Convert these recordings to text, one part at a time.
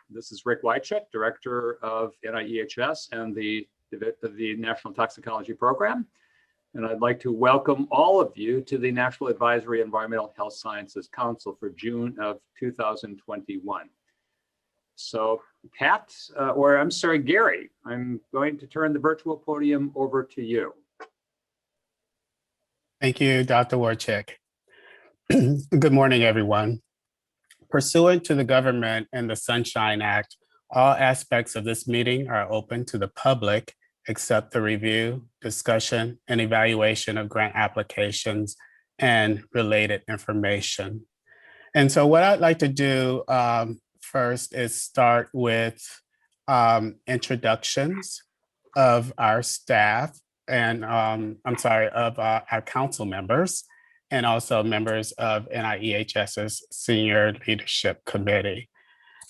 This is Rick Wychek, Director of NAEHS and the National Toxicology Program. And I'd like to welcome all of you to the National Advisory Environmental Health Sciences Council for June of 2021. So Pat, Gary, I'm going to turn the virtual podium over to you. Thank you, Dr. Warchek. Good morning, everyone. Pursuant to the government and the Sunshine Act, all aspects of this meeting are open to the public except the review, discussion, and evaluation of grant applications and related information. And so what I'd like to do first is start with introductions of our staff and of our council members, and also members of NAEHS's Senior Leadership Committee.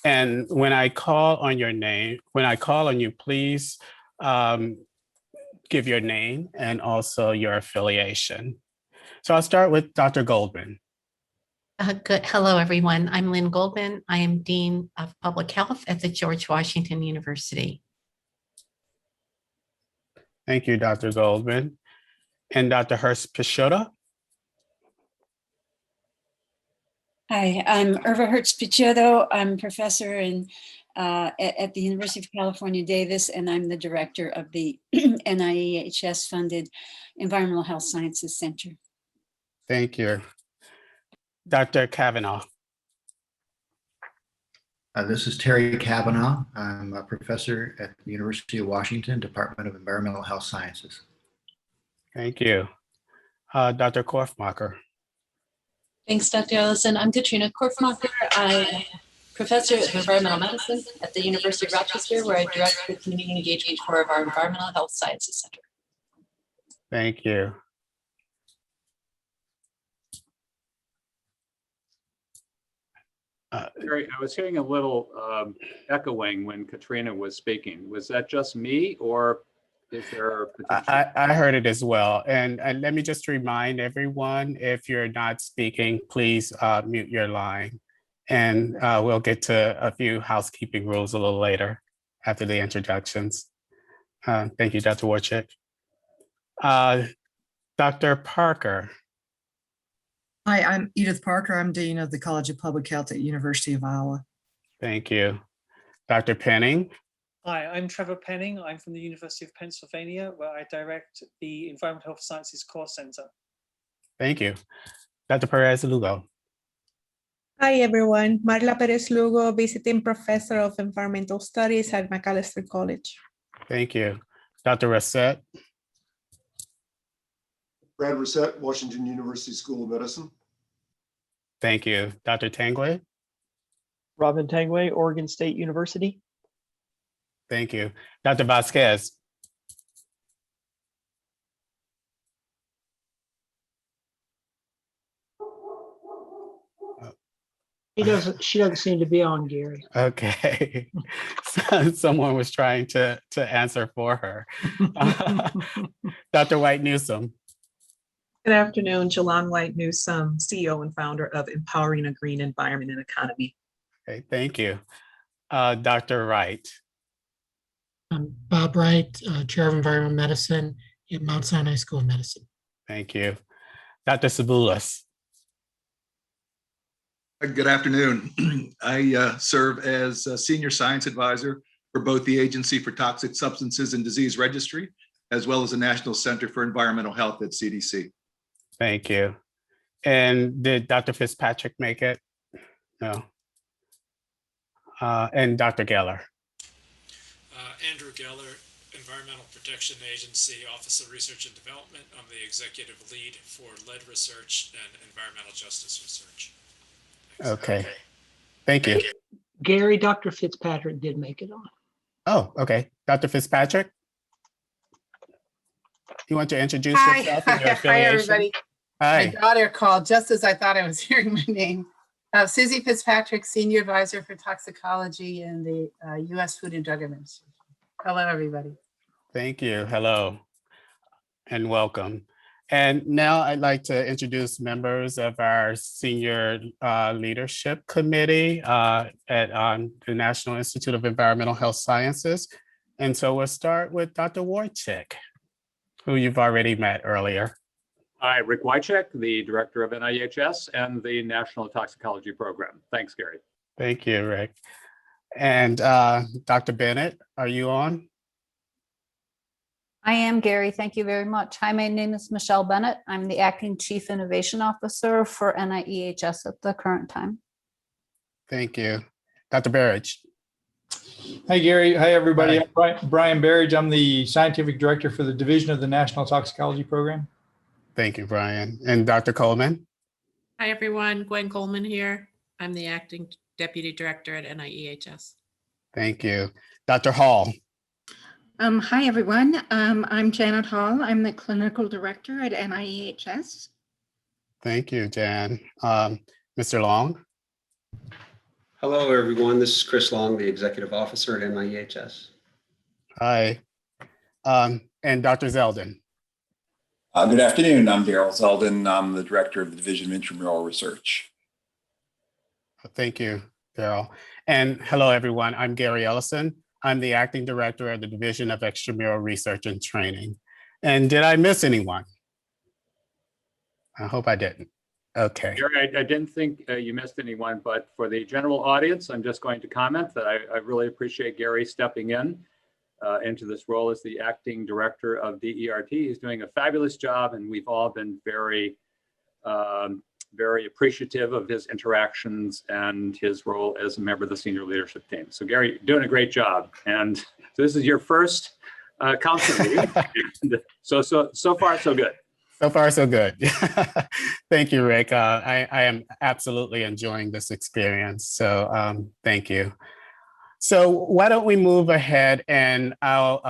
And when I call on your name, please give your name and also your affiliation. So I'll start with Dr. Goldman. Good. Hello, everyone. I'm Lynn Goldman. I am Dean of Public Health at the George Washington University. Thank you, Dr. Goldman. And Dr. Hurst Pichota. Hi, I'm Irva Hertz-Picciotto. I'm professor at the University of California, Davis, and I'm the director of the NAEHS-funded Environmental Health Sciences Center. Thank you. Dr. Kavanaugh. This is Terry Kavanaugh. I'm a professor at the University of Washington, Department of Environmental Health Sciences. Thank you. Dr. Korfmacher. Thanks, Dr. Ellison. I'm Katrina Korfmacher. I'm professor of environmental medicine at the University of Rochester, where I direct the community engagement core of our Environmental Health Sciences Center. Thank you. Gary, I was hearing a little echoing when Katrina was speaking. Was that just me, or is there potential? I heard it as well. And let me just remind everyone, if you're not speaking, please mute your line. And we'll get to a few housekeeping rules a little later after the introductions. Thank you, Dr. Warchek. Dr. Parker. Hi, I'm Edith Parker. I'm Dean of the College of Public Health at University of Iowa. Thank you. Dr. Penning. Hi, I'm Trevor Penning. I'm from the University of Pennsylvania, where I direct the Environmental Health Sciences Core Center. Thank you. Dr. Perez-Lugo. Hi, everyone. Marla Perez-Lugo, visiting professor of environmental studies at Macalester College. Thank you. Dr. Rosette. Brad Rosette, Washington University School of Medicine. Thank you. Dr. Tanguay. Robin Tanguay, Oregon State University. Thank you. Dr. Vasquez. She doesn't seem to be on, Gary. Okay. Someone was trying to answer for her. Dr. White Newsome. Good afternoon, Jalon White Newsome, CEO and founder of Empowering a Green Environment and Economy. Okay, thank you. Dr. Wright. I'm Bob Wright, Chair of Environmental Medicine at Mount Sinai School of Medicine. Thank you. Dr. Sabulis. Good afternoon. I serve as a Senior Science Advisor for both the Agency for Toxic Substances and Disease Registry, as well as the National Center for Environmental Health at CDC. Thank you. And did Dr. Fitzpatrick make it? No. And Dr. Geller. Andrew Geller, Environmental Protection Agency, Office of Research and Development. I'm the executive lead for lead research and environmental justice research. Okay. Thank you. Gary, Dr. Fitzpatrick did make it on. Oh, okay. Dr. Fitzpatrick? You want to introduce yourself and your affiliation? Hi, everybody. Hi. My daughter called just as I thought I was hearing my name. Susie Fitzpatrick, Senior Advisor for Toxicology in the U.S. Food and Drug Administration. Hello, everybody. Thank you. Hello and welcome. And now I'd like to introduce members of our senior leadership committee at the National Institute of Environmental Health Sciences. And so we'll start with Dr. Wojcik, who you've already met earlier. Hi, Rick Wycheck, the Director of NAEHS and the National Toxicology Program. Thanks, Gary. Thank you, Rick. And Dr. Bennett, are you on? I am, Gary. Thank you very much. Hi, my name is Michelle Bennett. I'm the Acting Chief Innovation Officer for NIEHS at the current time. Thank you. Dr. Berridge. Hi, Gary. Hi, everybody. Hi. I'm Brian Berridge. I'm the Scientific Director for the Division of the National Toxicology Program. Thank you, Brian. And Dr. Coleman. Hi, everyone. Gwen Coleman here. I'm the Acting Deputy Director at NIEHS. Thank you. Dr. Hall. Hi, everyone. I'm Janet Hall. I'm the Clinical Director at NIEHS. Thank you, Jan. Mr. Long. Hello, everyone. This is Chris Long, the Executive Officer at NIEHS. Hi. And Dr. Zeldin. Good afternoon. I'm Daryl Zeldin. I'm the Director of the Division of Intramural Research. Thank you, Daryl. And hello, everyone. I'm Gary Ellison. I'm the Acting Director of the Division of Extramural Research and Training. And did I miss anyone? I hope I didn't. Okay. Gary, I didn't think you missed anyone, but for the general audience, I'm just going to comment that I really appreciate Gary stepping into this role as the Acting Director of DERT. He's doing a fabulous job, and we've all been very appreciative of his interactions and his role as a member of the senior leadership team. So Gary, you're doing a great job. And so this is your first council meeting. So far, so good. So far, so good. Thank you, Rick. I am absolutely enjoying this experience. So thank you. So why don't we move ahead and I'll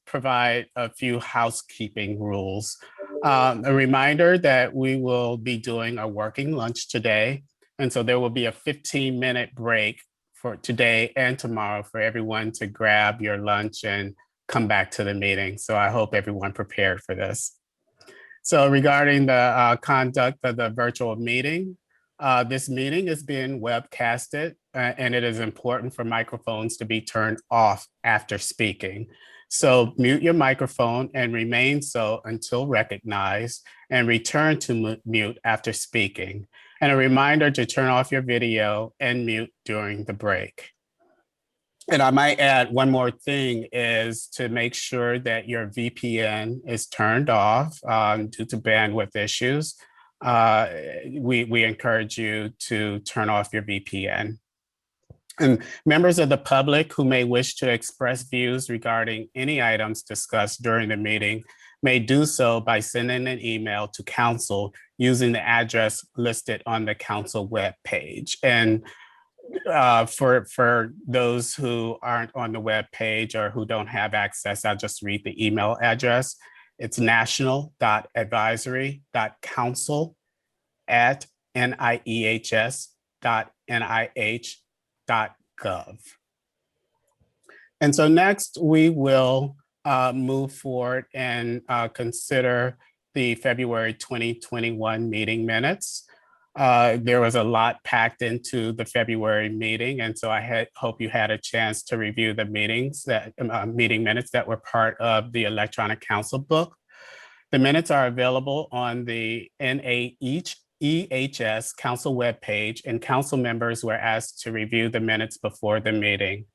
provide a few housekeeping rules. A reminder that we will be doing a working lunch today. And so there will be a 15-minute break for today and tomorrow for everyone to grab your lunch and come back to the meeting. So I hope everyone prepared for this. So regarding the conduct of the virtual meeting, this meeting is being webcasted and it is important for microphones to be turned off after speaking. So mute your microphone and remain so until recognized and return to mute after speaking. And a reminder to turn off your video and mute during the break. And I might add one more thing is to make sure that your VPN is turned off due to bandwidth issues. We encourage you to turn off your VPN. And members of the public who may wish to express views regarding any items discussed during the meeting may do so by sending an email to council using the address listed on the council webpage. And for those who aren't on the webpage or who don't have access, I'll just read the email address. It's national.advisory.council@niehs.nih.gov. And so next we will move forward and consider the February 2021 meeting minutes. There was a lot packed into the February meeting, and so I hope you had a chance to review the meeting minutes that were part of the electronic council book. The minutes are available on the NAEHS council webpage, and council members were asked to review the minutes before the meeting.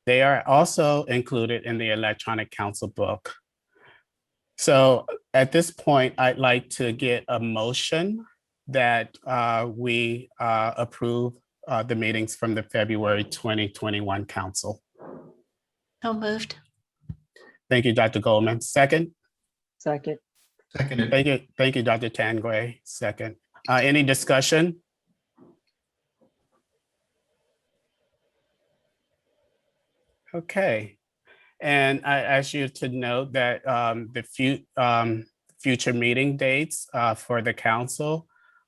They are also included in the electronic council book. So at this point, I'd like to get a motion that we approve the meetings from the February 2021 council. So moved. Thank you, Dr. Goldman. Second? Second. Seconded. Thank you, Dr. Tangway. Second. Any discussion? Okay. And I ask you to note that the future meeting dates for the council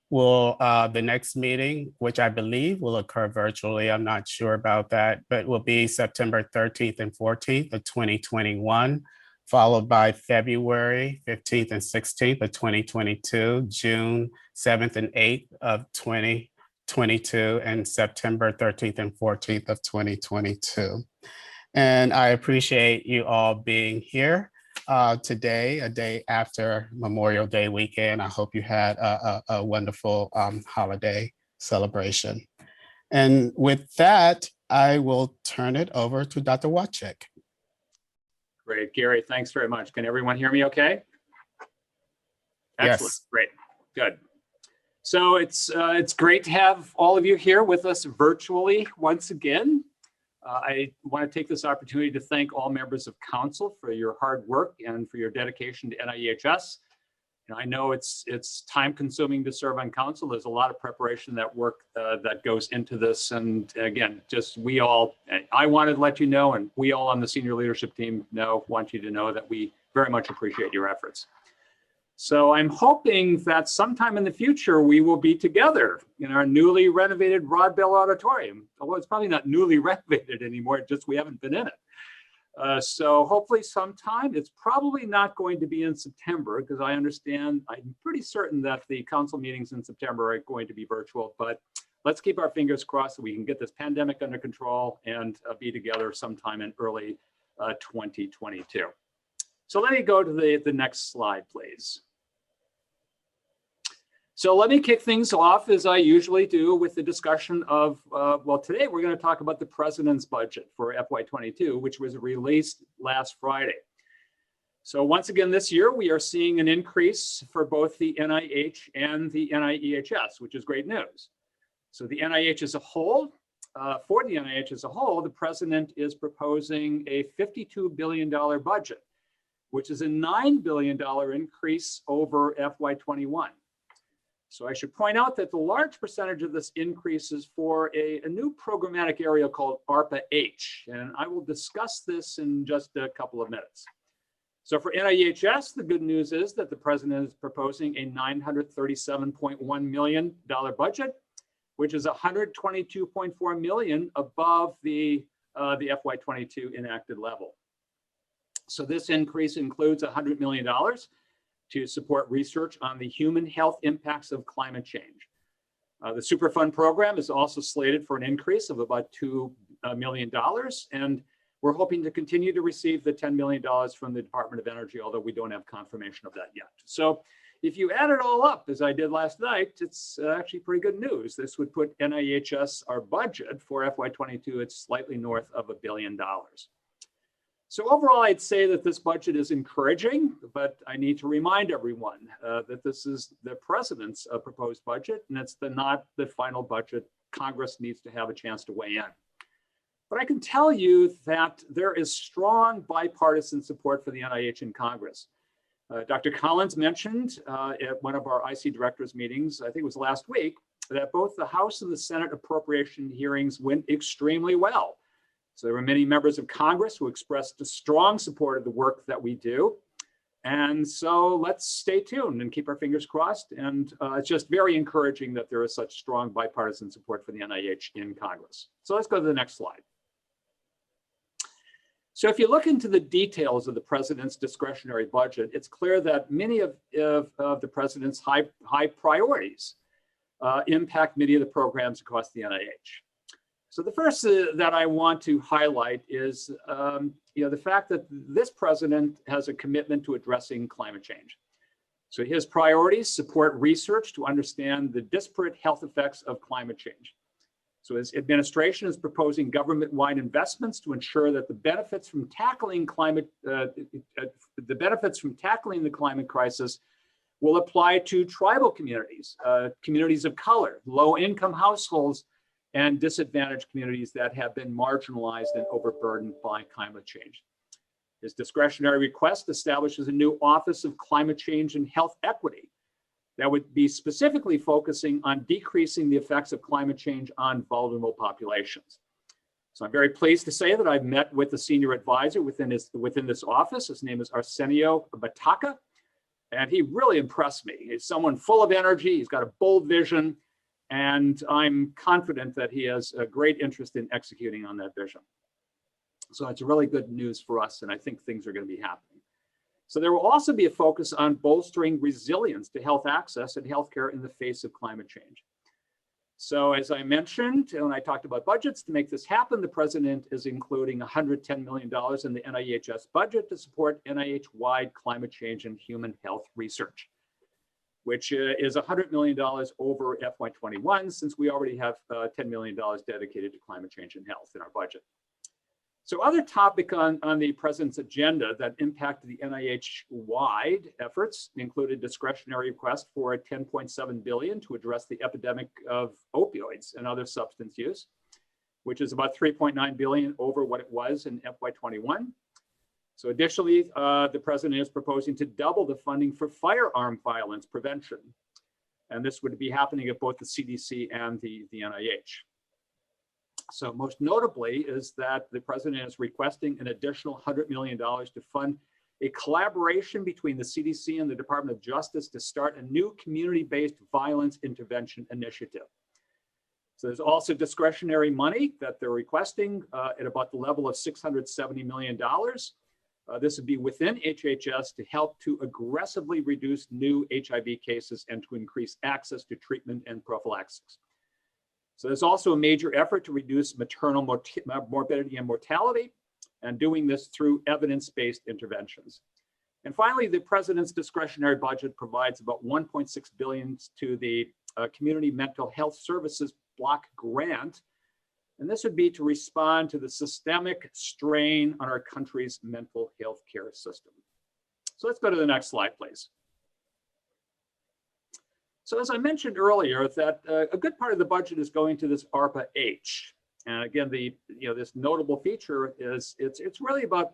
will, the next meeting, which I believe will occur virtually, I'm not sure about that, but will be September 13th and 14th of 2021, followed by February 15th and 16th of 2022, June 7th and 8th of 2022, and September 13th and 14th of 2022. And I appreciate you all being here today, a day after Memorial Day weekend. I hope you had a wonderful holiday celebration. And with that, I will turn it over to Dr. Wojcik. Great, Gary, thanks very much. Can everyone hear me okay? Excellent, Yes. great, good. So it's great to have all of you here with us virtually once again. I want to take this opportunity to thank all members of council for your hard work and for your dedication to NAEHS. I know it's time consuming to serve on council. There's a lot of preparation that work that goes into this. And again, just I wanted to let you know, and we all on the senior leadership team want you to know that we very much appreciate your efforts. So I'm hoping that sometime in the future, we will be together in our newly renovated Rod Bell Auditorium. Although it's probably not newly renovated anymore, just we haven't been in it. So hopefully sometime. It's probably not going to be in September because I'm pretty certain that the council meetings in September are going to be virtual, but let's keep our fingers crossed so we can get this pandemic under control and be together sometime in early 2022. So let me go to the next slide, please. So let me kick things off as I usually do with the discussion of, well, today we're going to talk about the president's budget for FY22, which was released last Friday. So once again, this year, we are seeing an increase for both the NIH and the NIEHS, which is great news. So the NIH as a whole, for the NIH as a whole, the president is proposing a $52 billion budget, which is a $9 billion increase over FY21. So I should point out that the large percentage of this increase is for a new programmatic area called ARPA-H, and I will discuss this in just a couple of minutes. So for NIEHS, the good news is that the president is proposing a $937.1 million budget, which is $122.4 million above the FY22 enacted level. So this increase includes $100 million to support research on the human health impacts of climate change. The Superfund program is also slated for an increase of about $2 million, and we're hoping to continue to receive the $10 million from the Department of Energy, although we don't have confirmation of that yet. So if you add it all up, as I did last night, it's actually pretty good news. This would put NIEHS, our budget for FY22, it's slightly north of $1 billion. So overall, I'd say that this budget is encouraging, but I need to remind everyone that this is the president's proposed budget, and it's not the final budget. Congress needs to have a chance to weigh in. But I can tell you that there is strong bipartisan support for the NIH in Congress. Dr. Collins mentioned at one of our IC directors meetings, I think it was last week, that both the House and the Senate appropriation hearings went extremely well. So there were many members of Congress who expressed a strong support of the work that we do. And so let's stay tuned and keep our fingers crossed. And it's just very encouraging that there is such strong bipartisan support for the NIH in Congress. So let's go to the next slide. So if you look into the details of the president's discretionary budget, it's clear that many of the president's high priorities impact many of the programs across the NIH. So the first that I want to highlight is the fact that this president has a commitment to addressing climate change. So his priorities support research to understand the disparate health effects of climate change. So his administration is proposing government-wide investments to ensure that the benefits from tackling the climate crisis will apply to tribal communities, communities of color, low-income households, and disadvantaged communities that have been marginalized and overburdened by climate change. His discretionary request establishes a new Office of Climate Change and Health Equity that would be specifically focusing on decreasing the effects of climate change on vulnerable populations. So I'm very pleased to say that I've met with the senior advisor within this office. His name is Arsenio Bataka, and he really impressed me. He's someone full of energy, he's got a bold vision, and I'm confident that he has a great interest in executing on that vision. So it's really good news for us, and I think things are going to be happening. So there will also be a focus on bolstering resilience to health access and healthcare in the face of climate change. So as I mentioned, when I talked about budgets, to make this happen, the president is including $110 million in the NIEHS budget to support NIH-wide climate change and human health research, which is $100 million over FY21, since we already have $10 million dedicated to climate change and health in our budget. So other topic on the president's agenda that impact the NIH-wide efforts included discretionary request for $10.7 billion to address the epidemic of opioids and other substance use, which is about $3.9 billion over what it was in FY21. So additionally, the president is proposing to double the funding for firearm violence prevention. And this would be happening at both the CDC and the NIH. So most notably is that the president is requesting an additional $100 million to fund a collaboration between the CDC and the Department of Justice to start a new community-based violence intervention initiative. So there's also discretionary money that they're requesting at about the level of $670 million. This would be within HHS to help to aggressively reduce new HIV cases and to increase access to treatment and prophylaxis. So there's also a major effort to reduce maternal morbidity and mortality, and doing this through evidence-based interventions. And finally, the president's discretionary budget provides about $1.6 billion to the Community Mental Health Services Block Grant. And this would be to respond to the systemic strain on our country's mental health care system. So let's go to the next slide, please. So as I mentioned earlier, that a good part of the budget is going to this ARPA-H. And again, this notable feature is it's really about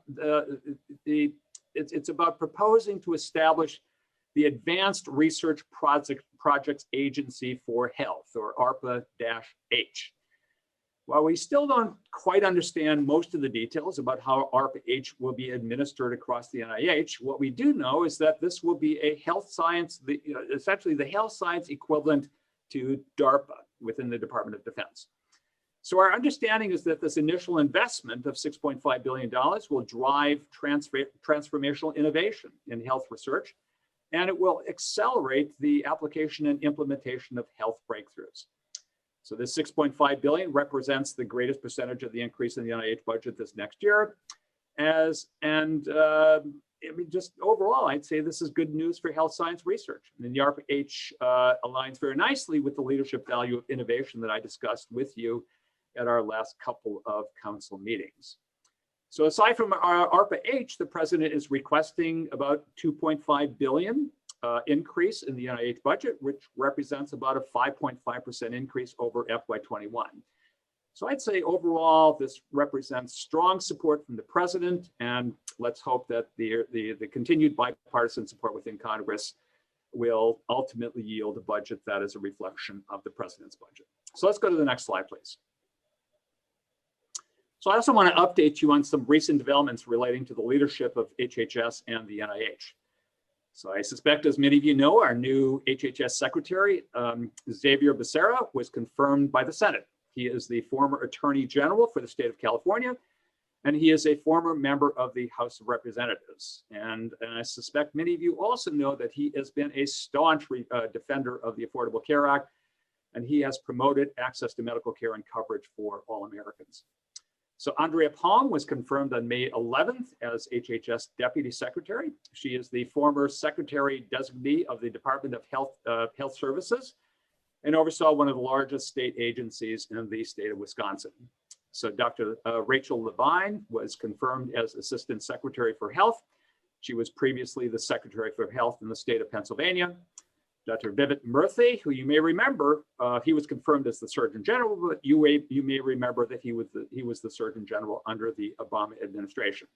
it's about proposing to establish the Advanced Research Projects Agency for Health, or ARPA-H. While we still don't quite understand most of the details about how ARPA-H will be administered across the NIH, what we do know is that this will be a health science, essentially the health science equivalent to DARPA within the Department of Defense. So our understanding is that this initial investment of $6.5 billion will drive transformational innovation in health research, and it will accelerate the application and implementation of health breakthroughs. So this $6.5 billion represents the greatest percentage of the increase in the NIH budget this next year. I mean, just overall, I'd say this is good news for health science research. And the ARPA-H aligns very nicely with the leadership value of innovation that I discussed with you at our last couple of council meetings. So aside from our ARPA-H, the president is requesting about $2.5 billion increase in the NIH budget, which represents about a 5.5% increase over FY21. So I'd say overall, this represents strong support from the president, and let's hope that the continued bipartisan support within Congress will ultimately yield a budget that is a reflection of the president's budget. So let's go to the next slide, please. So I also want to update you on some recent developments relating to the leadership of HHS and the NIH. So I suspect, as many of you know, our new HHS secretary, Xavier Becerra, was confirmed by the Senate. He is the former Attorney General for the state of California, and he is a former member of the House of Representatives. And I suspect many of you also know that he has been a staunch defender of the Affordable Care Act, and he has promoted access to medical care and coverage for all Americans. So Andrea Palm was confirmed on May 11th as HHS Deputy Secretary. She is the former Secretary Designee of the Department of Health Services and oversaw one of the largest state agencies in the state of Wisconsin. So Dr. Rachel Levine was confirmed as Assistant Secretary for Health. She was previously the Secretary for Health in the state of Pennsylvania. Dr. Vivek Murthy, who you may remember, he was confirmed as the Surgeon General, but you may remember that he was the Surgeon General under the Obama administration.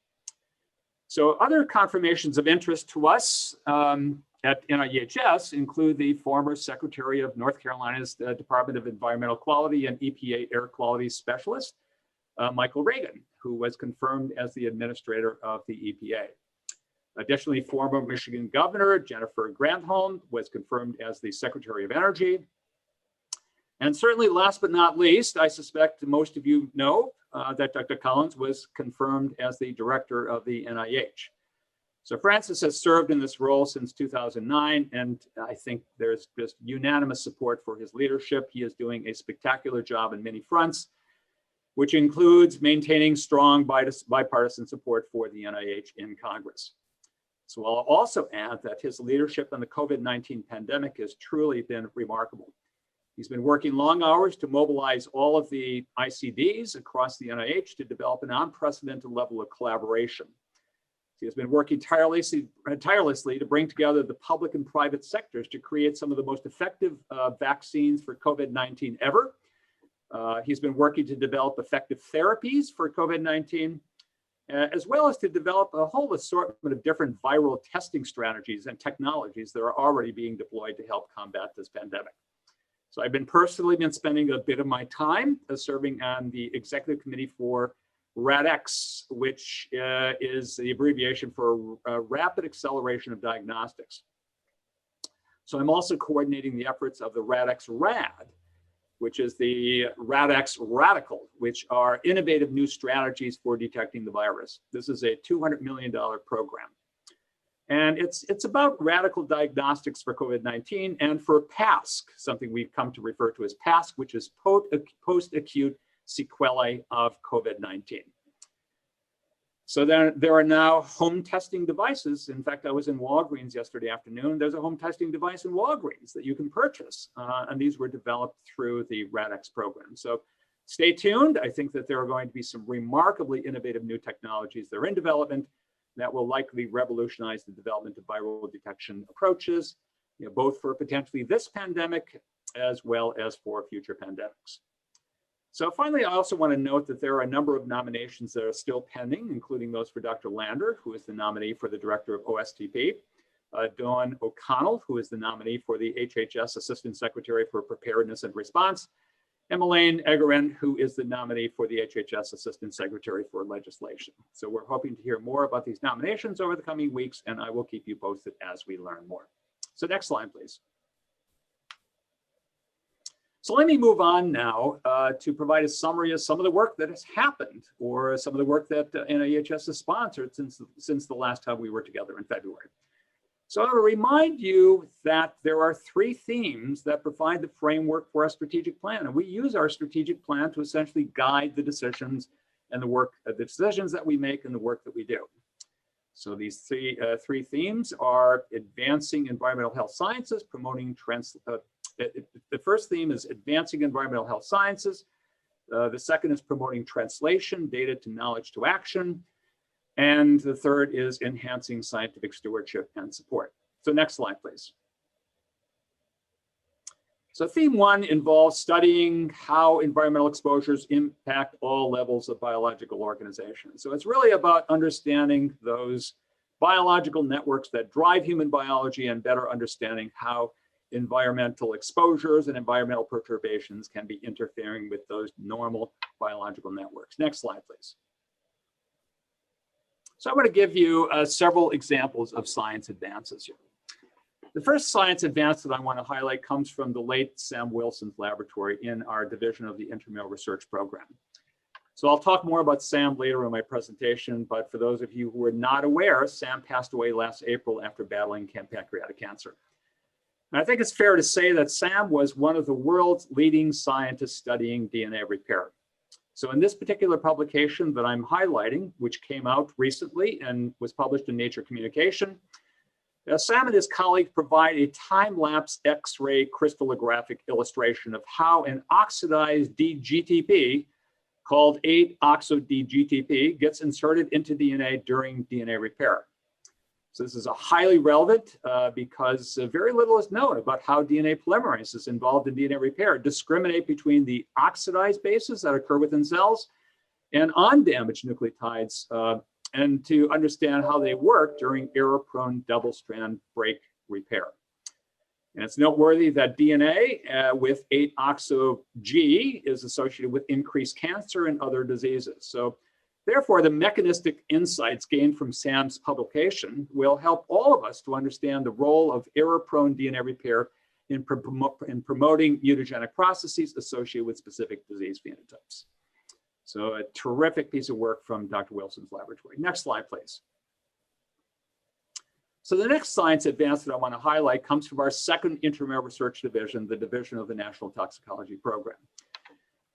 So other confirmations of interest to us at NIEHS include the former Secretary of North Carolina's Department of Environmental Quality and EPA Air Quality Specialist, Michael Reagan, who was confirmed as the Administrator of the EPA. Additionally, former Michigan Governor Jennifer Granholm was confirmed as the Secretary of Energy. And certainly last but not least, I suspect most of you know that Dr. Collins was confirmed as the Director of the NIH. So Francis has served in this role since 2009, and I think there's just unanimous support for his leadership. He is doing a spectacular job on many fronts, which includes maintaining strong bipartisan support for the NIH in Congress. So I'll also add that his leadership on the COVID-19 pandemic has truly been remarkable. He's been working long hours to mobilize all of the ICDs across the NIH to develop an unprecedented level of collaboration. He has been working tirelessly to bring together the public and private sectors to create some of the most effective vaccines for COVID-19 ever. He's been working to develop effective therapies for COVID-19, as well as to develop a whole assortment of different viral testing strategies and technologies that are already being deployed to help combat this pandemic. So I've personally been spending a bit of my time serving on the executive committee for RADx, which is the abbreviation for Rapid Acceleration of Diagnostics. So I'm also coordinating the efforts of the RADx RAD, which is the RADx Radical, which are innovative new strategies for detecting the virus. This is a $200 million program. And it's about radical diagnostics for COVID-19 and for PASC, something we've come to refer to as PASC, which is post-acute sequelae of COVID-19. So there are now home testing devices. In fact, I was in Walgreens yesterday afternoon. There's a home testing device in Walgreens that you can purchase. And these were developed through the RADx program. So stay tuned. I think that there are going to be some remarkably innovative new technologies that are in development that will likely revolutionize the development of viral detection approaches, both for potentially this pandemic as well as for future pandemics. So finally, I also want to note that there are a number of nominations that are still pending, including those for Dr. Lander, who is the nominee for the director of OSTP, Dawn O'Connell, who is the nominee for the HHS Assistant Secretary for Preparedness and Response, and Elaine Egerin, who is the nominee for the HHS Assistant Secretary for Legislation. So we're hoping to hear more about these nominations over the coming weeks, and I will keep you posted as we learn more. So next slide, please. So let me move on now to provide a summary of some of the work that has happened, or some of the work that NAEHS has sponsored since the last time we were together in February. So I want to remind you that there are 3 themes that provide the framework for our strategic plan. And we use our strategic plan to essentially guide the decisions and the work, the decisions that we make and the work that we do. So these three themes are advancing environmental health sciences, promoting the first theme is advancing environmental health sciences. The second is promoting translation, data to knowledge to action. And the third is enhancing scientific stewardship and support. So next slide, please. So theme 1 involves studying how environmental exposures impact all levels of biological organization. So it's really about understanding those biological networks that drive human biology and better understanding how environmental exposures and environmental perturbations can be interfering with those normal biological networks. Next slide, please. So I'm going to give you several examples of science advances here. The first science advance that I want to highlight comes from the late Sam Wilson's laboratory in our division of the Intramural Research Program. So I'll talk more about Sam later in my presentation, but for those of you who are not aware, Sam passed away last April after battling pancreatic cancer. And I think it's fair to say that Sam was one of the world's leading scientists studying DNA repair. So in this particular publication that I'm highlighting, which came out recently and was published in Nature Communication, Sam and his colleagues provide a time-lapse X-ray crystallographic illustration of how an oxidized D-GTP called 8-oxo-D-GTP gets inserted into DNA during DNA repair. So this is a highly relevant because very little is known about how DNA polymerases involved in DNA repair discriminate between the oxidized bases that occur within cells and undamaged nucleotides, and to understand how they work during error-prone double-strand break repair. And it's noteworthy that DNA with 8-oxo-G is associated with increased cancer and other diseases. So therefore, the mechanistic insights gained from Sam's publication will help all of us to understand the role of error-prone DNA repair in promoting mutagenic processes associated with specific disease phenotypes. So a terrific piece of work from Dr. Wilson's laboratory. Next slide, please. So the next science advance that I want to highlight comes from our second intramural research division, the division of the National Toxicology Program.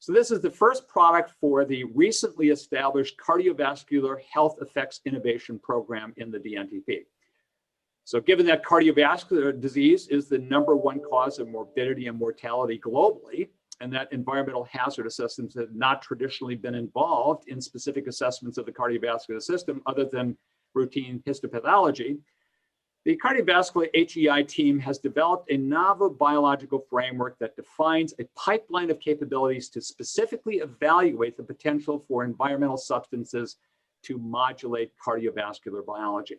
So this is the first product for the recently established Cardiovascular Health Effects Innovation Program in the DNTP. So given that cardiovascular disease is the #1 cause of morbidity and mortality globally, and that environmental hazard assessments have not traditionally been involved in specific assessments of the cardiovascular system other than routine histopathology, the cardiovascular HEI team has developed a novel biological framework that defines a pipeline of capabilities to specifically evaluate the potential for environmental substances to modulate cardiovascular biology.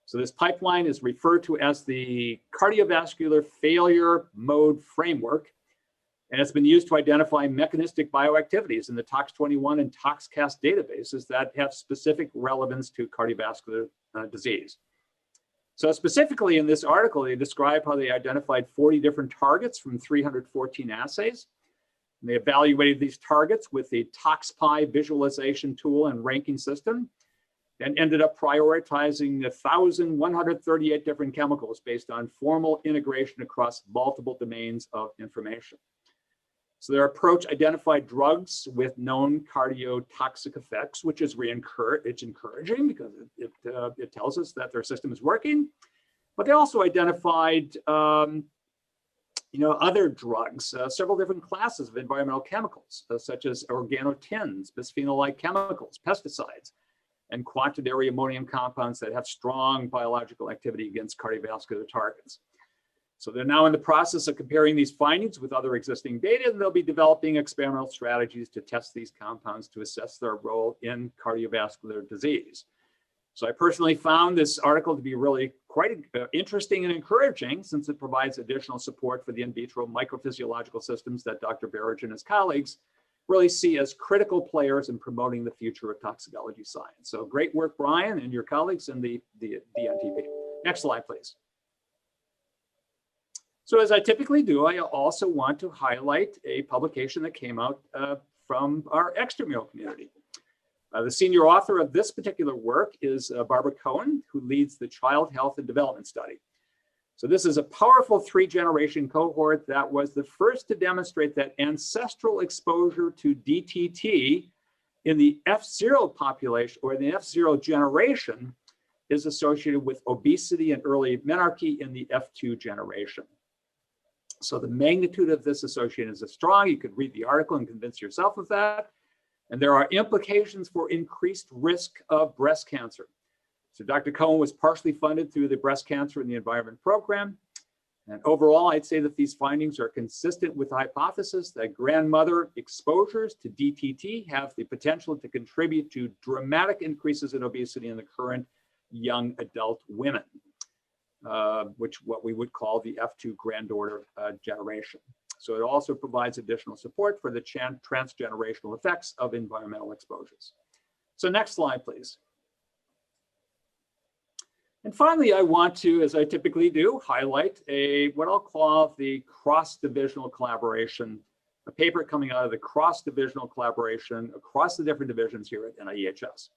So this pipeline is referred to as the Cardiovascular Failure Mode Framework, and it's been used to identify mechanistic bioactivities in the TOX21 and TOXCAS databases that have specific relevance to cardiovascular disease. So specifically in this article, they describe how they identified 40 different targets from 314 assays. And they evaluated these targets with the ToxPy visualization tool and ranking system, and ended up prioritizing 1,138 different chemicals based on formal integration across multiple domains of information. So their approach identified drugs with known cardiotoxic effects, which is it's encouraging because it tells us that their system is working. But they also identified other drugs, several different classes of environmental chemicals, such as organotins, bisphenol-like chemicals, pesticides, and quaternary ammonium compounds that have strong biological activity against cardiovascular targets. So they're now in the process of comparing these findings with other existing data, and they'll be developing experimental strategies to test these compounds to assess their role in cardiovascular disease. So I personally found this article to be really quite interesting and encouraging, since it provides additional support for the in vitro microphysiological systems that Dr. Berridge and his colleagues really see as critical players in promoting the future of toxicology science. So great work, Brian, and your colleagues in the DNTP. Next slide, please. So as I typically do, I also want to highlight a publication that came out from our extramural community. The senior author of this particular work is Barbara Cohen, who leads the Child Health and Development Study. So this is a powerful 3-generation cohort that was the first to demonstrate that ancestral exposure to DTT in the F0 population, or the F0 generation, is associated with obesity and early menarche in the F2 generation. So the magnitude of this association is strong. You could read the article and convince yourself of that. And there are implications for increased risk of breast cancer. So Dr. Cohen was partially funded through the Breast Cancer in the Environment program. And overall, I'd say that these findings are consistent with the hypothesis that grandmother exposures to DTT have the potential to contribute to dramatic increases in obesity in the current young adult women, what we would call the F2 granddaughter generation. So it also provides additional support for the transgenerational effects of environmental exposures. So next slide, please. And finally, I want to, as I typically do, highlight what I'll call the cross-divisional collaboration, a paper coming out of the cross-divisional collaboration across the different divisions here at NAEHS.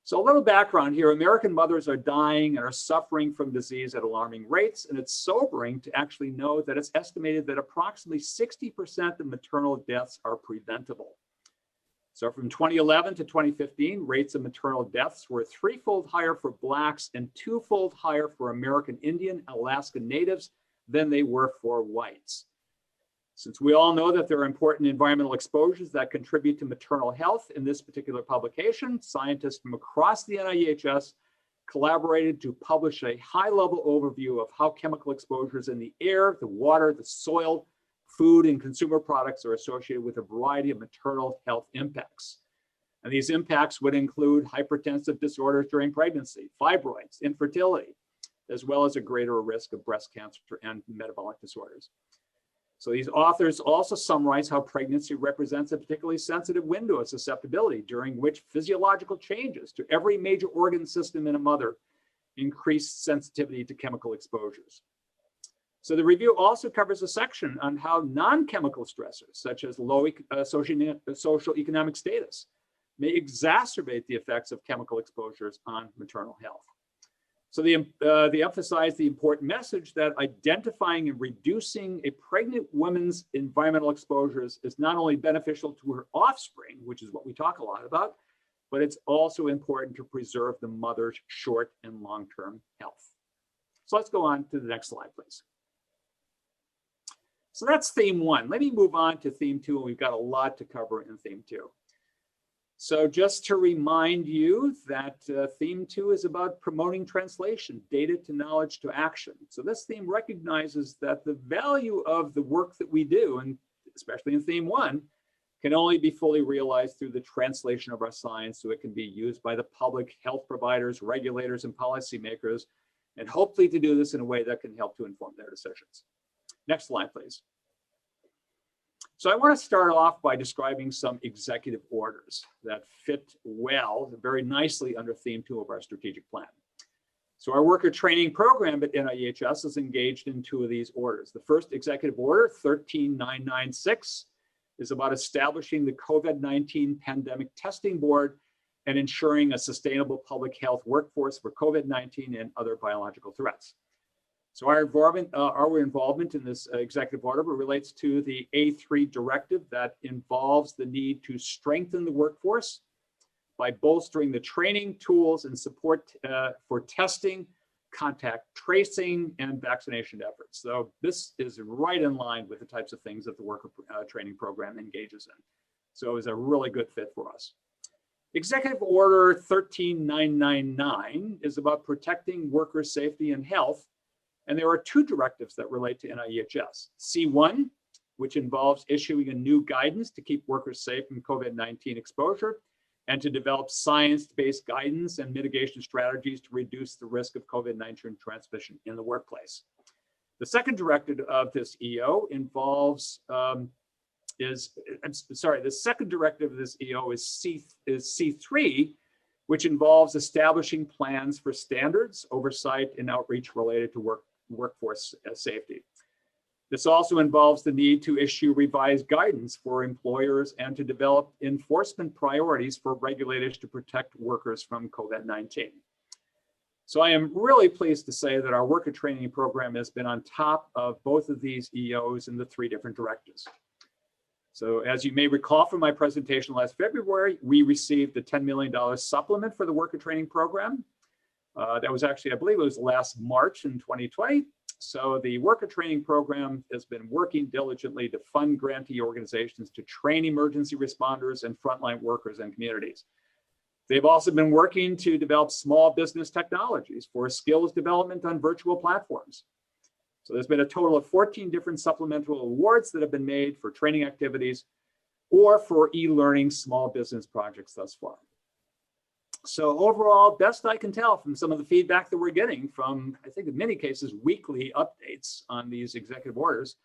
So a little background here: American mothers are dying and are suffering from disease at alarming rates, and it's sobering to actually know that it's estimated that approximately 60% of maternal deaths are preventable. So from 2011 to 2015, rates of maternal deaths were 3-fold higher for Blacks and 2-fold higher for American Indian and Alaska Natives than they were for whites. Since we all know that there are important environmental exposures that contribute to maternal health, in this particular publication, scientists from across the NAEHS collaborated to publish a high-level overview of how chemical exposures in the air, the water, the soil, food, and consumer products are associated with a variety of maternal health impacts. And these impacts would include hypertensive disorders during pregnancy, fibroids, infertility, as well as a greater risk of breast cancer and metabolic disorders. So these authors also summarize how pregnancy represents a particularly sensitive window of susceptibility during which physiological changes to every major organ system in a mother increase sensitivity to chemical exposures. So the review also covers a section on how non-chemical stressors, such as low social economic status, may exacerbate the effects of chemical exposures on maternal health. So they emphasize the important message that identifying and reducing a pregnant woman's environmental exposures is not only beneficial to her offspring, which is what we talk a lot about, but it's also important to preserve the mother's short and long-term health. So let's go on to the next slide, please. So that's theme one. Let me move on to theme two, and we've got a lot to cover in theme two. So just to remind you that theme two is about promoting translation, data to knowledge to action. So this theme recognizes that the value of the work that we do, and especially in theme one, can only be fully realized through the translation of our science so it can be used by the public, health providers, regulators, and policymakers, and hopefully to do this in a way that can help to inform their decisions. Next slide, please. So I want to start off by describing some executive orders that fit well, very nicely under theme two of our strategic plan. So our worker training program at NAEHS is engaged in two of these orders. The first executive order, 13996, is about establishing the COVID-19 Pandemic Testing Board and ensuring a sustainable public health workforce for COVID-19 and other biological threats. So our involvement in this executive order relates to the A3 directive that involves the need to strengthen the workforce by bolstering the training tools and support for testing, contact tracing, and vaccination efforts. So this is right in line with the types of things that the worker training program engages in. So it was a really good fit for us. Executive Order 13999 is about protecting worker safety and health. And there are two directives that relate to NAEHS. C1, which involves issuing a new guidance to keep workers safe from COVID-19 exposure and to develop science-based guidance and mitigation strategies to reduce the risk of COVID-19 transmission in the workplace. The second directive of this EO involves, the second directive of this EO is C3, which involves establishing plans for standards, oversight, and outreach related to workforce safety. This also involves the need to issue revised guidance for employers and to develop enforcement priorities for regulators to protect workers from COVID-19. So I am really pleased to say that our worker training program has been on top of both of these EOs in the three different directives. So as you may recall from my presentation last February, we received a $10 million supplement for the worker training program. That was actually, I believe it was last March in 2020. So the worker training program has been working diligently to fund grantee organizations to train emergency responders and frontline workers and communities. They've also been working to develop small business technologies for skills development on virtual platforms. So there's been a total of 14 different supplemental awards that have been made for training activities or for e-learning small business projects thus far. So overall, best I can tell from some of the feedback that we're getting from, I think in many cases, weekly updates on these executive orders,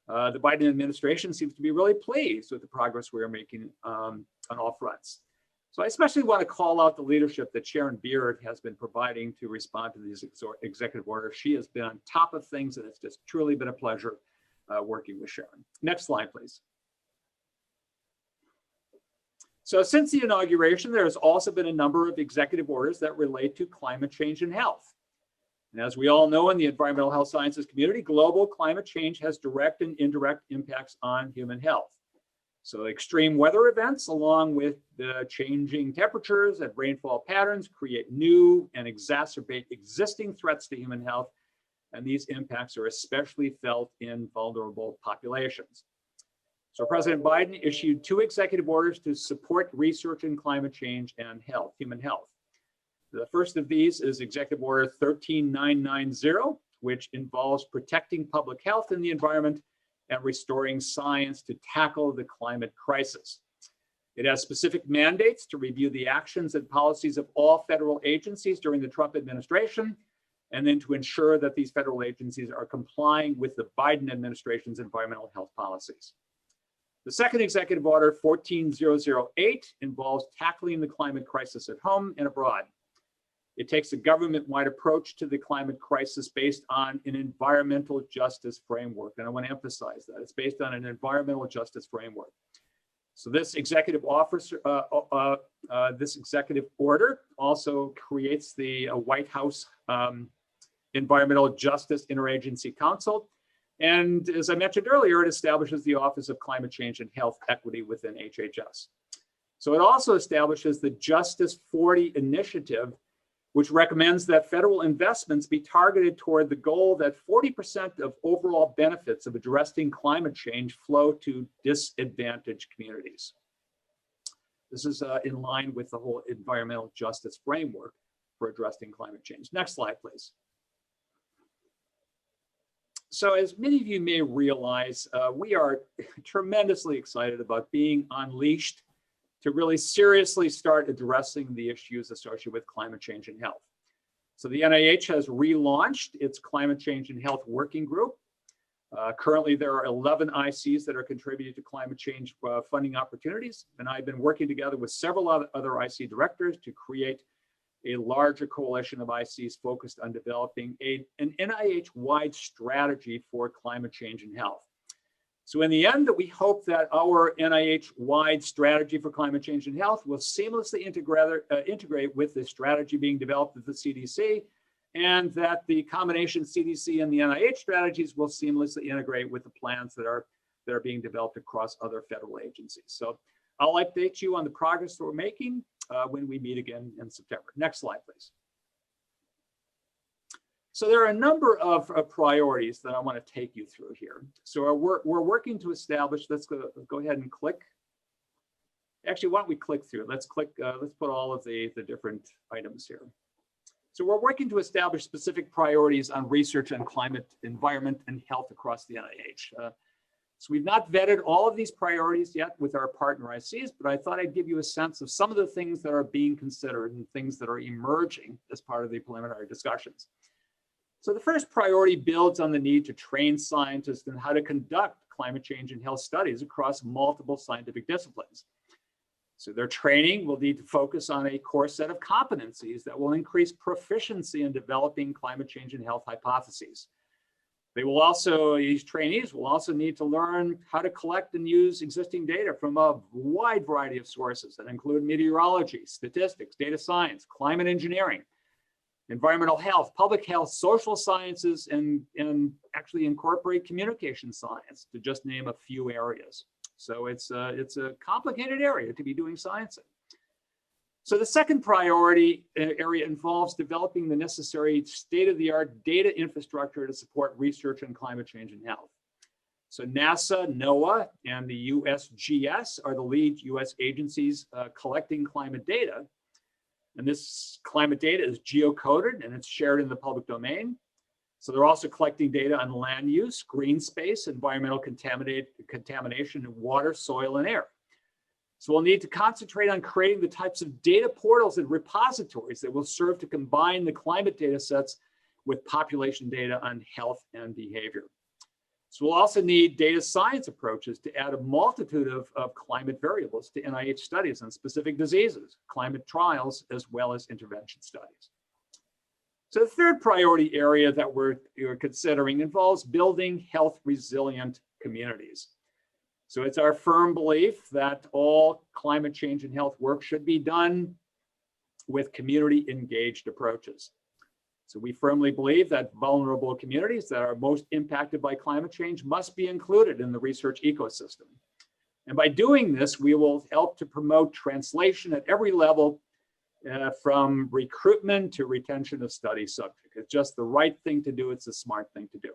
the Biden administration seems to be really pleased with the progress we are making on all fronts. So I especially want to call out the leadership that Sharon Beard has been providing to respond to these executive orders. She has been on top of things, and it's just truly been a pleasure working with Sharon. Next slide, please. So since the inauguration, there has also been a number of executive orders that relate to climate change and health. And as we all know in the environmental health sciences community, global climate change has direct and indirect impacts on human health. So extreme weather events, along with the changing temperatures and rainfall patterns, create new and exacerbate existing threats to human health. And these impacts are especially felt in vulnerable populations. So President Biden issued two executive orders to support research in climate change and health, human health. The first of these is Executive Order 13990, which involves protecting public health and the environment and restoring science to tackle the climate crisis. It has specific mandates to review the actions and policies of all federal agencies during the Trump administration, and then to ensure that these federal agencies are complying with the Biden administration's environmental health policies. The second executive order, 14008, involves tackling the climate crisis at home and abroad. It takes a government-wide approach to the climate crisis based on an environmental justice framework. And I want to emphasize that it's based on an environmental justice framework. So this executive officer, this executive order also creates the White House Environmental Justice Interagency Council. And as I mentioned earlier, it establishes the Office of Climate Change and Health Equity within HHS. So it also establishes the Justice 40 initiative, which recommends that federal investments be targeted toward the goal that 40% of overall benefits of addressing climate change flow to disadvantaged communities. This is in line with the whole environmental justice framework for addressing climate change. Next slide, please. So as many of you may realize, we are tremendously excited about being unleashed to really seriously start addressing the issues associated with climate change and health. So the NIH has relaunched its Climate Change and Health Working Group. Currently, there are 11 ICs that are contributing to climate change funding opportunities, and I've been working together with several other IC directors to create a larger coalition of ICs focused on developing an NIH-wide strategy for climate change and health. So in the end, we hope that our NIH-wide strategy for climate change and health will seamlessly integrate with the strategy being developed at the CDC, and that the combination CDC and the NIH strategies will seamlessly integrate with the plans that are being developed across other federal agencies. So I'll update you on the progress that we're making when we meet again in September. Next slide, please. So there are a number of priorities that I want to take you through here. So we're working to establish, let's go ahead and click. Actually, why don't we click through? Let's click, let's put all of the different items here. So we're working to establish specific priorities on research on climate, environment, and health across the NIH. So we've not vetted all of these priorities yet with our partner ICs, but I thought I'd give you a sense of some of the things that are being considered and things that are emerging as part of the preliminary discussions. So the first priority builds on the need to train scientists in how to conduct climate change and health studies across multiple scientific disciplines. So their training will need to focus on a core set of competencies that will increase proficiency in developing climate change and health hypotheses. They will also, these trainees will also need to learn how to collect and use existing data from a wide variety of sources that include meteorology, statistics, data science, climate engineering, environmental health, public health, social sciences, and actually incorporate communication science, to just name a few areas. So it's a complicated area to be doing science in. So the second priority area involves developing the necessary state-of-the-art data infrastructure to support research on climate change and health. So NASA, NOAA, and the USGS are the lead US agencies collecting climate data. And this climate data is geocoded and it's shared in the public domain. So they're also collecting data on land use, green space, environmental contamination in water, soil, and air. So we'll need to concentrate on creating the types of data portals and repositories that will serve to combine the climate data sets with population data on health and behavior. So we'll also need data science approaches to add a multitude of climate variables to NIH studies on specific diseases, climate trials, as well as intervention studies. So the third priority area that we're considering involves building health resilient communities. So it's our firm belief that all climate change and health work should be done with community engaged approaches. So we firmly believe that vulnerable communities that are most impacted by climate change must be included in the research ecosystem. And by doing this, we will help to promote translation at every level, from recruitment to retention of study subjects. It's just the right thing to do. It's a smart thing to do.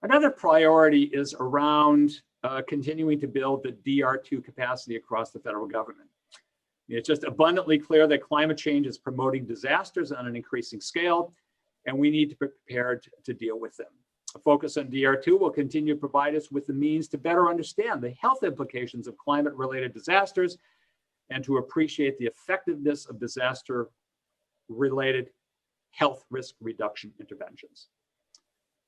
Another priority is around continuing to build the DR2 capacity across the federal government. It's just abundantly clear that climate change is promoting disasters on an increasing scale, and we need to be prepared to deal with them. A focus on DR2 will continue to provide us with the means to better understand the health implications of climate-related disasters and to appreciate the effectiveness of disaster-related health risk reduction interventions.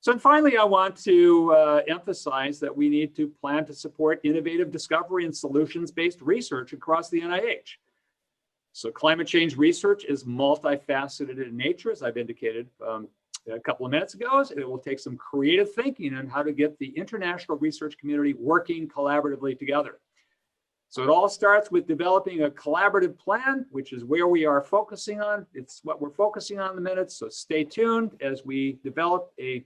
So and finally, I want to emphasize that we need to plan to support innovative discovery and solutions-based research across the NIH. So climate change research is multifaceted in nature, as I've indicated a couple of minutes ago. It will take some creative thinking on how to get the international research community working collaboratively together. So it all starts with developing a collaborative plan, which is where we are focusing on. It's what we're focusing on in the minutes. So stay tuned as we develop an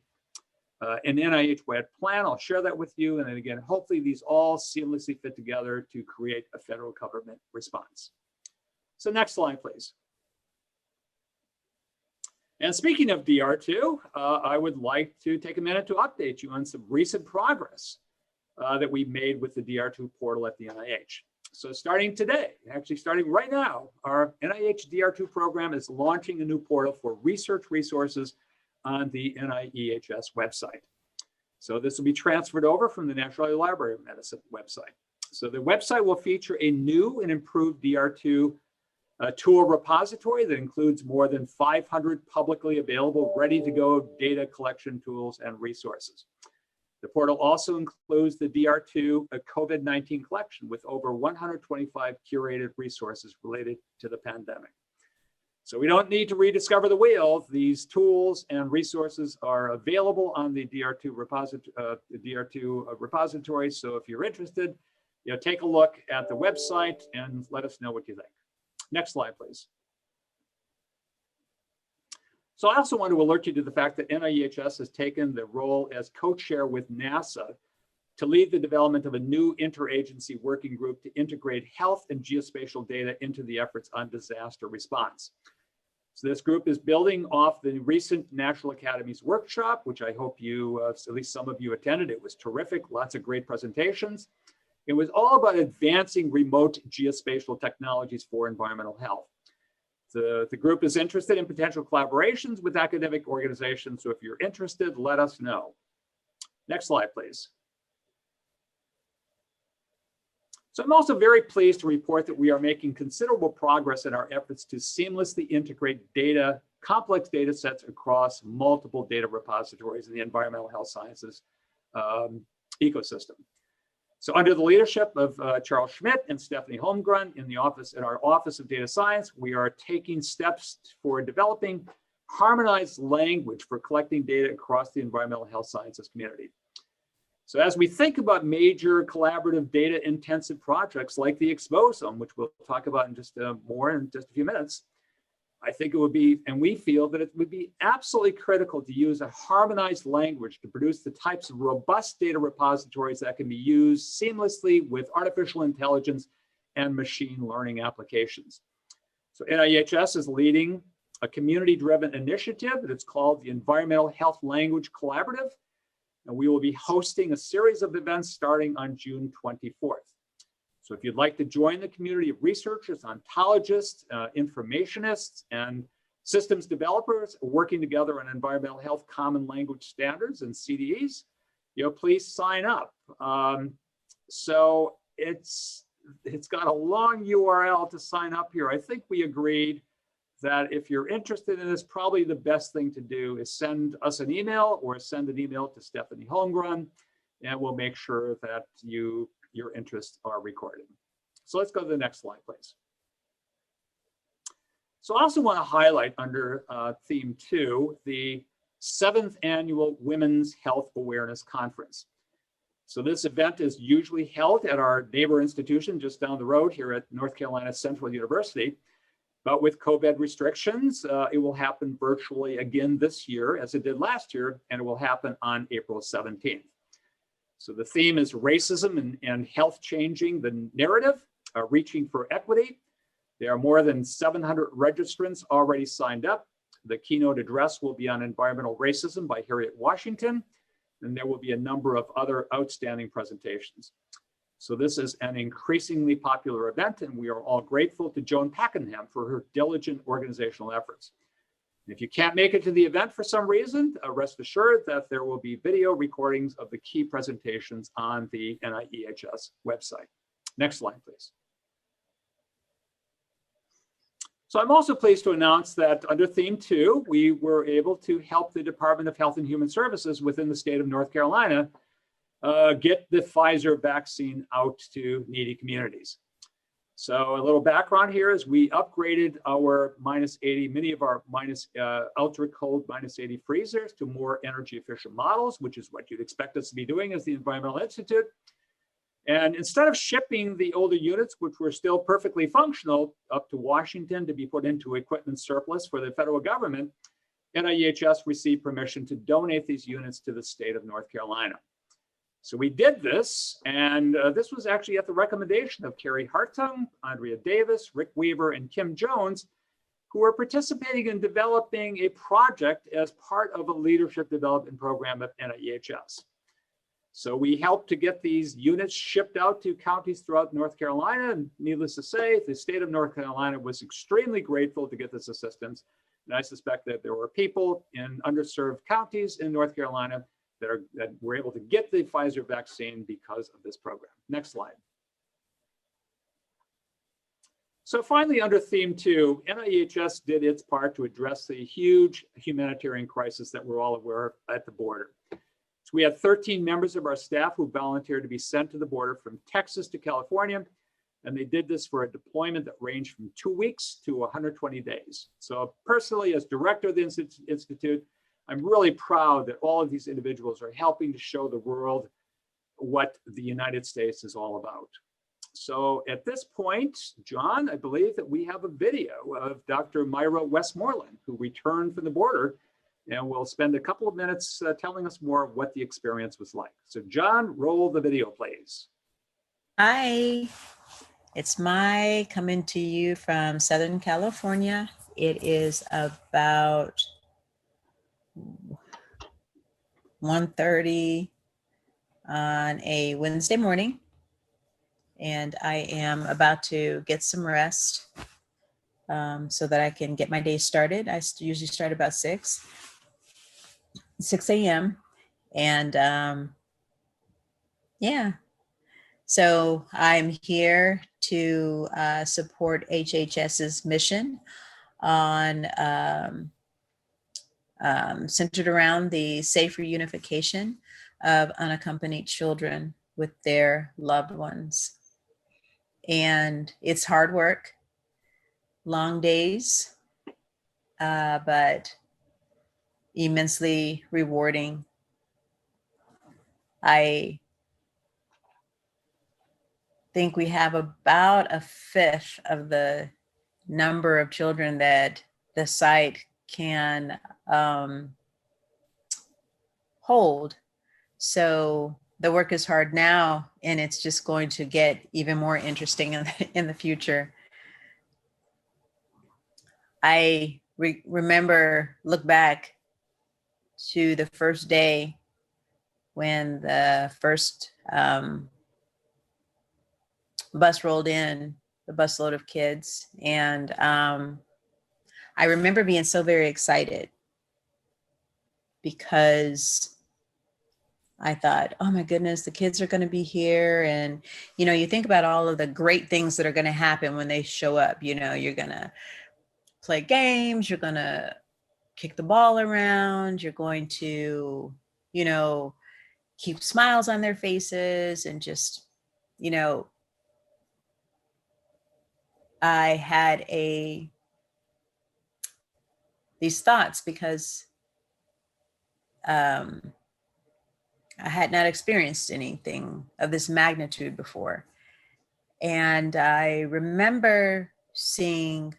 NIH-wide plan. I'll share that with you. And then again, hopefully these all seamlessly fit together to create a federal government response. So next slide, please. And speaking of DR2, I would like to take a minute to update you on some recent progress that we made with the DR2 portal at the NIH. So starting today, actually starting right now, our NIH DR2 program is launching a new portal for research resources on the NIEHS website. So this will be transferred over from the National Library of Medicine website. So the website will feature a new and improved DR2 tool repository that includes more than 500 publicly available, ready-to-go data collection tools and resources. The portal also includes the DR2 COVID-19 collection with over 125 curated resources related to the pandemic. So we don't need to rediscover the wheel. These tools and resources are available on the DR2 repository. So if you're interested, take a look at the website and let us know what you think. Next slide, please. So I also want to alert you to the fact that NIEHS has taken the role as co-chair with NASA to lead the development of a new interagency working group to integrate health and geospatial data into the efforts on disaster response. So this group is building off the recent National Academies workshop, which I hope you, at least some of you attended. It was terrific, lots of great presentations. It was all about advancing remote geospatial technologies for environmental health. The group is interested in potential collaborations with academic organizations. So if you're interested, let us know. Next slide, please. So I'm also very pleased to report that we are making considerable progress in our efforts to seamlessly integrate data, complex data sets across multiple data repositories in the environmental health sciences ecosystem. So under the leadership of Charles Schmidt and Stephanie Holmgren in our Office of Data Science, we are taking steps for developing harmonized language for collecting data across the environmental health sciences community. So as we think about major collaborative data intensive projects like the Exposome, which we'll talk about in just more in just a few minutes, I think it would be, and we feel that it would be absolutely critical to use a harmonized language to produce the types of robust data repositories that can be used seamlessly with artificial intelligence and machine learning applications. So NIEHS is leading a community-driven initiative that's called the Environmental Health Language Collaborative, and we will be hosting a series of events starting on June 24th. So if you'd like to join the community of researchers, ontologists, informationists, and systems developers working together on environmental health common language standards and CDEs, please sign up. So it's got a long URL to sign up here. I think we agreed that if you're interested in this, probably the best thing to do is send us an email or send an email to Stephanie Holmgren, and we'll make sure that your interests are recorded. So let's go to the next slide, please. So I also want to highlight under theme 2, the 7th annual Women's Health Awareness Conference. So this event is usually held at our neighbor institution just down the road here at North Carolina Central University. But with COVID restrictions, it will happen virtually again this year as it did last year, and it will happen on April 17th. So the theme is racism and health changing the narrative, reaching for equity. There are more than 700 registrants already signed up. The keynote address will be on environmental racism by Harriet Washington, and there will be a number of other outstanding presentations. So this is an increasingly popular event, and we are all grateful to Joan Packenham for her diligent organizational efforts. If you can't make it to the event for some reason, rest assured that there will be video recordings of the key presentations on the NIEHS website. Next slide, please. So I'm also pleased to announce that under theme 2, we were able to help the Department of Health and Human Services within the state of North Carolina get the Pfizer vaccine out to needy communities. So a little background here is we upgraded our -80, many of our ultra cold -80 freezers to more energy efficient models, which is what you'd expect us to be doing as the Environmental Institute. And instead of shipping the older units, which were still perfectly functional, up to Washington to be put into equipment surplus for the federal government, NAEHS received permission to donate these units to the state of North Carolina. So we did this, and this was actually at the recommendation of Carrie Hartung, Andrea Davis, Rick Weaver, and Kim Jones, who are participating in developing a project as part of a leadership development program at NAEHS. So we helped to get these units shipped out to counties throughout North Carolina, and needless to say, the state of North Carolina was extremely grateful to get this assistance. And I suspect that there were people in underserved counties in North Carolina that were able to get the Pfizer vaccine because of this program. Next slide. So finally, under theme 2, NAEHS did its part to address the huge humanitarian crisis that we're all aware of at the border. So we had 13 members of our staff who volunteered to be sent to the border from Texas to California, and they did this for a deployment that ranged from 2 weeks to 120 days. So personally, as director of the Institute, I'm really proud that all of these individuals are helping to show the world what the United States is all about. So at this point, John, I believe that we have a video of Dr. Myra Westmoreland, who returned from the border, and we'll spend a couple of minutes telling us more of what the experience was like. So John, roll the video, please. Hi, it's Mai coming to you from Southern California. It is about 1:30 on a Wednesday morning, and I am about to get some rest so that I can get my day started. I usually start about 6 a.m. and yeah, so I'm here to support HHS's mission on centered around the safe reunification of unaccompanied children with their loved ones. And it's hard work, long days, but immensely rewarding. I think we have about 1/5 of the number of children that the site can hold. So the work is hard now, and it's just going to get even more interesting in the future. I remember, look back to the first day when the first bus rolled in, the busload of kids, and I remember being so very excited because I thought, oh my goodness, the kids are going to be here. And, you think about all of the great things that are going to happen when they show up. You're going to play games, you're going to kick the ball around, you're going to, keep smiles on their faces, and just, I had these thoughts because I had not experienced anything of this magnitude before. And I remember seeing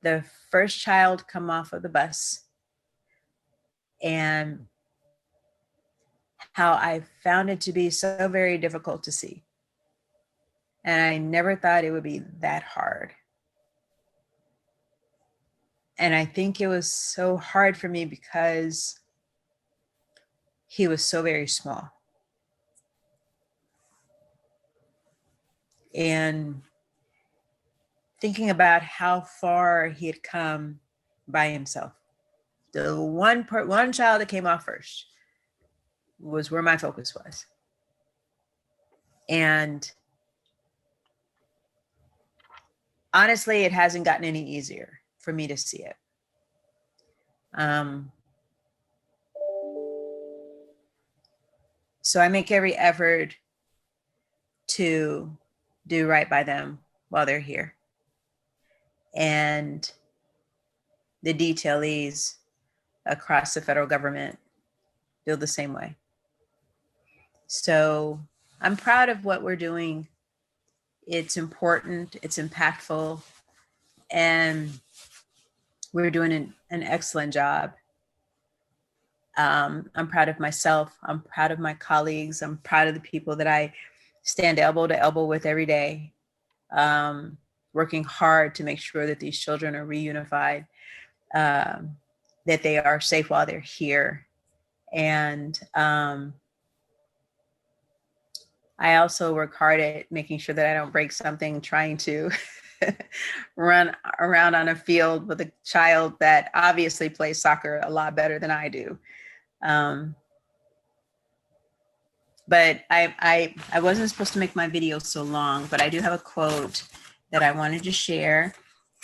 the first child come off of the bus and how I found it to be so very difficult to see. And I never thought it would be that hard. And I think it was so hard for me because he was so very small. And thinking about how far he had come by himself. The one child that came off first was where my focus was. And honestly, it hasn't gotten any easier for me to see it. So I make every effort to do right by them while they're here. And the detailees across the federal government feel the same way. So I'm proud of what we're doing. It's important, it's impactful, and we're doing an excellent job. I'm proud of myself. I'm proud of my colleagues. I'm proud of the people that I stand elbow to elbow with every day, working hard to make sure that these children are reunified, that they are safe while they're here. And I also work hard at making sure that I don't break something trying to run around on a field with a child that obviously plays soccer a lot better than I do. But I wasn't supposed to make my video so long, but I do have a quote that I wanted to share.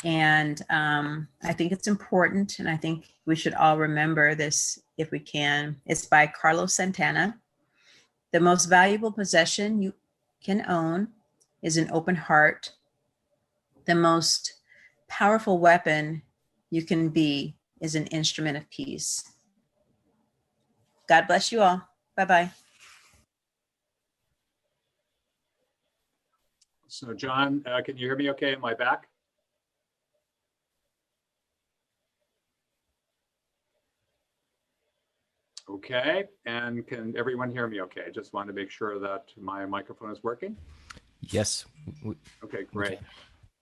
And I think it's important, and I think we should all remember this if we can. It's by Carlos Santana. The most valuable possession you can own is an open heart. The most powerful weapon you can be is an instrument of peace. God bless you all. Bye-bye. So John, can you hear me okay? Am I back? Okay, and can everyone hear me okay? Just want to make sure that my microphone is working. Yes. Okay, great.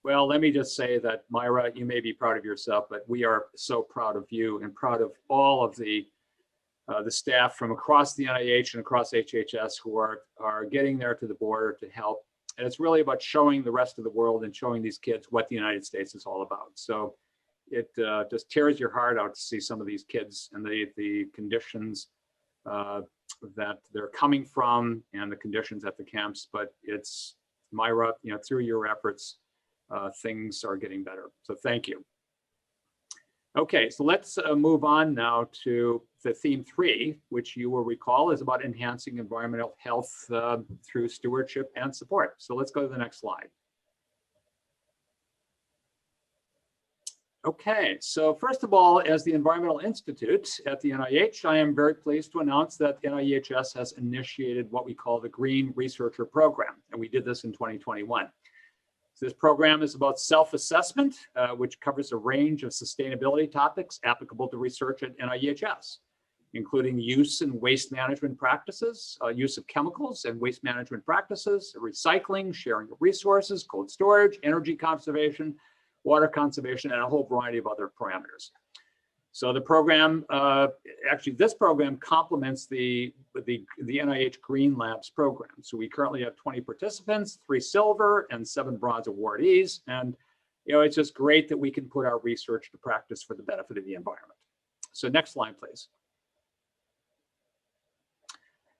Well, let me just say that, Myra, you may be proud of yourself, but we are so proud of you and proud of all of the staff from across the NIH and across HHS who are getting there to the border to help. And it's really about showing the rest of the world and showing these kids what the United States is all about. So it just tears your heart out to see some of these kids and the conditions that they're coming from and the conditions at the camps. But it's, Myra, you know, through your efforts, things are getting better. So thank you. Okay, so let's move on now to the theme 3, which you will recall is about enhancing environmental health through stewardship and support. So let's go to the next slide. Okay, so first of all, as the Environmental Institute at the NIH, I am very pleased to announce that NIEHS has initiated what we call the Green Researcher Program, and we did this in 2021. So this program is about self-assessment, which covers a range of sustainability topics applicable to research at NIEHS, including use and waste management practices, use of chemicals and waste management practices, recycling, sharing of resources, cold storage, energy conservation, water conservation, and a whole variety of other parameters. So the program, actually this program complements the NIH Green Labs program. So we currently have 20 participants, 3 silver and 7 bronze awardees. And you know, it's just great that we can put our research to practice for the benefit of the environment. So next slide, please.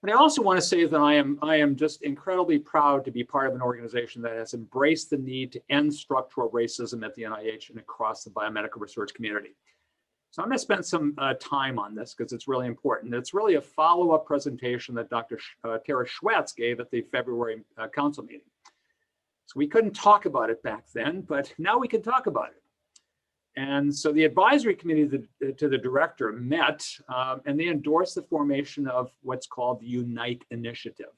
But I also want to say that I am just incredibly proud to be part of an organization that has embraced the need to end structural racism at the NIH and across the biomedical research community. So I'm going to spend some time on this because it's really important. It's really a follow-up presentation that Dr. Tara Schwetz gave at the February council meeting. So we couldn't talk about it back then, but now we can talk about it. And so the advisory committee to the director met and they endorsed the formation of what's called the UNITE initiative.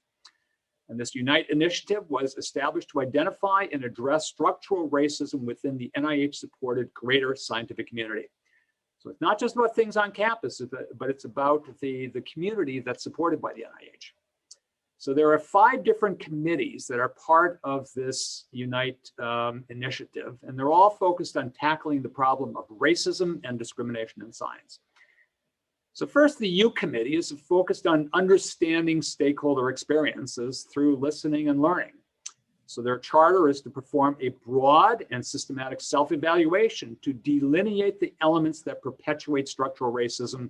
And this UNITE initiative was established to identify and address structural racism within the NIH-supported greater scientific community. So it's not just about things on campus, but it's about the community that's supported by the NIH. So there are 5 different committees that are part of this UNITE initiative, and they're all focused on tackling the problem of racism and discrimination in science. So first, the U committee is focused on understanding stakeholder experiences through listening and learning. So their charter is to perform a broad and systematic self-evaluation to delineate the elements that perpetuate structural racism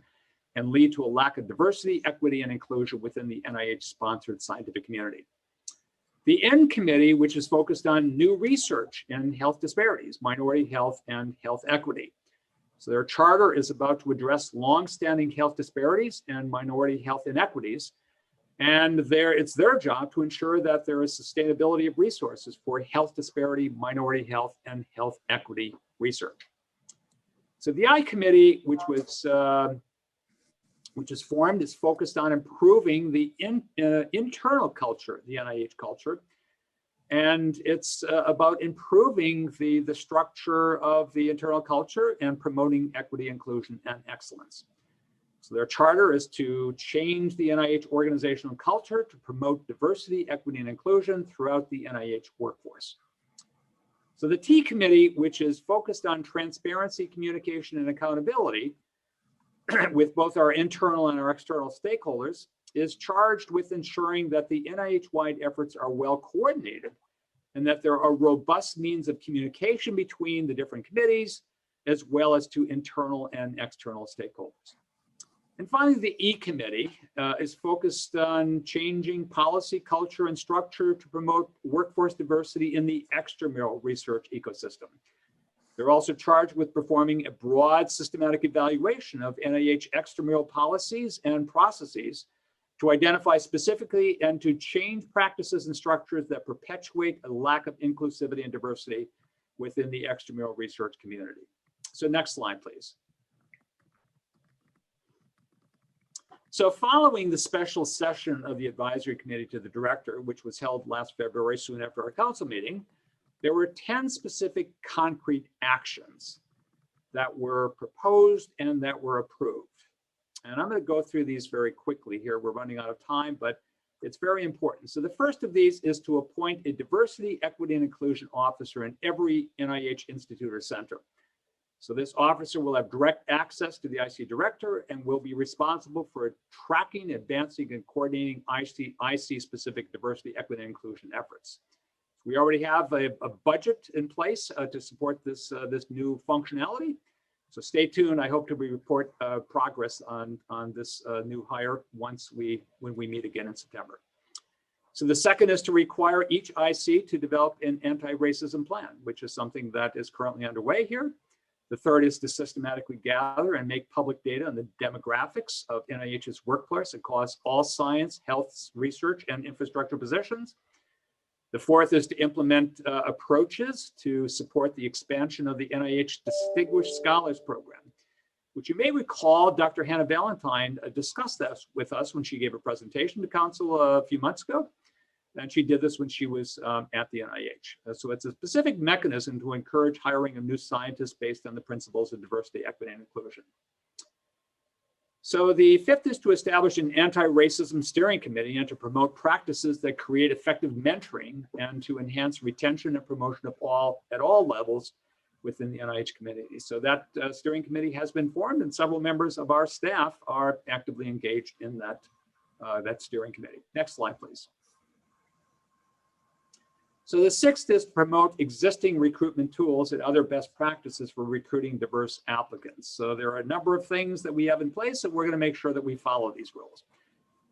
and lead to a lack of diversity, equity, and inclusion within the NIH-sponsored scientific community. The N committee, which is focused on new research in health disparities, minority health, and health equity. So their charter is about to address longstanding health disparities and minority health inequities And it's their job to ensure that there is sustainability of resources for health disparity, minority health, and health equity research. So the I Committee, which is formed, is focused on improving the internal culture, the NIH culture. And it's about improving the structure of the internal culture and promoting equity, inclusion, and excellence. So their charter is to change the NIH organizational culture to promote diversity, equity, and inclusion throughout the NIH workforce. So the T Committee, which is focused on transparency, communication, and accountability with both our internal and our external stakeholders, is charged with ensuring that the NIH-wide efforts are well coordinated and that there are robust means of communication between the different committees, as well as to internal and external stakeholders. And finally, the E Committee is focused on changing policy, culture, and structure to promote workforce diversity in the extramural research ecosystem. They're also charged with performing a broad systematic evaluation of NIH extramural policies and processes to identify specifically and to change practices and structures that perpetuate a lack of inclusivity and diversity within the extramural research community. So next slide, please. So following the special session of the advisory committee to the director, which was held last February, soon after our council meeting, there were 10 specific concrete actions that were proposed and that were approved. And I'm going to go through these very quickly here. We're running out of time, but it's very important. So the first of these is to appoint a diversity, equity, and inclusion officer in every NIH institute or center. So this officer will have direct access to the IC director and will be responsible for tracking, advancing, and coordinating IC-specific diversity, equity, and inclusion efforts. We already have a budget in place to support this new functionality. So stay tuned. I hope to report progress on this new hire when we meet again in September. So the second is to require each IC to develop an anti-racism plan, which is something that is currently underway here. The third is to systematically gather and make public data on the demographics of NIH's workforce across all science, health, research, and infrastructure positions. The fourth is to implement approaches to support the expansion of the NIH Distinguished Scholars Program, which you may recall Dr. Hannah Valentine discussed this with us when she gave a presentation to council a few months ago. And she did this when she was at the NIH. So it's a specific mechanism to encourage hiring of new scientists based on the principles of diversity, equity, and inclusion. So the fifth is to establish an anti-racism steering committee and to promote practices that create effective mentoring and to enhance retention and promotion of at all levels within the NIH community. So that steering committee has been formed and several members of our staff are actively engaged in that steering committee. Next slide, please. So the sixth is to promote existing recruitment tools and other best practices for recruiting diverse applicants. So there are a number of things that we have in place, and we're going to make sure that we follow these rules.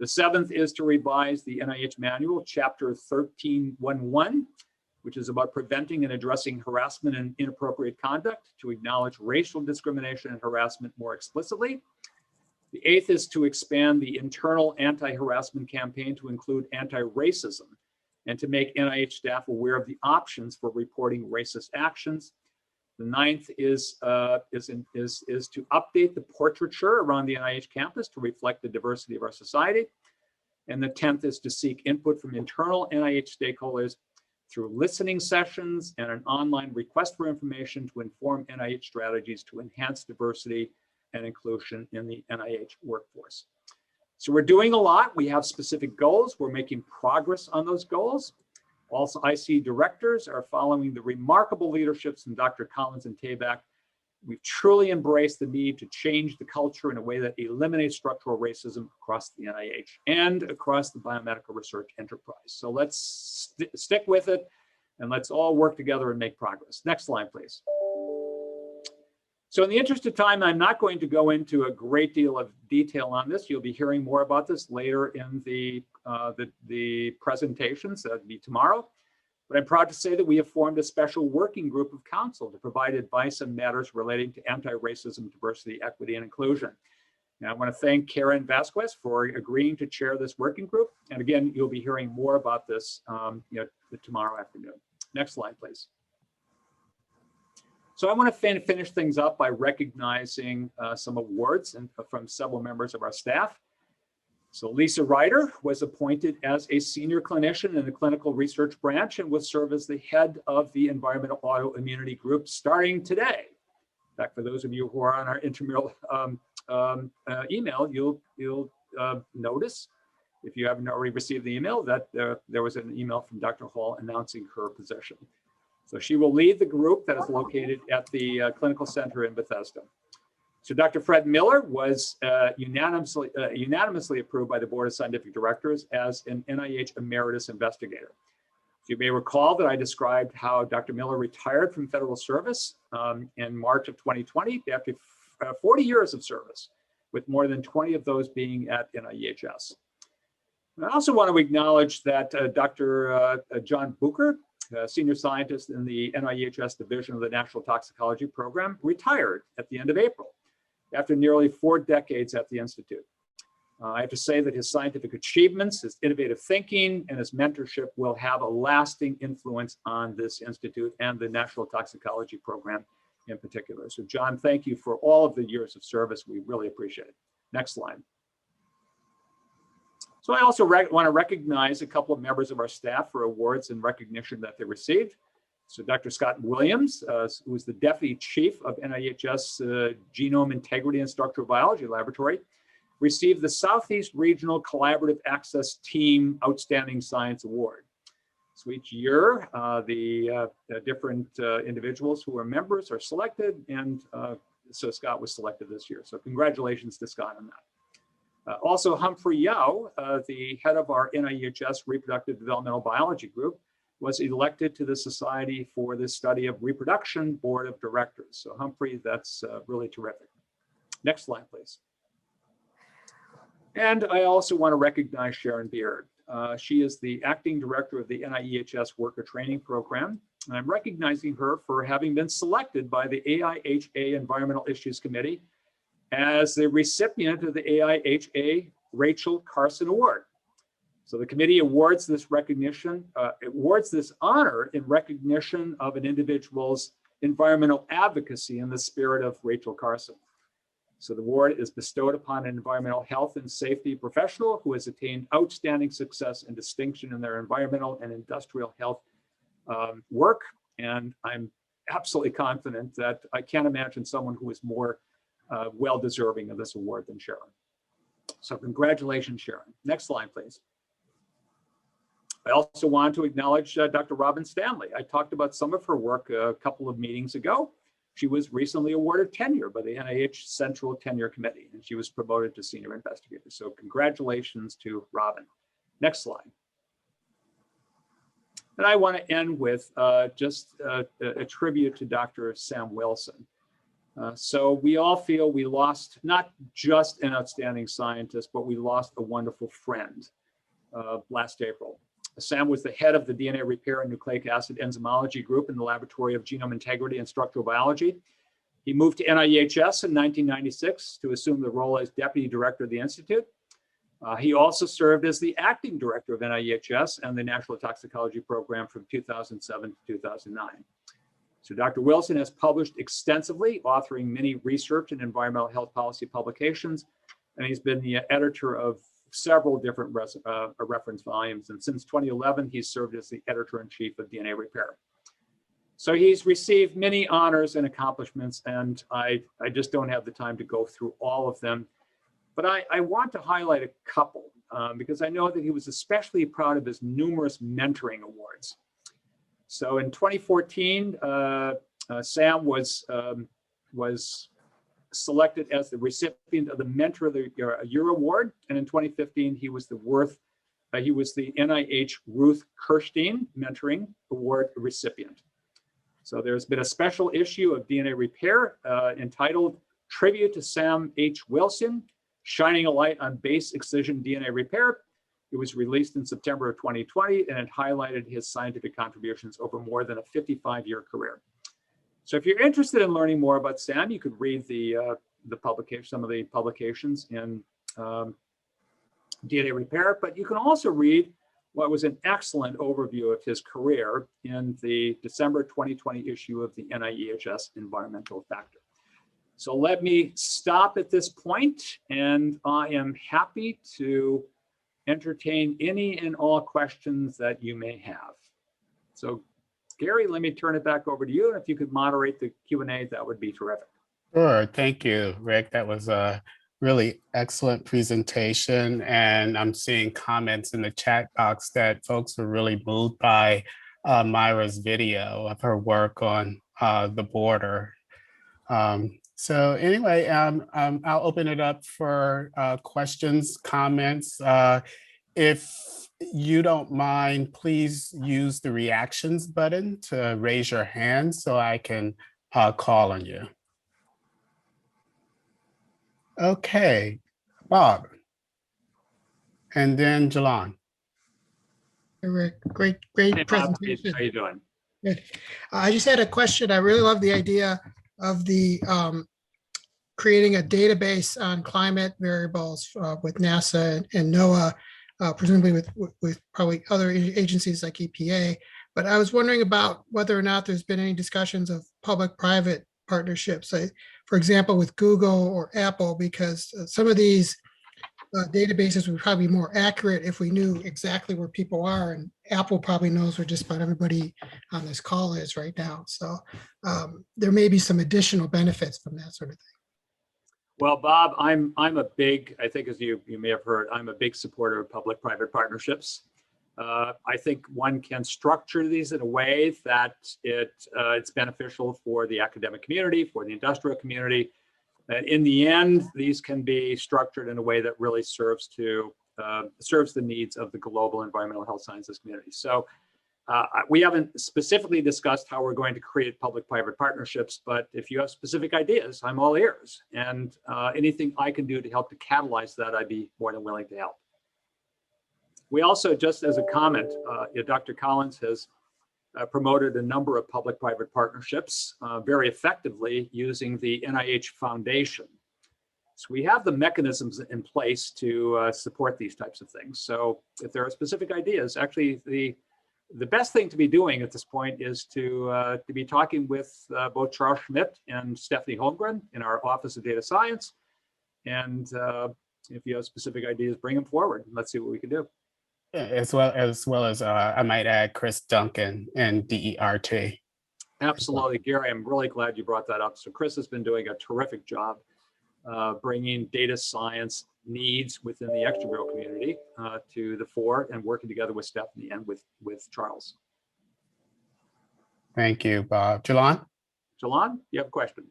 The seventh is to revise the NIH manual, chapter 13.1.1, which is about preventing and addressing harassment and inappropriate conduct, to acknowledge racial discrimination and harassment more explicitly. The eighth is to expand the internal anti-harassment campaign to include anti-racism, and to make NIH staff aware of the options for reporting racist actions. The ninth is to update the portraiture around the NIH campus to reflect the diversity of our society. And the 10th is to seek input from internal NIH stakeholders through listening sessions and an online request for information to inform NIH strategies to enhance diversity and inclusion in the NIH workforce. So we're doing a lot. We have specific goals. We're making progress on those goals. Also, IC directors are following the remarkable leaderships from Dr. Collins and Tabak. We've truly embraced the need to change the culture in a way that eliminates structural racism across the NIH and across the biomedical research enterprise. So let's stick with it and let's all work together and make progress. Next slide, please. So in the interest of time, I'm not going to go into a great deal of detail on this. You'll be hearing more about this later in the presentations. That'll be tomorrow. But I'm proud to say that we have formed a special working group of counsel to provide advice on matters relating to anti-racism, diversity, equity, and inclusion. And I want to thank Karen Vasquez for agreeing to chair this working group. And again, you'll be hearing more about this tomorrow afternoon. Next slide, please. So I want to finish things up by recognizing some awards from several members of our staff. So Lisa Ryder was appointed as a senior clinician in the clinical research branch and will serve as the head of the environmental autoimmunity group starting today. In fact, for those of you who are on our intramural email, you'll notice, if you haven't already received the email, that there was an email from Dr. Hall announcing her position. So she will lead the group that is located at the Clinical Center in Bethesda. So Dr. Fred Miller was unanimously approved by the Board of Scientific Directors as an NIH Emeritus Investigator. So you may recall that I described how Dr. Miller retired from federal service in March of 2020 after 40 years of service, with more than 20 of those being at NIEHS. I also want to acknowledge that Dr. John Bucher, senior scientist in the NIEHS division of the National Toxicology Program, retired at the end of April after nearly 4 decades at the Institute. I have to say that his scientific achievements, his innovative thinking, and his mentorship will have a lasting influence on this institute and the National Toxicology Program in particular. So John, thank you for all of the years of service. We really appreciate it. Next slide. So I also want to recognize a couple of members of our staff for awards and recognition that they received. So Dr. Scott Williams, who is the Deputy Chief of NIEHS Genome Integrity and Structural Biology Laboratory, received the Southeast Regional Collaborative Access Team Outstanding Science Award. So each year, the different individuals who are members are selected, and so Scott was selected this year. So congratulations to Scott on that. Also, Humphrey Yao, the head of our NIEHS Reproductive Developmental Biology Group, was elected to the Society for the Study of Reproduction Board of Directors. So Humphrey, that's really terrific. Next slide, please. And I also want to recognize Sharon Beard. She is the acting director of the NIEHS Worker Training Program. And I'm recognizing her for having been selected by the AIHA Environmental Issues Committee as the recipient of the AIHA Rachel Carson Award. So the committee awards this recognition, awards this honor in recognition of an individual's environmental advocacy in the spirit of Rachel Carson. So the award is bestowed upon an environmental health and safety professional who has attained outstanding success and distinction in their environmental and industrial health work. And I'm absolutely confident that I can't imagine someone who is more well-deserving of this award than Sharon. So congratulations, Sharon. Next slide, please. I also want to acknowledge Dr. Robin Stanley. I talked about some of her work a couple of meetings ago. She was recently awarded tenure by the NIH Central Tenure Committee, and she was promoted to senior investigator. So congratulations to Robin. Next slide. And I want to end with just a tribute to Dr. Sam Wilson. So we all feel we lost not just an outstanding scientist, but we lost a wonderful friend last April. Sam was the head of the DNA repair and nucleic acid enzymology group in the Laboratory of Genome Integrity and Structural Biology. He moved to NIEHS in 1996 to assume the role as deputy director of the Institute. He also served as the acting director of NIEHS and the National Toxicology Program from 2007 to 2009. So Dr. Wilson has published extensively, authoring many research and environmental health policy publications, and he's been the editor of several different reference volumes. And since 2011, he's served as the editor-in-chief of DNA Repair. So he's received many honors and accomplishments, and I just don't have the time to go through all of them. But I want to highlight a couple because I know that he was especially proud of his numerous mentoring awards. So in 2014, Sam was selected as the recipient of the Mentor of the Year Award, and in 2015 he was the NIH Ruth Kirstein Mentoring Award recipient. So there's been a special issue of DNA Repair entitled "Tribute to Sam H. Wilson: Shining a Light on Base Excision DNA Repair." It was released in September of 2020, and it highlighted his scientific contributions over more than a 55-year career. So if you're interested in learning more about Sam, you could read the the publication, some of the publications in DNA repair, but you can also read what was an excellent overview of his career in the December 2020 issue of the NAEHS Environmental Factor. So let me stop at this point, and I am happy to entertain any and all questions that you may have. So Gary, let me turn it back over to you. And if you could moderate the Q&A, that would be terrific. Sure. Thank you, Rick. That was a really excellent presentation. And I'm seeing comments in the chat box that folks were really moved by Myra's video of her work on the border. So anyway, I'll open it up for questions, comments. If you don't mind, please use the reactions button to raise your hand so I can call on you. Okay, Bob. And then Jalan. Rick, great Hey, Bob, presentation. how you doing? Good. I just had a question. I really love the idea of the creating a database on climate variables with NASA and NOAA, presumably with probably other agencies like EPA. But I was wondering about whether or not there's been any discussions of public-private partnerships, for example, with Google or Apple, because some of these databases would probably be more accurate if we knew exactly where people are, and Apple probably knows where just about everybody on this call is right now. So there may be some additional benefits from that sort of thing. Well, Bob, I'm a big, I think as you may have heard, I'm a big supporter of public-private partnerships. I think one can structure these in a way that it's beneficial for the academic community, for the industrial community. And in the end, these can be structured in a way that really serves the needs of the global environmental health sciences community. So we haven't specifically discussed how we're going to create public-private partnerships, but if you have specific ideas, I'm all ears. And anything I can do to help to catalyze that, I'd be more than willing to help. We also, just as a comment, Dr. Collins has promoted a number of public-private partnerships very effectively using the NIH Foundation. So we have the mechanisms in place to support these types of things. So if there are specific ideas, actually the best thing to be doing at this point is to be talking with both Charles Schmidt and Stephanie Holmgren in our Office of Data Science. And if you have specific ideas, bring them forward. Let's see what we can do. As well as I might add Chris Duncan and DERT. Absolutely, Gary, I'm really glad you brought that up. So Chris has been doing a terrific job bringing data science needs within the extramural community to the fore, and working together with Stephanie and with Charles. Thank you, Bob. Jalan? Jalan, you have a question?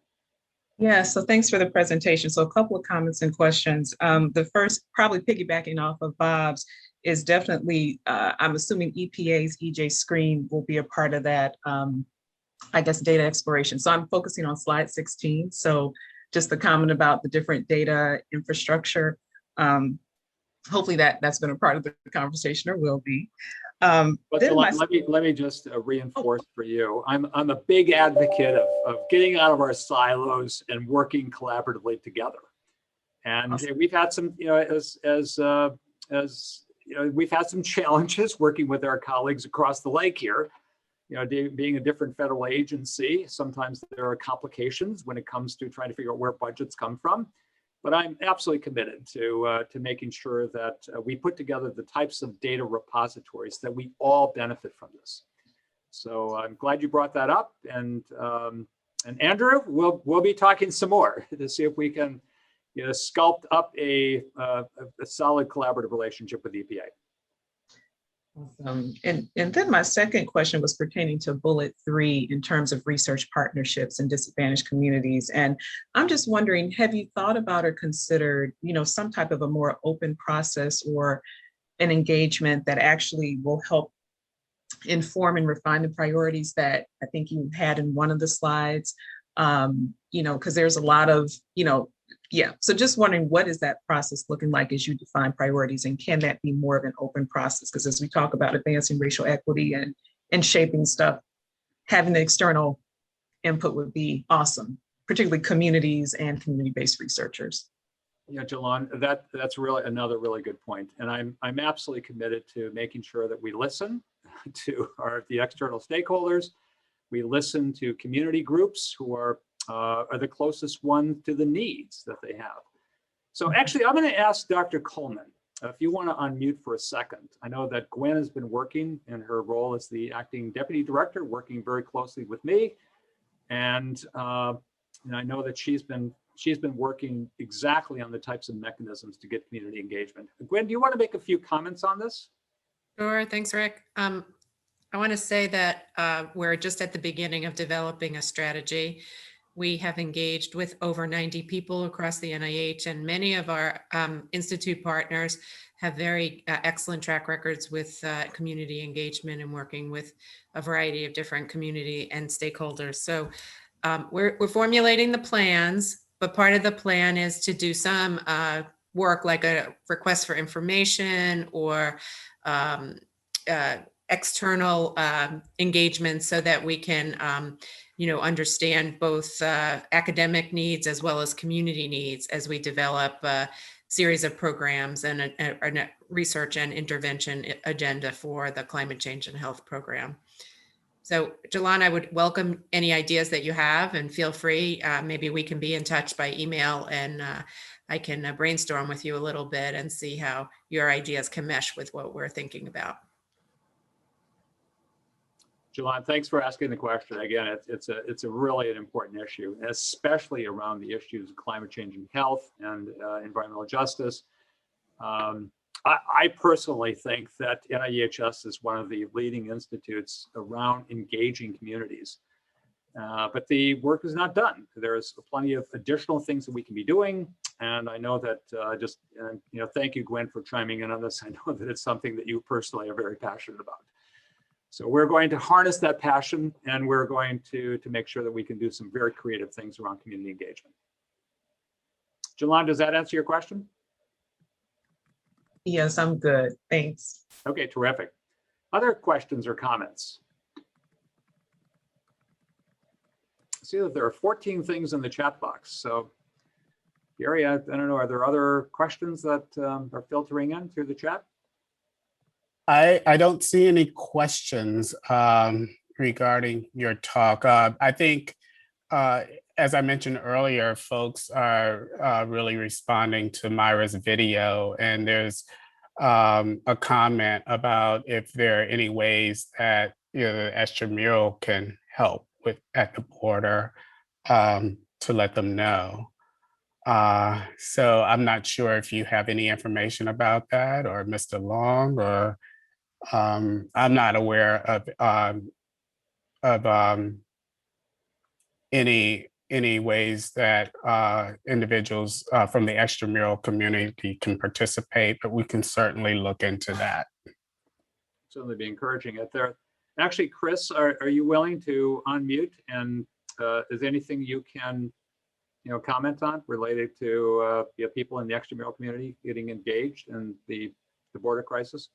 Yeah, so thanks for the presentation. So a couple of comments and questions. The first, probably piggybacking off of Bob's, is definitely, I'm assuming EPA's EJ screen will be a part of that, I guess, data exploration. So I'm focusing on slide 16. So just the comment about the different data infrastructure. Hopefully that's been a part of the conversation, or will be. But let me just reinforce for you. I'm a big advocate of getting out of our silos and working collaboratively together. And awesome. We've had some, we've had some challenges working with our colleagues across the lake here. Being a different federal agency, sometimes there are complications when it comes to trying to figure out where budgets come from. But I'm absolutely committed to making sure that we put together the types of data repositories that we all benefit from this. So I'm glad you brought that up. And Andrew, we'll be talking some more to see if we can sculpt up a solid collaborative relationship with EPA. Awesome. And then my second question was pertaining to bullet 3 in terms of research partnerships and disadvantaged communities. And I'm just wondering, have you thought about or considered, some type of a more open process or an engagement that actually will help inform and refine the priorities that I think you had in one of the slides? Because there's a lot of, so just wondering, what is that process looking like as you define priorities, and can that be more of an open process? Because as we talk about advancing racial equity and shaping stuff, having the external input would be awesome, particularly communities and community-based researchers. Yeah, Jalon, that's really another really good point. And I'm absolutely committed to making sure that we listen to the external stakeholders. We listen to community groups who are the closest one to the needs that they have. So actually, I'm going to ask Dr. Coleman, if you want to unmute for a second. I know that Gwen has been working in her role as the acting deputy director, working very closely with me. And I know that she's been working exactly on the types of mechanisms to get community engagement. Gwen, do you want to make a few comments on this? Sure, thanks, Rick. I want to say that we're just at the beginning of developing a strategy. We have engaged with over 90 people across the NIH, and many of our institute partners have very excellent track records with community engagement and working with a variety of different community and stakeholders. So we're formulating the plans, but part of the plan is to do some work like a request for information or external engagement so that we can understand both academic needs as well as community needs as we develop a series of programs and a research and intervention agenda for the climate change and health program. So Jalon, I would welcome any ideas that you have, and feel free. Maybe we can be in touch by email, and I can brainstorm with you a little bit and see how your ideas can mesh with what we're thinking about. Jalon, thanks for asking the question. Again, it's a really an important issue, especially around the issues of climate change and health and environmental justice. I personally think that NAEHS is one of the leading institutes around engaging communities, but the work is not done. There's plenty of additional things that we can be doing, and I know that thank you, Gwen, for chiming in on this. I know that it's something that you personally are very passionate about. So we're going to harness that passion, and we're going to make sure that we can do some very creative things around community engagement. Jalon, does that answer your question? Yes, I'm good. Thanks. Okay, terrific. Other questions or comments? I see that there are 14 things in the chat box. So Gary, I don't know, are there other questions that are filtering in through the chat? I don't see any questions regarding your talk. I think, as I mentioned earlier, folks are really responding to Myra's video, and there's a comment about if there are any ways that the extramural can help with at the border, to let them know. So I'm not sure if you have any information about that, or Mr. Long, or I'm not aware of any ways that individuals from the extramural community can participate, but we can certainly look into that. Certainly be encouraging it there. Actually, Chris, are you willing to unmute, and is there anything you can comment on related to people in the extramural community getting engaged in the border crisis?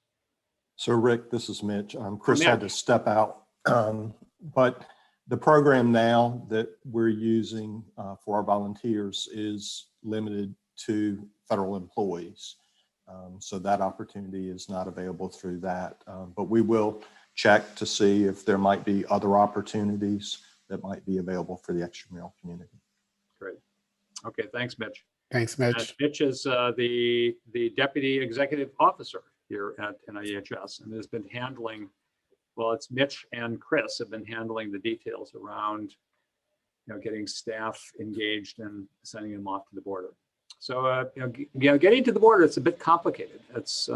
So Rick, this is Mitch. Chris had to step out, but the program now that we're using for our volunteers is limited to federal employees. So that opportunity is not available through that, but we will check to see if there might be other opportunities that might be available for the extramural community. Great. Okay, thanks, Mitch. Thanks, Mitch. And Mitch is the Deputy Executive Officer here at NAEHS, and has been handling, well, it's Mitch and Chris have been handling the details around getting staff engaged and sending them off to the border. So getting to the border, it's a bit complicated. It's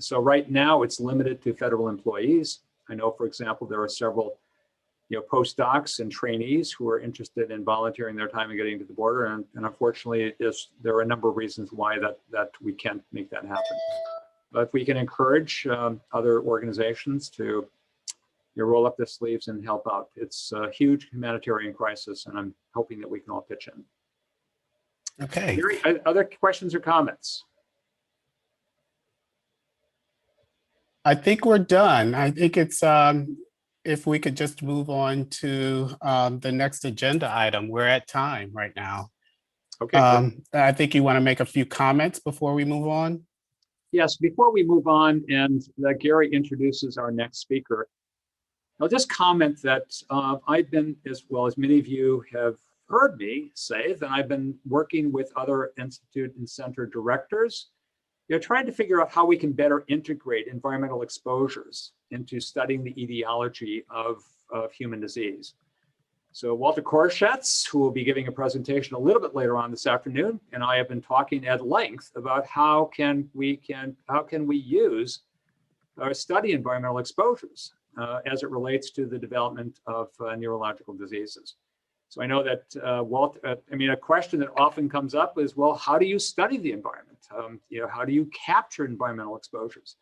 so right now it's limited to federal employees. I know, for example, there are several postdocs and trainees who are interested in volunteering their time and getting to the border, and unfortunately there are a number of reasons why that we can't make that happen. But we can encourage other organizations to roll up their sleeves and help out. It's a huge humanitarian crisis, and I'm hoping that we can all pitch in. Okay. Gary, other questions or comments? I think we're done. I think it's if we could just move on to the next agenda item. We're at time right now. Okay. Good. I think you want to make a few comments before we move on. Yes, before we move on and Gary introduces our next speaker, I'll just comment that I've been, as well as many of you have heard me say, that I've been working with other institute and center directors, trying to figure out how we can better integrate environmental exposures into studying the etiology of human disease. So Walter Koroshetz, who will be giving a presentation a little bit later on this afternoon, and I have been talking at length about how can we use or study environmental exposures as it relates to the development of neurological diseases. So I know that Walter, a question that often comes up is, well, how do you study the environment? How do you capture environmental exposures?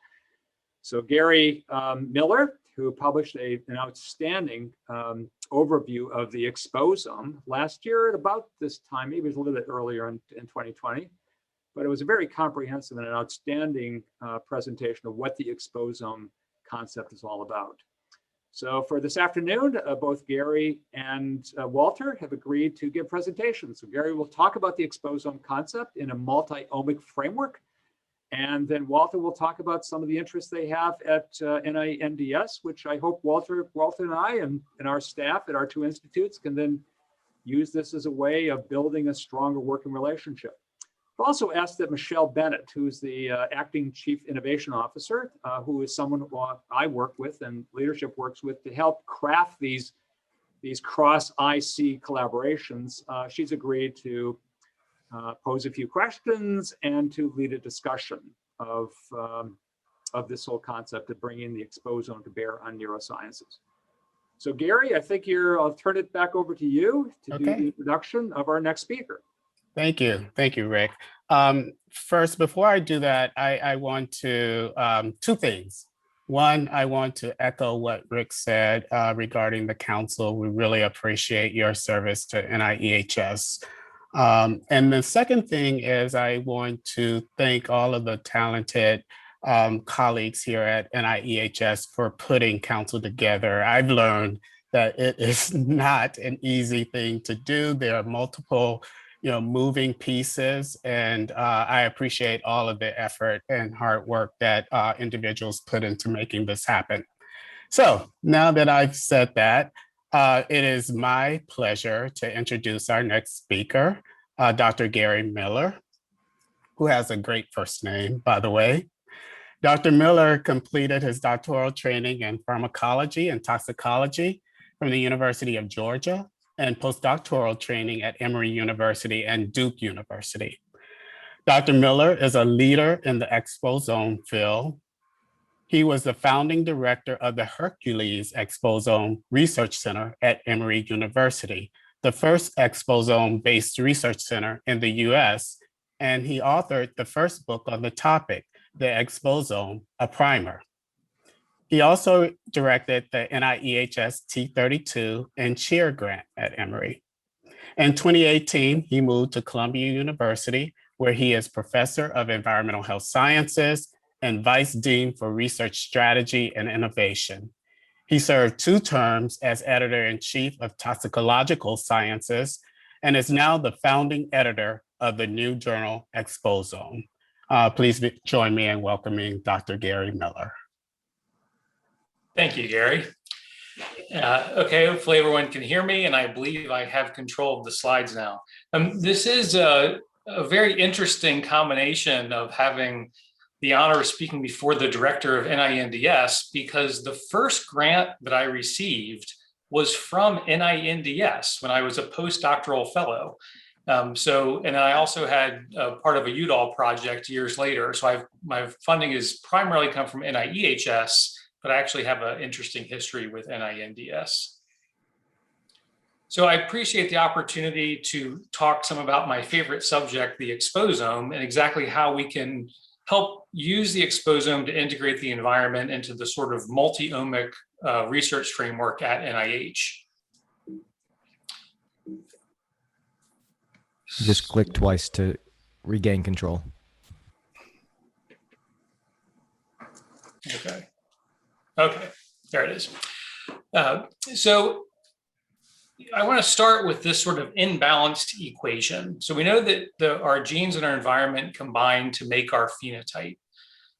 So Gary Miller, who published an outstanding overview of the exposome last year at about this time, maybe it was a little bit earlier in 2020, but it was a very comprehensive and an outstanding presentation of what the exposome concept is all about. So for this afternoon, both Gary and Walter have agreed to give presentations. So Gary will talk about the exposome concept in a multi-omic framework. And then Walter will talk about some of the interests they have at NAEHS, which I hope Walter and I and our staff at our two institutes can then use this as a way of building a stronger working relationship. I've also asked that Michelle Bennett, who's the acting chief innovation officer, who is someone who I work with and leadership works with to help craft these cross-IC collaborations. She's agreed to pose a few questions and to lead a discussion of this whole concept of bringing the exposome to bear on neurosciences. So Gary, I think I'll turn it back over to you to do the introduction of our next speaker. Thank you, Rick. First, before I do that, I want to, two things. One, I want to echo what Rick said regarding the council. We really appreciate your service to NAEHS. And the second thing is I want to thank all of the talented colleagues here at NAEHS for putting council together. I've learned that it is not an easy thing to do. There are multiple moving pieces, and I appreciate all of the effort and hard work that individuals put into making this happen. So now that I've said that, it is my pleasure to introduce our next speaker, Dr. Gary Miller, who has a great first name, by the way. Dr. Miller completed his doctoral training in pharmacology and toxicology from the University of Georgia and postdoctoral training at Emory University and Duke University. Dr. Miller is a leader in the exposome field. He was the founding director of the Hercules Exposome Research Center at Emory University, the first exposome-based research center in the US, and he authored the first book on the topic, The Exposome, a Primer. He also directed the NAEHS T32 and Cheer Grant at Emory. In 2018, he moved to Columbia University, where he is Professor of Environmental Health Sciences and Vice Dean for Research Strategy and Innovation. He served 2 terms as Editor-in-Chief of Toxicological Sciences and is now the founding editor of the new journal Exposome. Please join me in welcoming Dr. Gary Miller. Thank you, Gary. Okay, hopefully everyone can hear me, and I believe I have control of the slides now. This is a very interesting combination of having the honor of speaking before the director of NAEHS, because the first grant that I received was from NAEHS when I was a postdoctoral fellow. And I also had part of a UDAL project years later. So my funding is primarily come from NAEHS, but I actually have an interesting history with NAEHS. So I appreciate the opportunity to talk some about my favorite subject, the exposome, and exactly how we can help use the exposome to integrate the environment into the sort of multi-omic research framework at NIH. Just click twice to regain control. Okay, there it is. So I want to start with this sort of imbalanced equation. So we know that our genes and our environment combine to make our phenotype.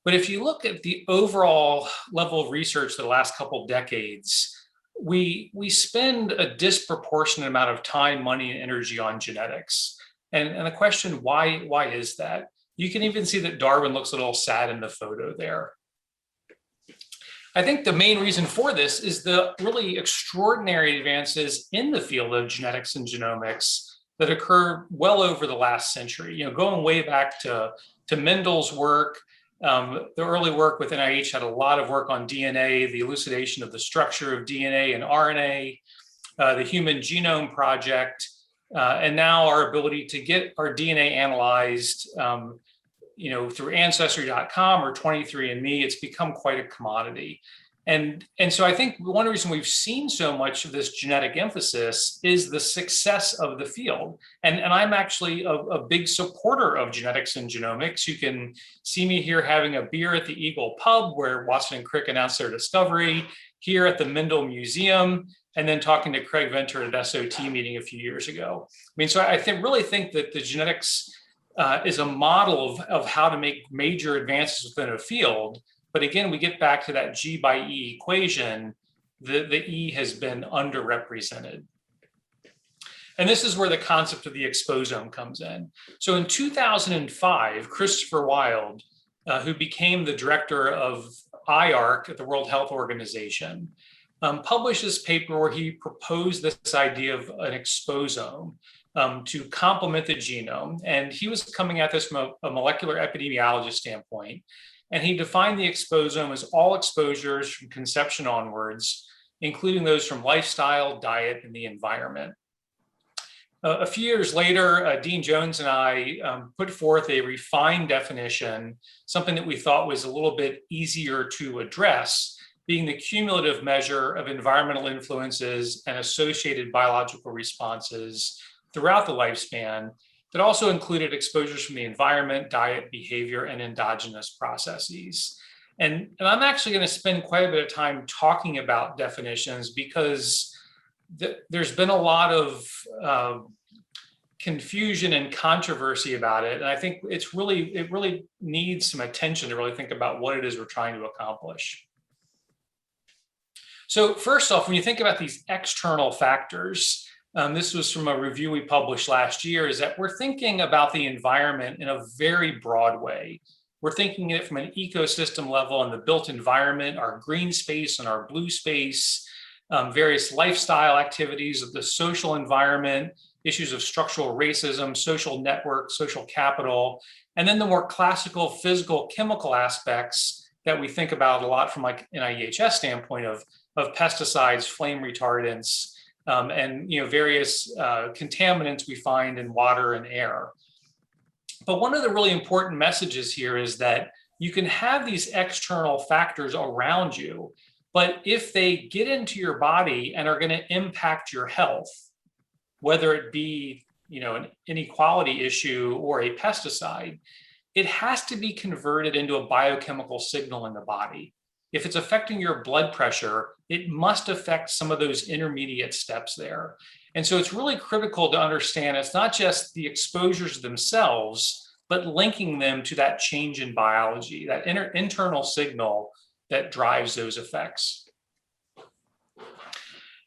But if you look at the overall level of research the last couple of decades, we spend a disproportionate amount of time, money, and energy on genetics. And the question, why is that? You can even see that Darwin looks a little sad in the photo there. I think the main reason for this is the really extraordinary advances in the field of genetics and genomics that occurred well over the last century. Going way back to Mendel's work, the early work with NIH had a lot of work on DNA, the elucidation of the structure of DNA and RNA, the Human Genome Project, and now our ability to get our DNA analyzed through Ancestry.com or 23andMe, it's become quite a commodity. And so I think one reason we've seen so much of this genetic emphasis is the success of the field. And I'm actually a big supporter of genetics and genomics. You can see me here having a beer at the Eagle Pub where Watson and Crick announced their discovery, here at the Mendel Museum, and then talking to Craig Venter at an SOT meeting a few years ago. So I really think that the genetics is a model of how to make major advances within a field. But again, we get back to that G by E equation, the E has been underrepresented. And this is where the concept of the exposome comes in. So in 2005, Christopher Wild, who became the director of IARC at the World Health Organization, published this paper where he proposed this idea of an exposome to complement the genome. And he was coming at this from a molecular epidemiologist standpoint. And he defined the exposome as all exposures from conception onwards, including those from lifestyle, diet, and the environment. A few years later, Dean Jones and I put forth a refined definition, something that we thought was a little bit easier to address, being the cumulative measure of environmental influences and associated biological responses throughout the lifespan that also included exposures from the environment, diet, behavior, and endogenous processes. And I'm actually going to spend quite a bit of time talking about definitions because there's been a lot of confusion and controversy about it. And I think it really needs some attention to really think about what it is we're trying to accomplish. So first off, when you think about these external factors, this was from a review we published last year, is that we're thinking about the environment in a very broad way. We're thinking it from an ecosystem level and the built environment, our green space and our blue space, various lifestyle activities of the social environment, issues of structural racism, social networks, social capital, and then the more classical physical chemical aspects that we think about a lot from like NAEHS standpoint of pesticides, flame retardants, and various contaminants we find in water and air. But one of the really important messages here is that you can have these external factors around you, but if they get into your body and are going to impact your health, whether it be an inequality issue or a pesticide, it has to be converted into a biochemical signal in the body. If it's affecting your blood pressure, it must affect some of those intermediate steps there. And so it's really critical to understand it's not just the exposures themselves, but linking them to that change in biology, that internal signal that drives those effects.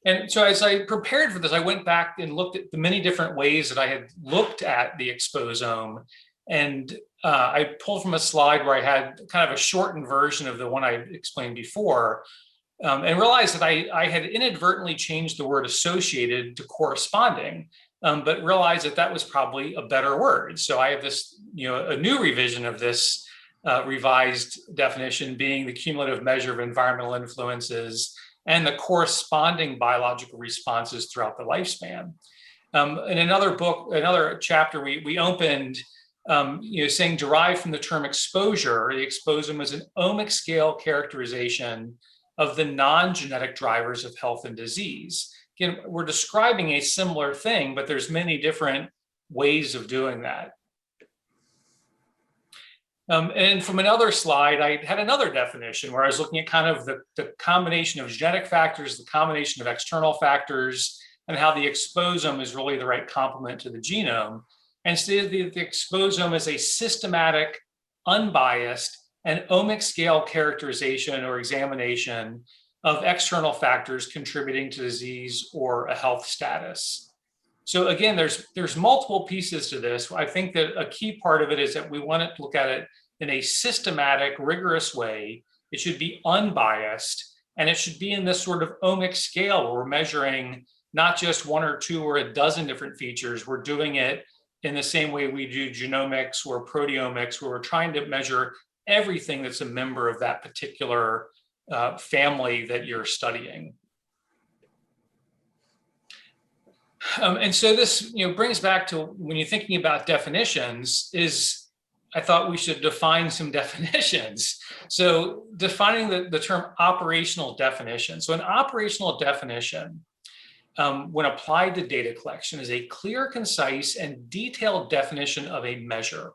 And so as I prepared for this, I went back and looked at the many different ways that I had looked at the exposome. And I pulled from a slide where I had kind of a shortened version of the one I explained before, and realized that I had inadvertently changed the word associated to corresponding, but realized that that was probably a better word. So I have this, a new revision of this revised definition being the cumulative measure of environmental influences and the corresponding biological responses throughout the lifespan. In another chapter, we opened saying derived from the term exposure, the exposome is an omic scale characterization of the non-genetic drivers of health and disease. Again, we're describing a similar thing, but there's many different ways of doing that. And from another slide, I had another definition where I was looking at kind of the combination of genetic factors, the combination of external factors, and how the exposome is really the right complement to the genome. And so the exposome is a systematic, unbiased, and omic scale characterization or examination of external factors contributing to disease or a health status. So again, there's multiple pieces to this. I think that a key part of it is that we want to look at it in a systematic, rigorous way. It should be unbiased, and it should be in this sort of omic scale where we're measuring not just one or two or a dozen different features. We're doing it in the same way we do genomics or proteomics, where we're trying to measure everything that's a member of that particular family that you're studying. And so this brings back to when you're thinking about definitions is I thought we should define some definitions. So defining the term operational definition. So an operational definition, when applied to data collection, is a clear, concise, and detailed definition of a measure.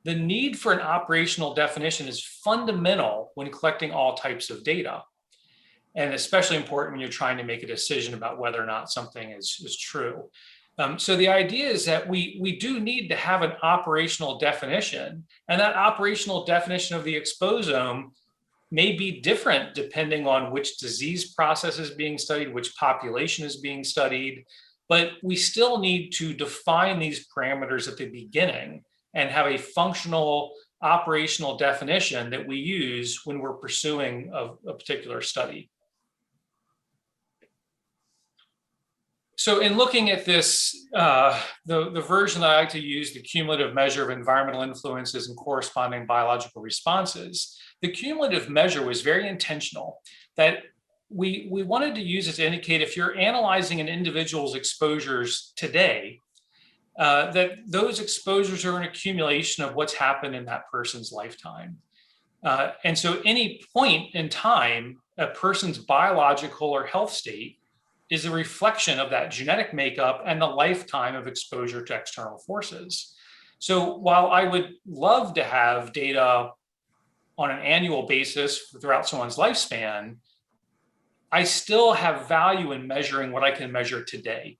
The need for an operational definition is fundamental when collecting all types of data, and especially important when you're trying to make a decision about whether or not something is true. So the idea is that we do need to have an operational definition, and that operational definition of the exposome may be different depending on which disease process is being studied, which population is being studied, but we still need to define these parameters at the beginning and have a functional operational definition that we use when we're pursuing a particular study. So in looking at this, the version that I like to use, the cumulative measure of environmental influences and corresponding biological responses, the cumulative measure was very intentional, that we wanted to use it to indicate if you're analyzing an individual's exposures today, that those exposures are an accumulation of what's happened in that person's lifetime. And so any point in time, a person's biological or health state is a reflection of that genetic makeup and the lifetime of exposure to external forces. So while I would love to have data on an annual basis throughout someone's lifespan, I still have value in measuring what I can measure today,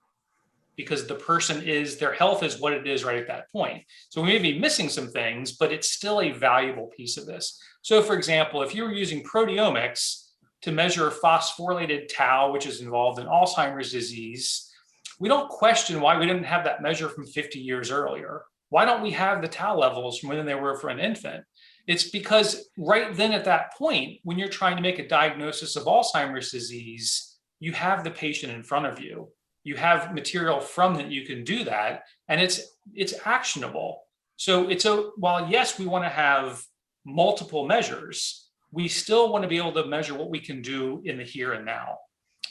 because the person their health is what it is right at that point. So we may be missing some things, but it's still a valuable piece of this. So for example, if you were using proteomics to measure phosphorylated tau, which is involved in Alzheimer's disease, we don't question why we didn't have that measure from 50 years earlier. Why don't we have the tau levels from when they were for an infant? It's because right then at that point, when you're trying to make a diagnosis of Alzheimer's disease, you have the patient in front of you. You have material from that you can do that, and it's actionable. So while yes, we want to have multiple measures, we still want to be able to measure what we can do in the here and now.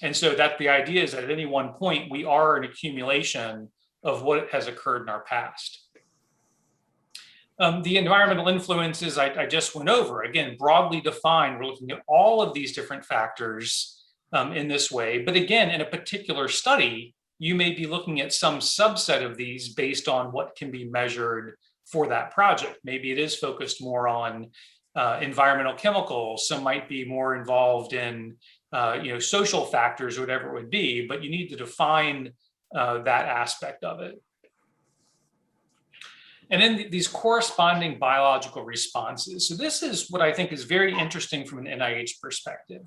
And so that the idea is that at any one point, we are an accumulation of what has occurred in our past. The environmental influences I just went over, again, broadly defined. We're looking at all of these different factors in this way. But again, in a particular study, you may be looking at some subset of these based on what can be measured for that project. Maybe it is focused more on environmental chemicals. Some might be more involved in social factors or whatever it would be, but you need to define that aspect of it. And then these corresponding biological responses. So this is what I think is very interesting from an NIH perspective,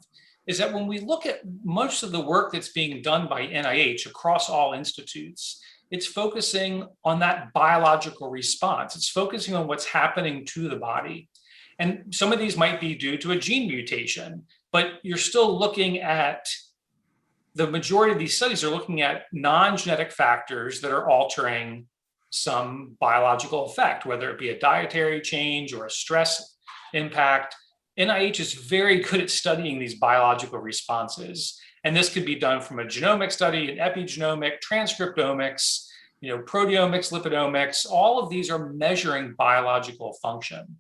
is that when we look at most of the work that's being done by NIH across all institutes, it's focusing on that biological response. It's focusing on what's happening to the body. And some of these might be due to a gene mutation, but you're still looking at, the majority of these studies are looking at non-genetic factors that are altering some biological effect, whether it be a dietary change or a stress impact. NIH is very good at studying these biological responses. And this could be done from a genomic study, an epigenomic, transcriptomics, proteomics, lipidomics. All of these are measuring biological function.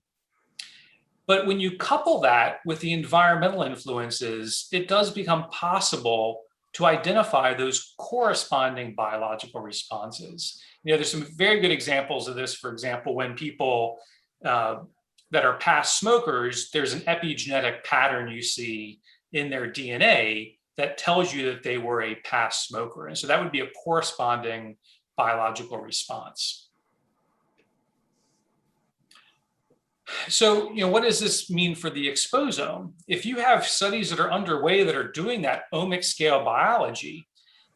But when you couple that with the environmental influences, it does become possible to identify those corresponding biological responses. There's some very good examples of this. For example, when people that are past smokers, there's an epigenetic pattern you see in their DNA that tells you that they were a past smoker. And so that would be a corresponding biological response. So, what does this mean for the exposome? If you have studies that are underway that are doing that omic scale biology,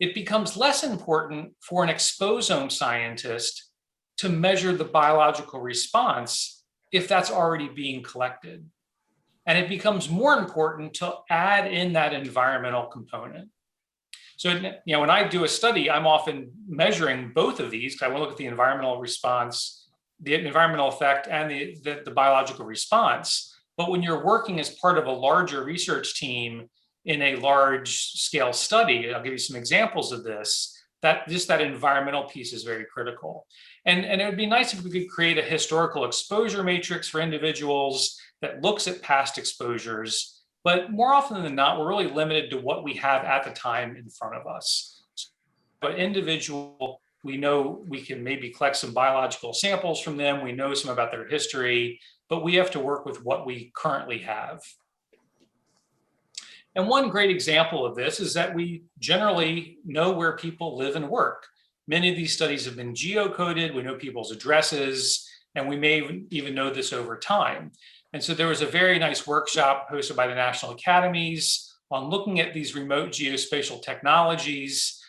it becomes less important for an exposome scientist to measure the biological response if that's already being collected. And it becomes more important to add in that environmental component. So, when I do a study, I'm often measuring both of these, because I want to look at the environmental response, the environmental effect, and the biological response. But when you're working as part of a larger research team in a large scale study, I'll give you some examples of this, that environmental piece is very critical. And it would be nice if we could create a historical exposure matrix for individuals that looks at past exposures, but more often than not, we're really limited to what we have at the time in front of us. But individual, we know we can maybe collect some biological samples from them, we know some about their history, but we have to work with what we currently have. And one great example of this is that we generally know where people live and work. Many of these studies have been geocoded, we know people's addresses, and we may even know this over time. And so there was a very nice workshop hosted by the National Academies on looking at these remote geospatial technologies.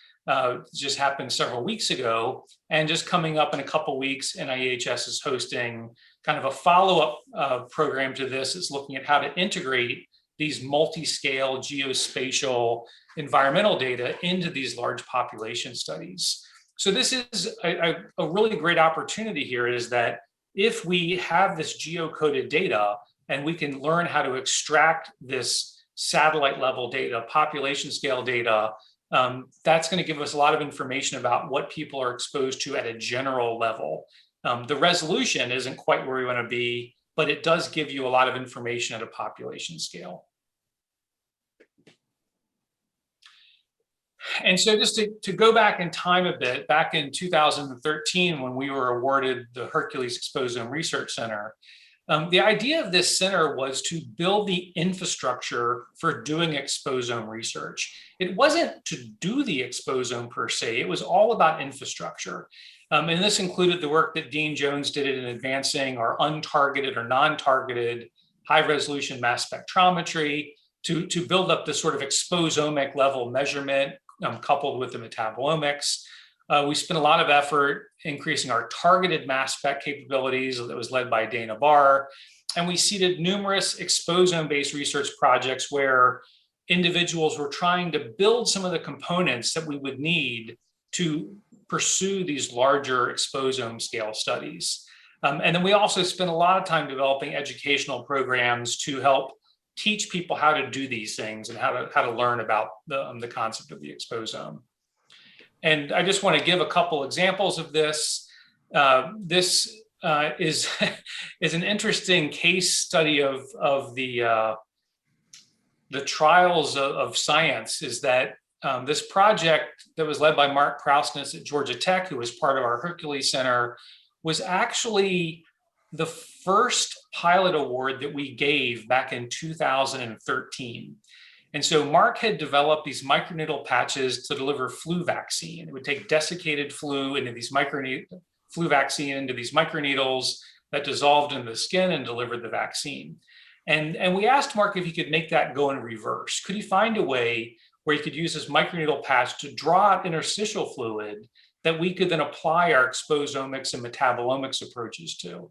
Just happened several weeks ago, and just coming up in a couple weeks, NAEHS is hosting kind of a follow-up program to this. It's looking at how to integrate these multi-scale geospatial environmental data into these large population studies. So this is a really great opportunity here, is that if we have this geocoded data and we can learn how to extract this satellite level data, population scale data, that's going to give us a lot of information about what people are exposed to at a general level. The resolution isn't quite where we want to be, but it does give you a lot of information at a population scale. And so just to go back in time a bit, back in 2013, when we were awarded the Hercules Exposome Research Center, the idea of this center was to build the infrastructure for doing exposome research. It wasn't to do the exposome per se, it was all about infrastructure. And this included the work that Dean Jones did in advancing our untargeted or non-targeted high resolution mass spectrometry to build up this sort of exposomic level measurement coupled with the metabolomics. We spent a lot of effort increasing our targeted mass spec capabilities that was led by Dana Barr. And we seeded numerous exposome-based research projects where individuals were trying to build some of the components that we would need to pursue these larger exposome scale studies. And then we also spent a lot of time developing educational programs to help teach people how to do these things and how to learn about the concept of the exposome. And I just want to give a couple examples of this. This is an interesting case study of the trials of science. Is that this project that was led by Mark Krausnitz at Georgia Tech, who was part of our Hercules Center, was actually the first pilot award that we gave back in 2013. And so Mark had developed these microneedle patches to deliver flu vaccine. It would take desiccated flu into these flu vaccine into these microneedles that dissolved in the skin and delivered the vaccine. And we asked Mark if he could make that go in reverse. Could he find a way where he could use this microneedle patch to draw out interstitial fluid that we could then apply our exposomics and metabolomics approaches to?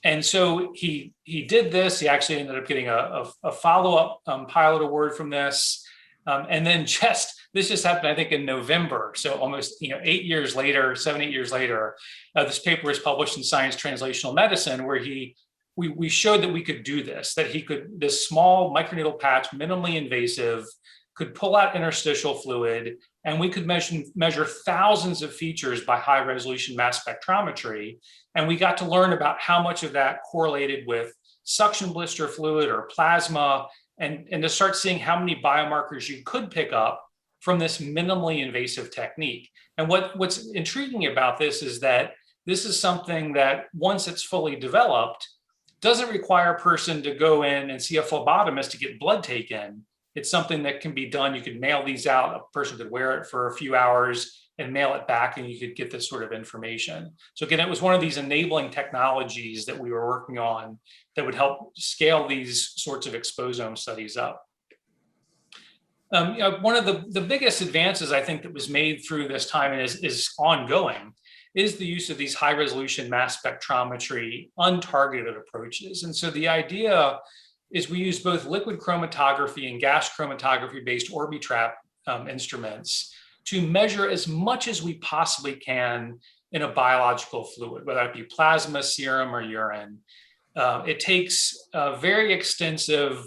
And so he did this. He actually ended up getting a follow-up pilot award from this. And then this just happened, I think, in November. So almost 8 years later, 7, 8 years later, this paper was published in Science Translational Medicine, where we showed that we could do this, that this small microneedle patch, minimally invasive, could pull out interstitial fluid, and we could measure thousands of features by high resolution mass spectrometry. And we got to learn about how much of that correlated with suction blister fluid or plasma, and to start seeing how many biomarkers you could pick up from this minimally invasive technique. And what's intriguing about this is that this is something that once it's fully developed, doesn't require a person to go in and see a phlebotomist to get blood taken. It's something that can be done. You could mail these out. A person could wear it for a few hours and mail it back, and you could get this sort of information. So again, it was one of these enabling technologies that we were working on that would help scale these sorts of exposome studies up. One of the biggest advances I think that was made through this time and is ongoing is the use of these high resolution mass spectrometry untargeted approaches. And so the idea is we use both liquid chromatography and gas chromatography based Orbitrap instruments to measure as much as we possibly can in a biological fluid, whether it be plasma, serum, or urine. It takes very extensive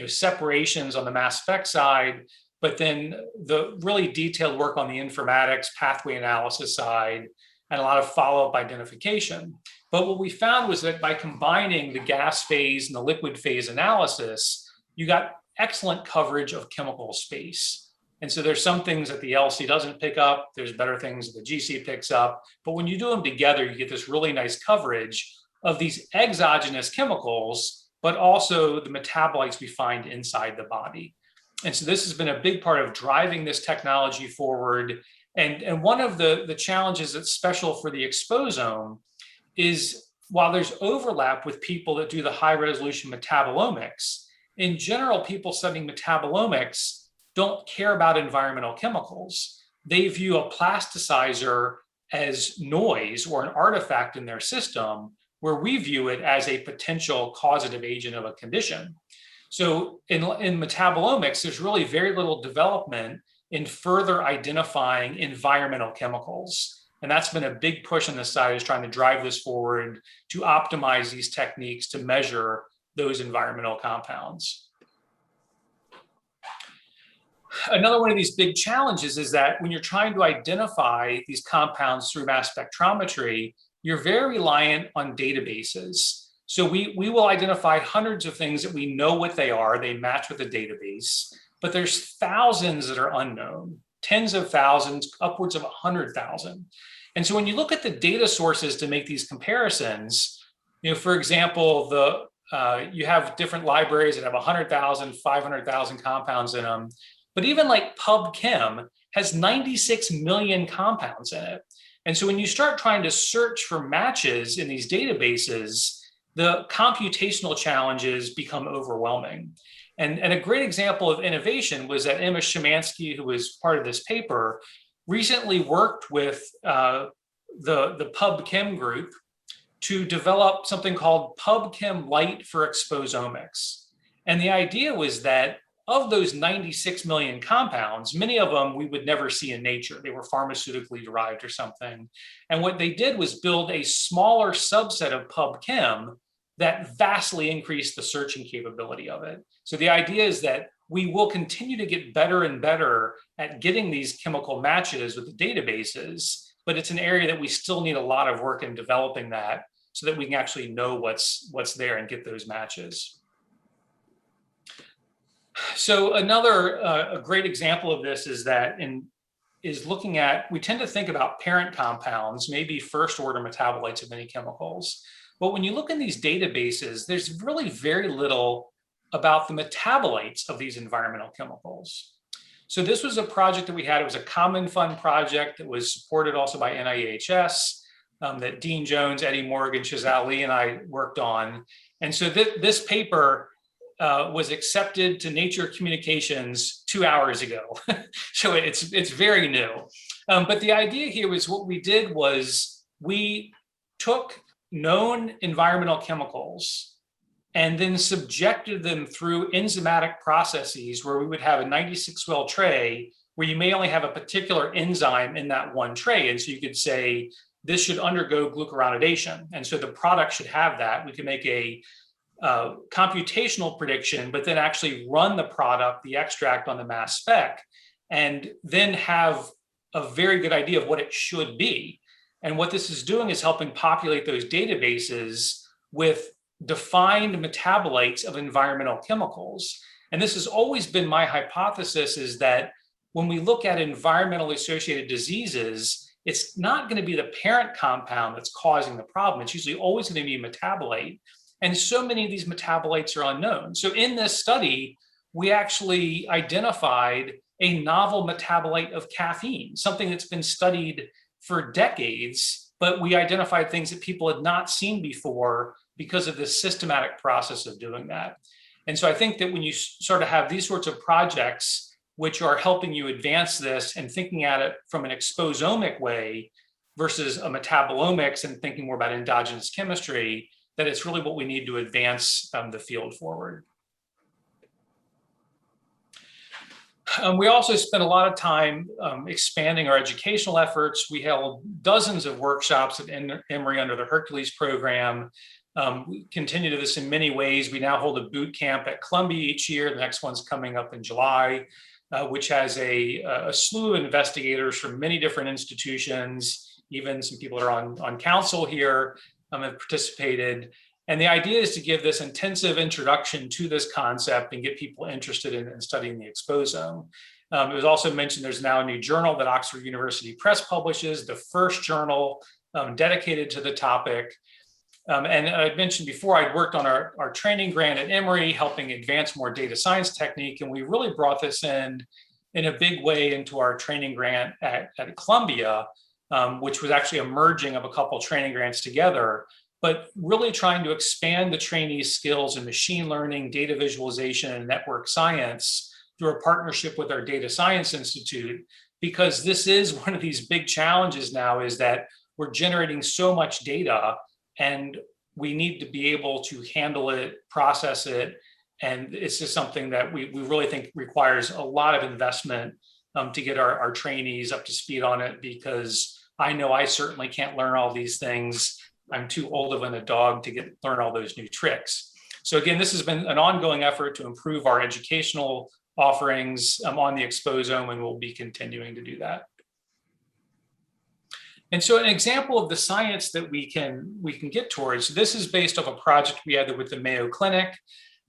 separations on the mass spec side, but then the really detailed work on the informatics, pathway analysis side, and a lot of follow-up identification. But what we found was that by combining the gas phase and the liquid phase analysis, you got excellent coverage of chemical space. And so there's some things that the LC doesn't pick up, there's better things that the GC picks up, but when you do them together, you get this really nice coverage of these exogenous chemicals, but also the metabolites we find inside the body. And so this has been a big part of driving this technology forward. And one of the challenges that's special for the exposome is while there's overlap with people that do the high resolution metabolomics, in general, people studying metabolomics don't care about environmental chemicals. They view a plasticizer as noise or an artifact in their system, where we view it as a potential causative agent of a condition. So in metabolomics, there's really very little development in further identifying environmental chemicals. And that's been a big push on this side, is trying to drive this forward to optimize these techniques to measure those environmental compounds. Another one of these big challenges is that when you're trying to identify these compounds through mass spectrometry, you're very reliant on databases. So we will identify hundreds of things that we know what they are, they match with the database, but there's thousands that are unknown, tens of thousands, upwards of 100,000. And so when you look at the data sources to make these comparisons, for example, you have different libraries that have 100,000, 500,000 compounds in them, but even like PubChem has 96 million compounds in it. And so when you start trying to search for matches in these databases, the computational challenges become overwhelming. And a great example of innovation was that Emma Szymanski, who was part of this paper, recently worked with the PubChem group to develop something called PubChem Lite for exposomics. And the idea was that of those 96 million compounds, many of them we would never see in nature. They were pharmaceutically derived or something. And what they did was build a smaller subset of PubChem that vastly increased the searching capability of it. So the idea is that we will continue to get better and better at getting these chemical matches with the databases, but it's an area that we still need a lot of work in developing that so that we can actually know what's there and get those matches. So another a great example of this is that looking at, we tend to think about parent compounds, maybe first order metabolites of many chemicals. But when you look in these databases, there's really very little about the metabolites of these environmental chemicals. So this was a project that we had. It was a common fund project that was supported also by NAEHS, that Dean Jones, Eddie Morgan, Shazal Lee, and I worked on. And so this paper was accepted to Nature Communications 2 hours ago. So it's very new. But the idea here was what we did was we took known environmental chemicals and then subjected them through enzymatic processes where we would have a 96-well tray where you may only have a particular enzyme in that one tray. And so you could say, this should undergo glucuronidation. And so the product should have that. We can make a computational prediction, but then actually run the product, the extract on the mass spec, and then have a very good idea of what it should be. And what this is doing is helping populate those databases with defined metabolites of environmental chemicals. And this has always been my hypothesis, is that when we look at environmentally associated diseases, it's not going to be the parent compound that's causing the problem. It's usually always going to be a metabolite. And so many of these metabolites are unknown. So in this study, we actually identified a novel metabolite of caffeine, something that's been studied for decades, but we identified things that people had not seen before because of this systematic process of doing that. And so I think that when you sort of have these sorts of projects, which are helping you advance this and thinking at it from an exposomic way versus a metabolomics and thinking more about endogenous chemistry, that it's really what we need to advance the field forward. We also spent a lot of time expanding our educational efforts. We held dozens of workshops at Emory under the Hercules program. We continue to this in many ways. We now hold a boot camp at Columbia each year. The next one's coming up in July, which has a slew of investigators from many different institutions. Even some people that are on council here have participated. And the idea is to give this intensive introduction to this concept and get people interested in studying the exposome. It was also mentioned there's now a new journal that Oxford University Press publishes, the first journal dedicated to the topic. And I mentioned before, I'd worked on our training grant at Emory, helping advance more data science technique. And we really brought this in a big way into our training grant at Columbia, which was actually a merging of a couple training grants together, but really trying to expand the trainees' skills in machine learning, data visualization, and network science through a partnership with our Data Science Institute, because this is one of these big challenges now, is that we're generating so much data and we need to be able to handle it, process it. And it's just something that we really think requires a lot of investment to get our trainees up to speed on it, because I know I certainly can't learn all these things. I'm too old of a dog to learn all those new tricks. So again, this has been an ongoing effort to improve our educational offerings on the exposome, and we'll be continuing to do that. And so an example of the science that we can get towards, this is based off a project we had with the Mayo Clinic.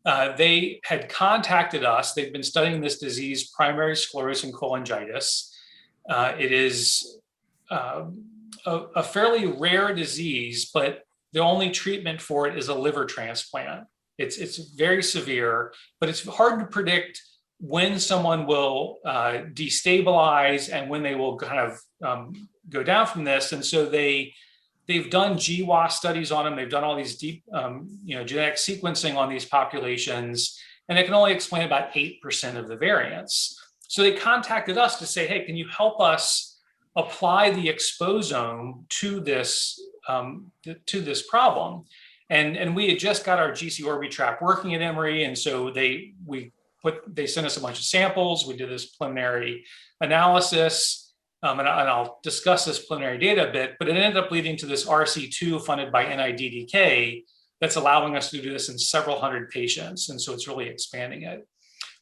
They had contacted us. They've been studying this disease, primary sclerosing cholangitis. It is a fairly rare disease, but the only treatment for it is a liver transplant. It's very severe, but it's hard to predict when someone will destabilize and when they will kind of go down from this. And so they've done GWAS studies on them. They've done all these deep genetic sequencing on these populations, and they can only explain about 8% of the variants. So they contacted us to say, hey, can you help us apply the exposome to this problem? And we had just got our GC Orbitrap working at Emory, and so they sent us a bunch of samples. We did this preliminary analysis, and I'll discuss this preliminary data a bit, but it ended up leading to this RC2 funded by NIDDK that's allowing us to do this in several hundred patients, and so it's really expanding it.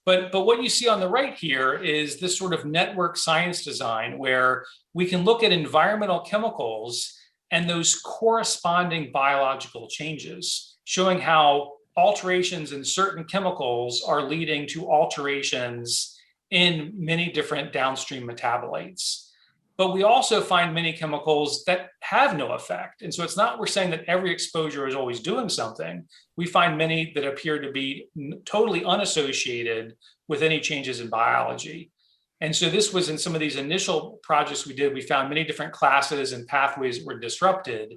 But what you see on the right here is this sort of network science design where we can look at environmental chemicals and those corresponding biological changes, showing how alterations in certain chemicals are leading to alterations in many different downstream metabolites. But we also find many chemicals that have no effect. And so it's not we're saying that every exposure is always doing something. We find many that appear to be totally unassociated with any changes in biology. And so this was in some of these initial projects we did, we found many different classes and pathways that were disrupted.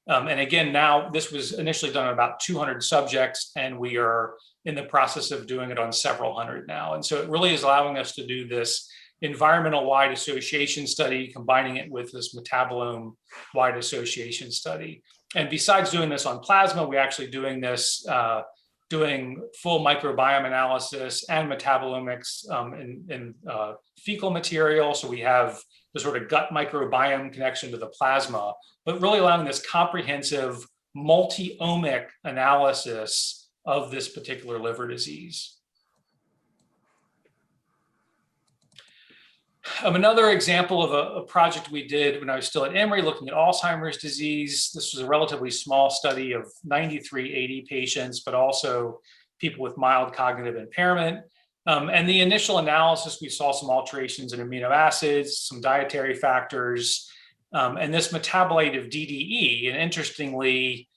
And again, now this was initially done on about 200 subjects, and we are in the process of doing it on several hundred now. And so it really is allowing us to do this environmental-wide association study, combining it with this metabolome-wide association study. And besides doing this on plasma, we're actually doing this, doing full microbiome analysis and metabolomics in fecal material. So we have the sort of gut microbiome connection to the plasma, but really allowing this comprehensive multi-omic analysis of this particular liver disease. Another example of a project we did when I was still at Emory looking at Alzheimer's disease. This was a relatively small study of 93 AD patients, but also people with mild cognitive impairment. And the initial analysis, we saw some alterations in amino acids, some dietary factors. And this metabolite of DDE, and interestingly,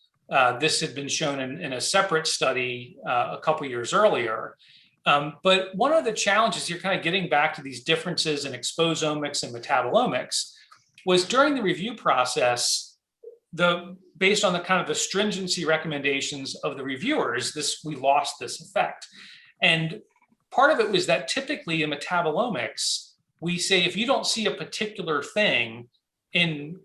this had been shown in a separate study a couple years earlier. But one of the challenges here, kind of getting back to these differences in exposomics and metabolomics, was during the review process, based on the kind of the stringency recommendations of the reviewers, we lost this effect. And part of it was that typically in metabolomics, we say if you don't see a particular thing in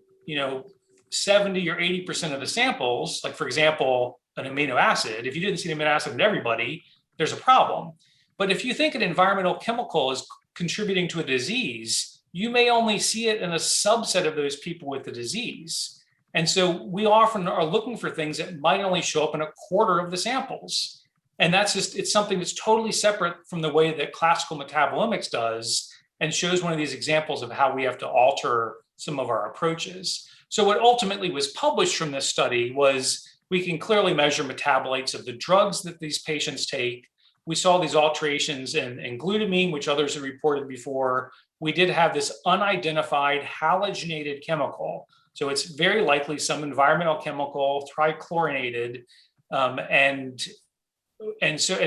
70 or 80% of the samples, like for example, an amino acid, if you didn't see an amino acid in everybody, there's a problem. But if you think an environmental chemical is contributing to a disease, you may only see it in a subset of those people with the disease. And so we often are looking for things that might only show up in a quarter of the samples. And it's something that's totally separate from the way that classical metabolomics does, and shows one of these examples of how we have to alter some of our approaches. So what ultimately was published from this study was we can clearly measure metabolites of the drugs that these patients take. We saw these alterations in glutamine, which others have reported before. We did have this unidentified halogenated chemical. So it's very likely some environmental chemical, trichlorinated, and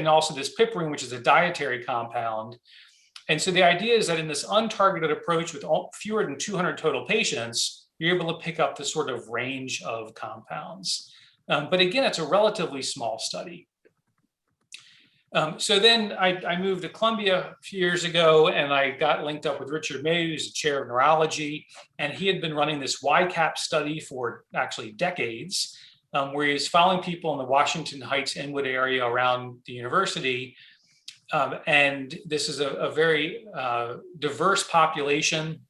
also this piperine, which is a dietary compound. And so the idea is that in this untargeted approach with fewer than 200 total patients, you're able to pick up this sort of range of compounds. But again, it's a relatively small study. So then I moved to Columbia a few years ago, and I got linked up with Richard May, who's the chair of neurology, and he had been running this YCAP study for actually decades, where he was following people in the Washington Heights, Inwood area around the university. And this is a very diverse population.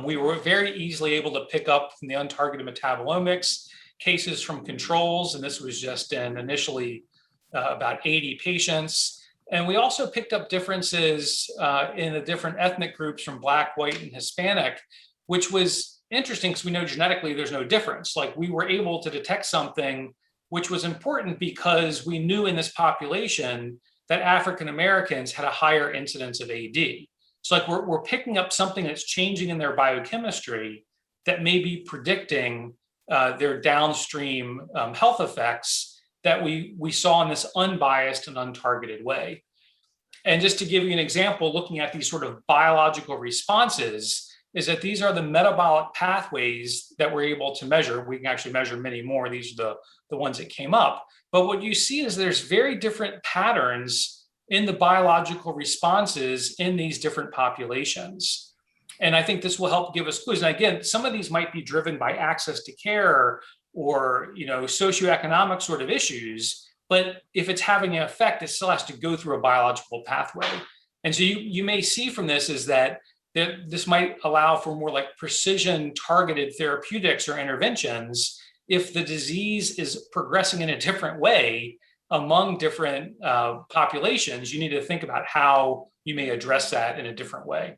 We were very easily able to pick up from the untargeted metabolomics cases from controls, and this was just in initially about 80 patients. And we also picked up differences in the different ethnic groups from Black, white, and Hispanic, which was interesting because we know genetically there's no difference. Like, we were able to detect something which was important because we knew in this population that African Americans had a higher incidence of AD. So like we're picking up something that's changing in their biochemistry that may be predicting their downstream health effects that we saw in this unbiased and untargeted way. And just to give you an example, looking at these sort of biological responses, is that these are the metabolic pathways that we're able to measure. We can actually measure many more. These are the ones that came up. But what you see is there's very different patterns in the biological responses in these different populations. And I think this will help give us clues. And again, some of these might be driven by access to care or socioeconomic sort of issues. But if it's having an effect, it still has to go through a biological pathway. And so you may see from this is that this might allow for more like precision targeted therapeutics or interventions if the disease is progressing in a different way among different populations. You need to think about how you may address that in a different way.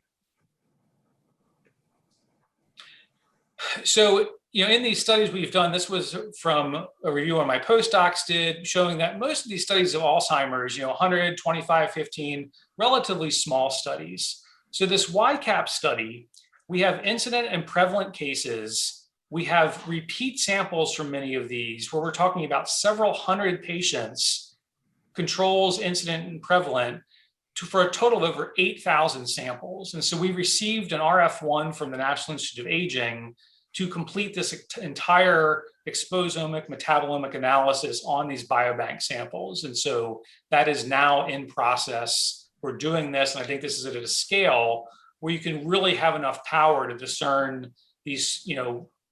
So, in these studies we've done, this was from a review one of my postdocs did, showing that most of these studies of Alzheimer's, 100, 25, 15, relatively small studies. So this YCAP study, we have incident and prevalent cases. We have repeat samples from many of these where we're talking about several hundred patients, controls, incident and prevalent, for a total of over 8,000 samples. And so we received an RF1 from the National Institute of Aging to complete this entire exposomic metabolomic analysis on these biobank samples. And so that is now in process. We're doing this, and I think this is at a scale where you can really have enough power to discern these,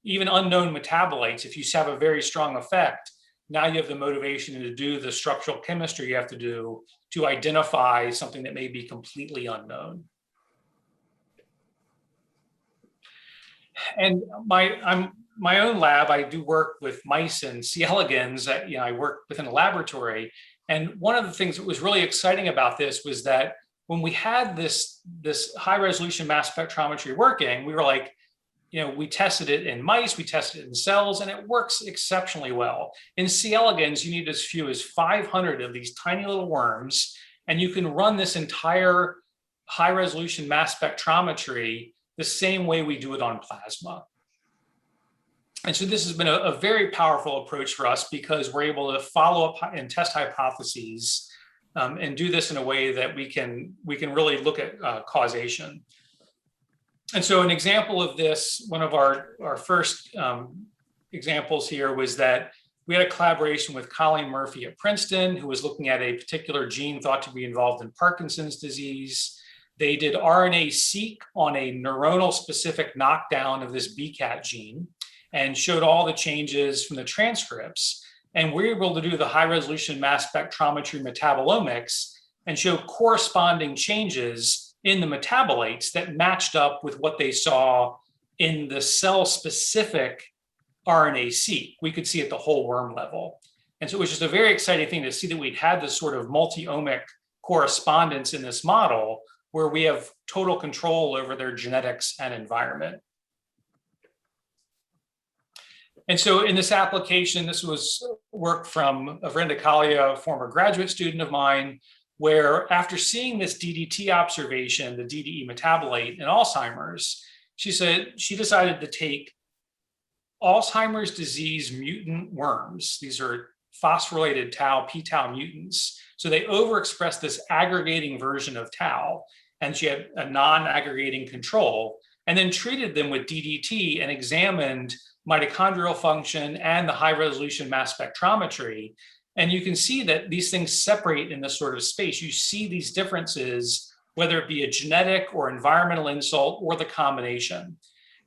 even unknown metabolites. If you have a very strong effect, now you have the motivation to do the structural chemistry you have to do to identify something that may be completely unknown. And my own lab, I do work with mice and C. elegans. I work within a laboratory. And one of the things that was really exciting about this was that when we had this high resolution mass spectrometry working, we were like, we tested it in mice, we tested it in cells, and it works exceptionally well. In C. elegans, you need as few as 500 of these tiny little worms, and you can run this entire high resolution mass spectrometry the same way we do it on plasma. And so this has been a very powerful approach for us because we're able to follow up and test hypotheses and do this in a way that we can really look at causation. And so an example of this, one of our first examples here was that we had a collaboration with Colleen Murphy at Princeton, who was looking at a particular gene thought to be involved in Parkinson's disease. They did RNA-seq on a neuronal specific knockdown of this BCAT gene and showed all the changes from the transcripts. And we're able to do the high resolution mass spectrometry metabolomics and show corresponding changes in the metabolites that matched up with what they saw in the cell specific RNA-seq. We could see at the whole worm level. And so it was just a very exciting thing to see that we'd had this sort of multi-omic correspondence in this model where we have total control over their genetics and environment. And so in this application, this was work from Vrinda Kalia, a former graduate student of mine, where after seeing this DDT observation, the DDE metabolite in Alzheimer's, she said she decided to take Alzheimer's disease mutant worms. These are phosphorylated tau, p-tau mutants. So they overexpress this aggregating version of tau, and she had a non-aggregating control, and then treated them with DDT and examined mitochondrial function and the high resolution mass spectrometry. And you can see that these things separate in this sort of space. You see these differences, whether it be a genetic or environmental insult or the combination.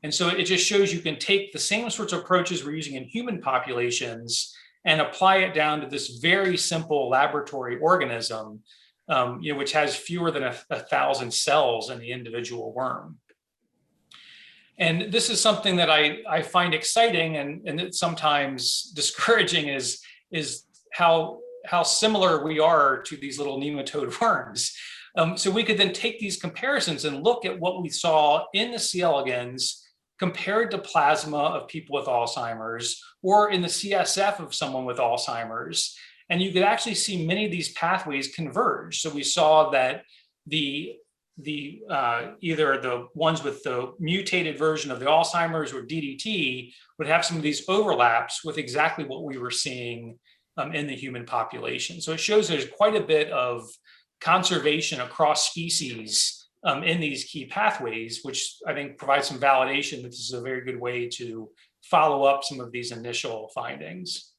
And so it just shows you can take the same sorts of approaches we're using in human populations and apply it down to this very simple laboratory organism, which has fewer than 1,000 cells in the individual worm. And this is something that I find exciting and it's sometimes discouraging is how similar we are to these little nematode worms. So we could then take these comparisons and look at what we saw in the C. elegans compared to plasma of people with Alzheimer's or in the CSF of someone with Alzheimer's. And you could actually see many of these pathways converge. So we saw that either the ones with the mutated version of the Alzheimer's or DDT would have some of these overlaps with exactly what we were seeing in the human population. So it shows there's quite a bit of conservation across species in these key pathways, which I think provides some validation that this is a very good way to follow up some of these initial findings.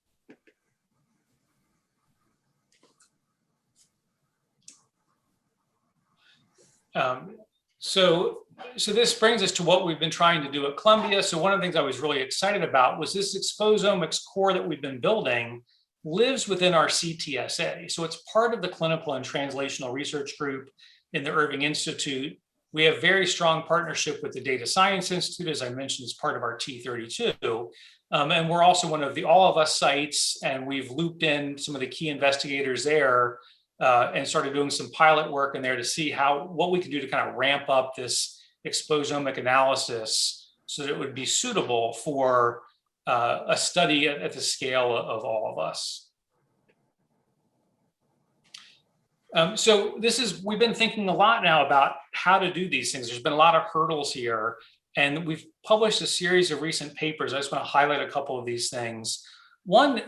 So this brings us to what we've been trying to do at Columbia. So one of the things I was really excited about was this exposomics core that we've been building lives within our CTSA. So it's part of the clinical and translational research group in the Irving Institute. We have very strong partnership with the Data Science Institute, as I mentioned, as part of our T32. And we're also one of the All of Us sites, and we've looped in some of the key investigators there and started doing some pilot work in there to see what we can do to kind of ramp up this exposomic analysis so that it would be suitable for a study at the scale of All of Us. So we've been thinking a lot now about how to do these things. There's been a lot of hurdles here, and we've published a series of recent papers. I just want to highlight a couple of these things. One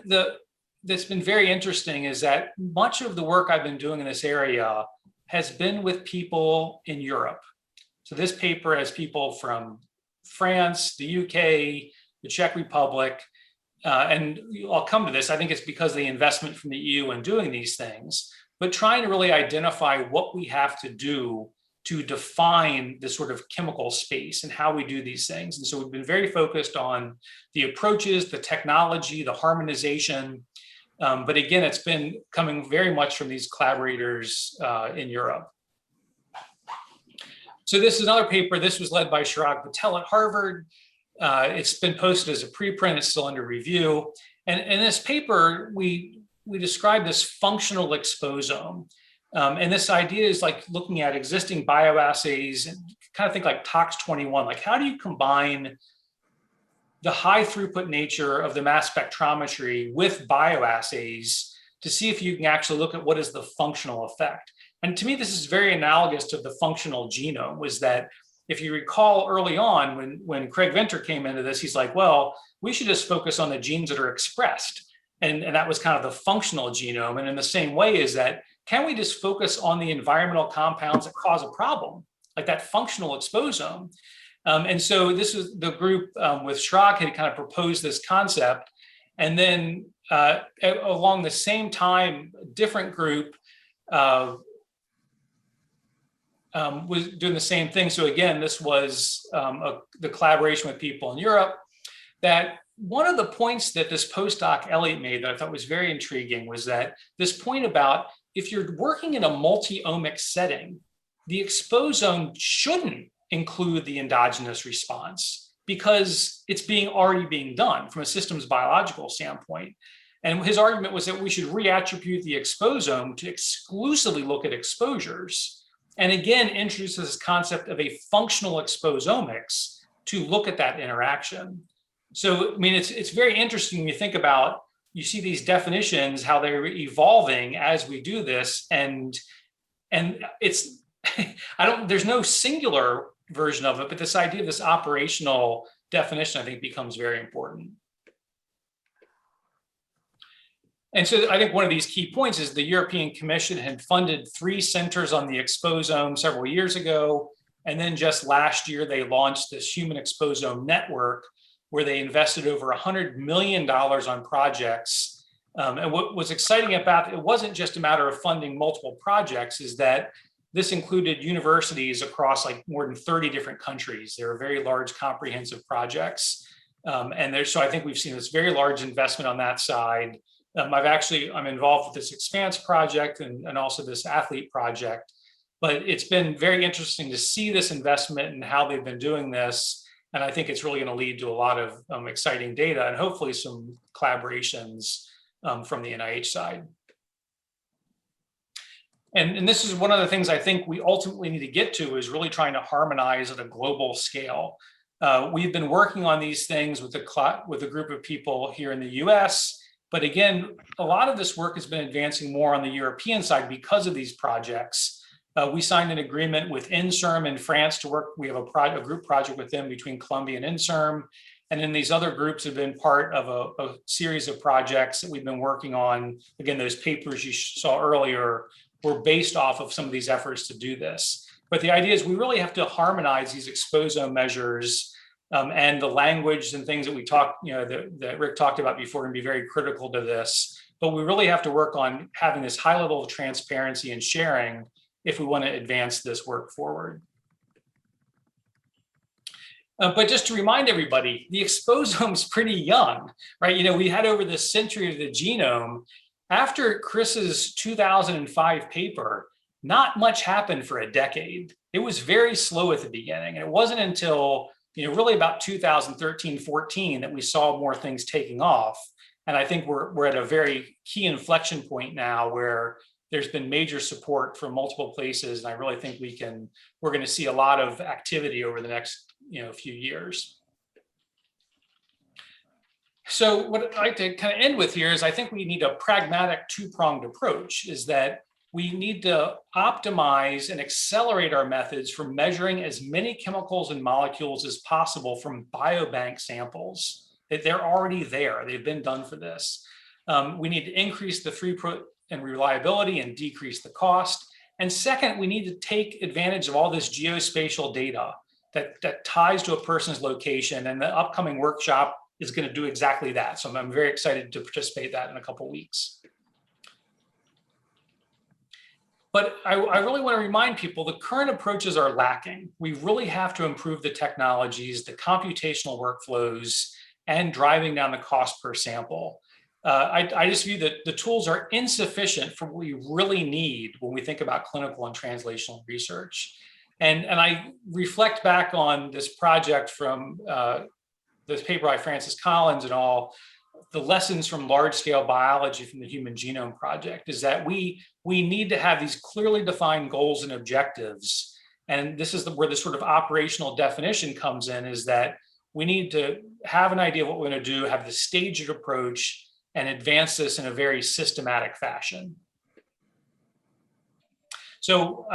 that's been very interesting is that much of the work I've been doing in this area has been with people in Europe. So this paper has people from France, the UK, the Czech Republic, and I'll come to this. I think it's because of the investment from the EU in doing these things, but trying to really identify what we have to do to define this sort of chemical space and how we do these things. And so we've been very focused on the approaches, the technology, the harmonization. But again, it's been coming very much from these collaborators in Europe. So this is another paper. This was led by Chirag Patel at Harvard. It's been posted as a preprint. It's still under review. And in this paper, we describe this functional exposome. And this idea is like looking at existing bioassays and kind of think like Tox21, like how do you combine the high throughput nature of the mass spectrometry with bioassays to see if you can actually look at what is the functional effect. And to me, this is very analogous to the functional genome, was that if you recall early on when Craig Venter came into this, he's like, well, we should just focus on the genes that are expressed. And that was kind of the functional genome. And in the same way is that, can we just focus on the environmental compounds that cause a problem, like that functional exposome? And so this is the group with Schrag had kind of proposed this concept. And then along the same time, a different group was doing the same thing. So again, this was the collaboration with people in Europe. That one of the points that this postdoc Elliot made that I thought was very intriguing was that this point about if you're working in a multi-omic setting, the exposome shouldn't include the endogenous response because it's already being done from a systems biological standpoint. And his argument was that we should reattribute the exposome to exclusively look at exposures. And again, introduce this concept of a functional exposomics to look at that interaction. So, I mean, it's very interesting when you think about, you see these definitions, how they're evolving as we do this. And it's, there's no singular version of it, but this idea of this operational definition, I think, becomes very important. And so I think one of these key points is the European Commission had funded 3 centers on the exposome several years ago. And then just last year, they launched this human exposome network where they invested over $100 million on projects. And what was exciting about it wasn't just a matter of funding multiple projects, is that this included universities across like more than 30 different countries. They were very large, comprehensive projects. So I think we've seen this very large investment on that side. I'm involved with this Expanse project and also this athlete project, but it's been very interesting to see this investment and how they've been doing this. And I think it's really going to lead to a lot of exciting data and hopefully some collaborations from the NIH side. And this is one of the things I think we ultimately need to get to, is really trying to harmonize at a global scale. We've been working on these things with a group of people here in the US. But again, a lot of this work has been advancing more on the European side because of these projects. We signed an agreement with INSERM in France to work. We have a group project with them between Columbia and INSERM. And then these other groups have been part of a series of projects that we've been working on. Again, those papers you saw earlier were based off of some of these efforts to do this. But the idea is we really have to harmonize these exposome measures and the language and things that we talked, that Rick talked about before, and be very critical to this. But we really have to work on having this high level of transparency and sharing if we want to advance this work forward. But just to remind everybody, the exposome is pretty young, right? We had over this century of the genome. After Chris's 2005 paper, not much happened for a decade. It was very slow at the beginning. And it wasn't until really about 2013, 14 that we saw more things taking off. And I think we're at a very key inflection point now where there's been major support from multiple places. And I really think we're going to see a lot of activity over the next few years. So what I'd like to kind of end with here is I think we need a pragmatic 2-pronged approach, is that we need to optimize and accelerate our methods for measuring as many chemicals and molecules as possible from biobank samples. They're already there. They've been done for this. We need to increase the throughput and reliability and decrease the cost. And second, we need to take advantage of all this geospatial data that ties to a person's location. And the upcoming workshop is going to do exactly that. So I'm very excited to participate in that in a couple of weeks. But I really want to remind people the current approaches are lacking. We really have to improve the technologies, the computational workflows, and driving down the cost per sample. I just view that the tools are insufficient for what we really need when we think about clinical and translational research. And I reflect back on this project from this paper by Francis Collins and all, the lessons from large-scale biology from the Human Genome Project is that we need to have these clearly defined goals and objectives. And this is where the sort of operational definition comes in, is that we need to have an idea of what we're going to do, have the staged approach, and advance this in a very systematic fashion. So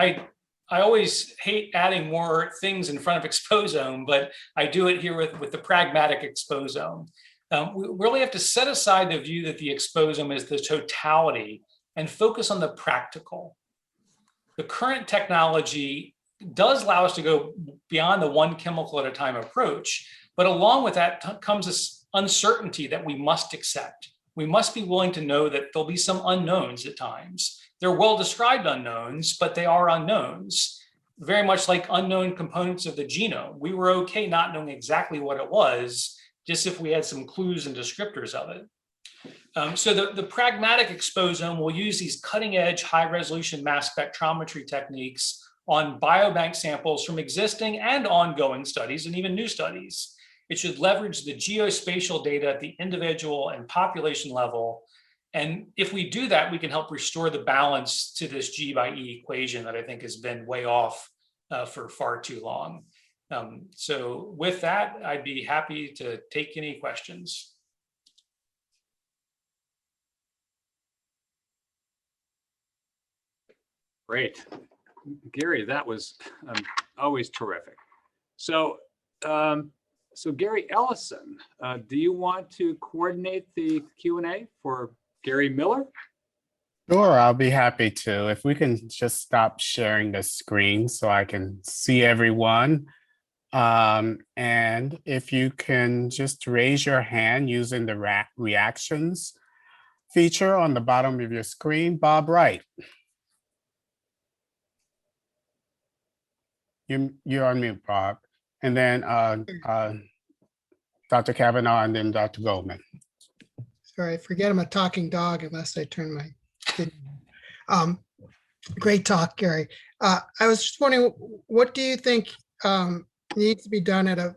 I always hate adding more things in front of exposome, but I do it here with the pragmatic exposome. We really have to set aside the view that the exposome is the totality and focus on the practical. The current technology does allow us to go beyond the one chemical at a time approach, but along with that comes this uncertainty that we must accept. We must be willing to know that there'll be some unknowns at times. They're well-described unknowns, but they are unknowns, very much like unknown components of the genome. We were okay not knowing exactly what it was, just if we had some clues and descriptors of it. So the pragmatic exposome will use these cutting-edge high-resolution mass spectrometry techniques on biobank samples from existing and ongoing studies and even new studies. It should leverage the geospatial data at the individual and population level. And if we do that, we can help restore the balance to this G by E equation that I think has been way off for far too long. So with that, I'd be happy to take any questions. Great. Gary, that was always terrific. So, so Gary Ellison, do you want to coordinate the Q&A for Gary Miller? Sure, I'll be happy to. If we can just stop sharing the screen so I can see everyone. And if you can just raise your hand using the reactions feature on the bottom of your screen. Bob Wright. You're on mute, Bob. And then Dr. Kavanaugh and then Dr. Goldman. Sorry, I forget I'm a talking dog unless I turn my video on. Great talk, Gary. I was just wondering, what do you think needs to be done at a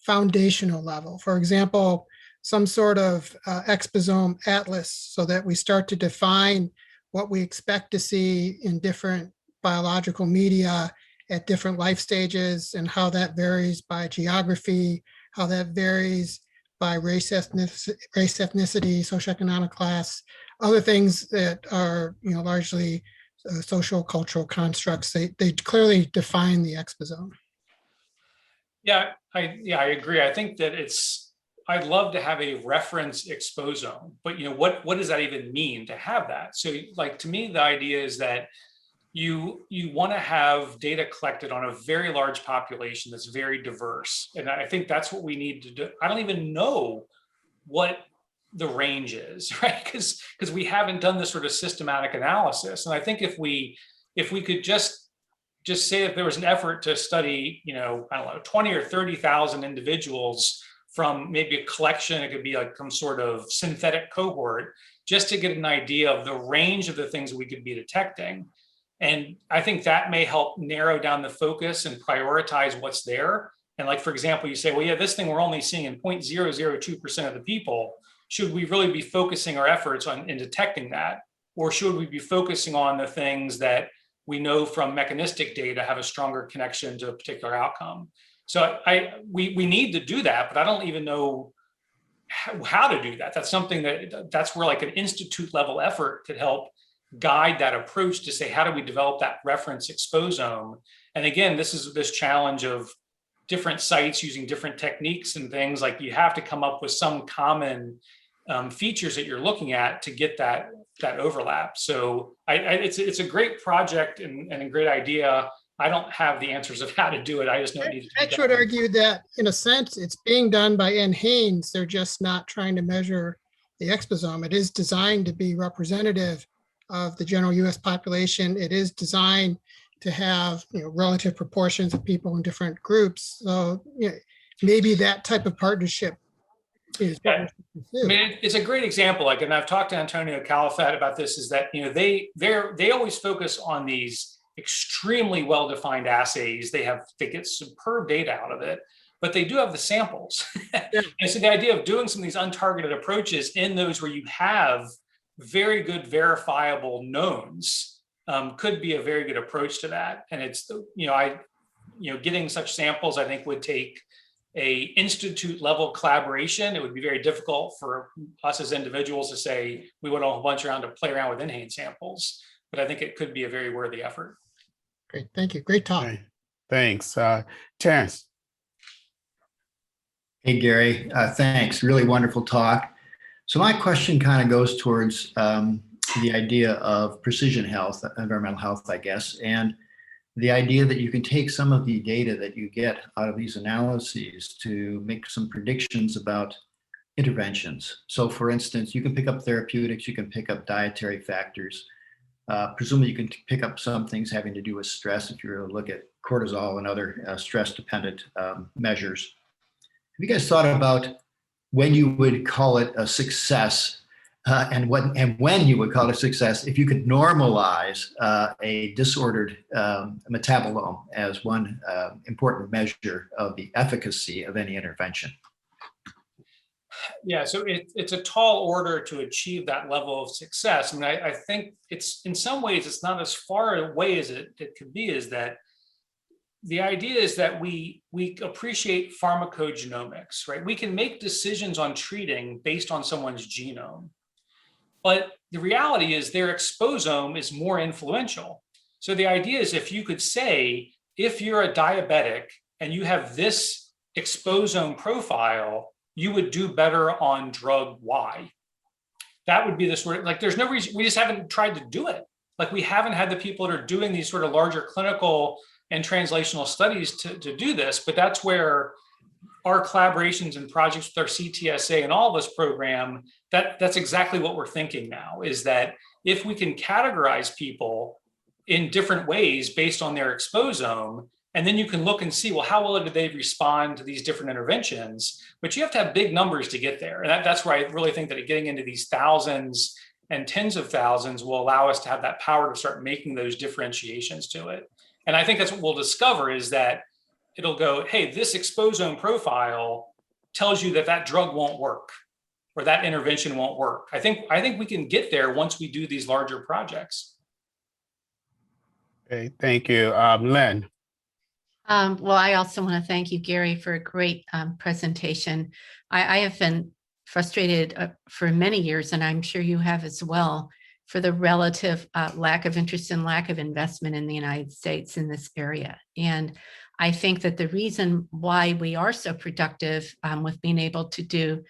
foundational level? For example, some sort of exposome atlas so that we start to define what we expect to see in different biological media at different life stages and how that varies by geography, how that varies by race, ethnicity, socioeconomic class, other things that are largely social cultural constructs. They clearly define the exposome. Yeah, I agree. I think that I'd love to have a reference exposome, but what does that even mean to have that? So like, to me, the idea is that you want to have data collected on a very large population that's very diverse. And I think that's what we need to do. I don't even know what the range is, right? Because we haven't done this sort of systematic analysis. And I think if we could just say if there was an effort to study, I don't know, 20 or 30,000 individuals from maybe a collection, it could be like some sort of synthetic cohort, just to get an idea of the range of the things that we could be detecting. And I think that may help narrow down the focus and prioritize what's there. And like, for example, you say, well, yeah, this thing we're only seeing in 0.002% of the people. Should we really be focusing our efforts in detecting that? Or should we be focusing on the things that we know from mechanistic data have a stronger connection to a particular outcome? So we need to do that, but I don't even know how to do that. That's something that's where like an institute level effort could help guide that approach to say, how do we develop that reference exposome? And again, this is this challenge of different sites using different techniques and things. Like, you have to come up with some common features that you're looking at to get that overlap. So it's a great project and a great idea. I don't have the answers of how to do it. I just know it needs to be done. I would argue that in a sense, it's being done by NAEHS. They're just not trying to measure the exposome. It is designed to be representative of the general US population. It is designed to have relative proportions of people in different groups. So maybe that type of partnership is what we should pursue. I mean, it's a great example. Like, and I've talked to Antonio Califat about this, is that they always focus on these extremely well-defined assays. They get superb data out of it, but they do have the samples. And so the idea of doing some of these untargeted approaches in those where you have very good verifiable knowns could be a very good approach to that. And it's, getting such samples, I think, would take a institute level collaboration. It would be very difficult for us as individuals to say, we want a whole bunch around to play around with NAEHS samples, but I think it could be a very worthy effort. Great, thank you. Great talk. Okay. Thanks. Terrence. Hey, Gary, thanks. Really wonderful talk. So my question kind of goes towards the idea of precision health, environmental health, I guess, and the idea that you can take some of the data that you get out of these analyses to make some predictions about interventions. So for instance, you can pick up therapeutics, you can pick up dietary factors. Presumably you can pick up some things having to do with stress if you were to look at cortisol and other stress-dependent measures. Have you guys thought about when you would call it a success and when you would call it a success if you could normalize a disordered metabolome as one important measure of the efficacy of any intervention? Yeah, so it's a tall order to achieve that level of success. I mean, I think it's in some ways it's not as far away as it could be. Is that the idea is that we appreciate pharmacogenomics, right? We can make decisions on treating based on someone's genome, but the reality is their exposome is more influential. So the idea is if you could say, if you're a diabetic and you have this exposome profile, you would do better on drug Y. That would be the sort of, like, there's no reason, we just haven't tried to do it. Like, we haven't had the people that are doing these sort of larger clinical and translational studies to do this, but that's where our collaborations and projects with our CTSA and all of this program, that's exactly what we're thinking now, is that if we can categorize people in different ways based on their exposome, and then you can look and see, well, how well did they respond to these different interventions? But you have to have big numbers to get there. And that's where I really think that getting into these thousands and tens of thousands will allow us to have that power to start making those differentiations to it. And I think that's what we'll discover, is that it'll go, hey, this exposome profile tells you that that drug won't work or that intervention won't work. I think we can get there once we do these larger projects. Okay, thank you. Lynn. Well, I also want to thank you, Gary, for a great presentation. I have been frustrated for many years, and I'm sure you have as well, for the relative lack of interest and lack of investment in the United States in this area. And I think that the reason why we are so productive with being able to do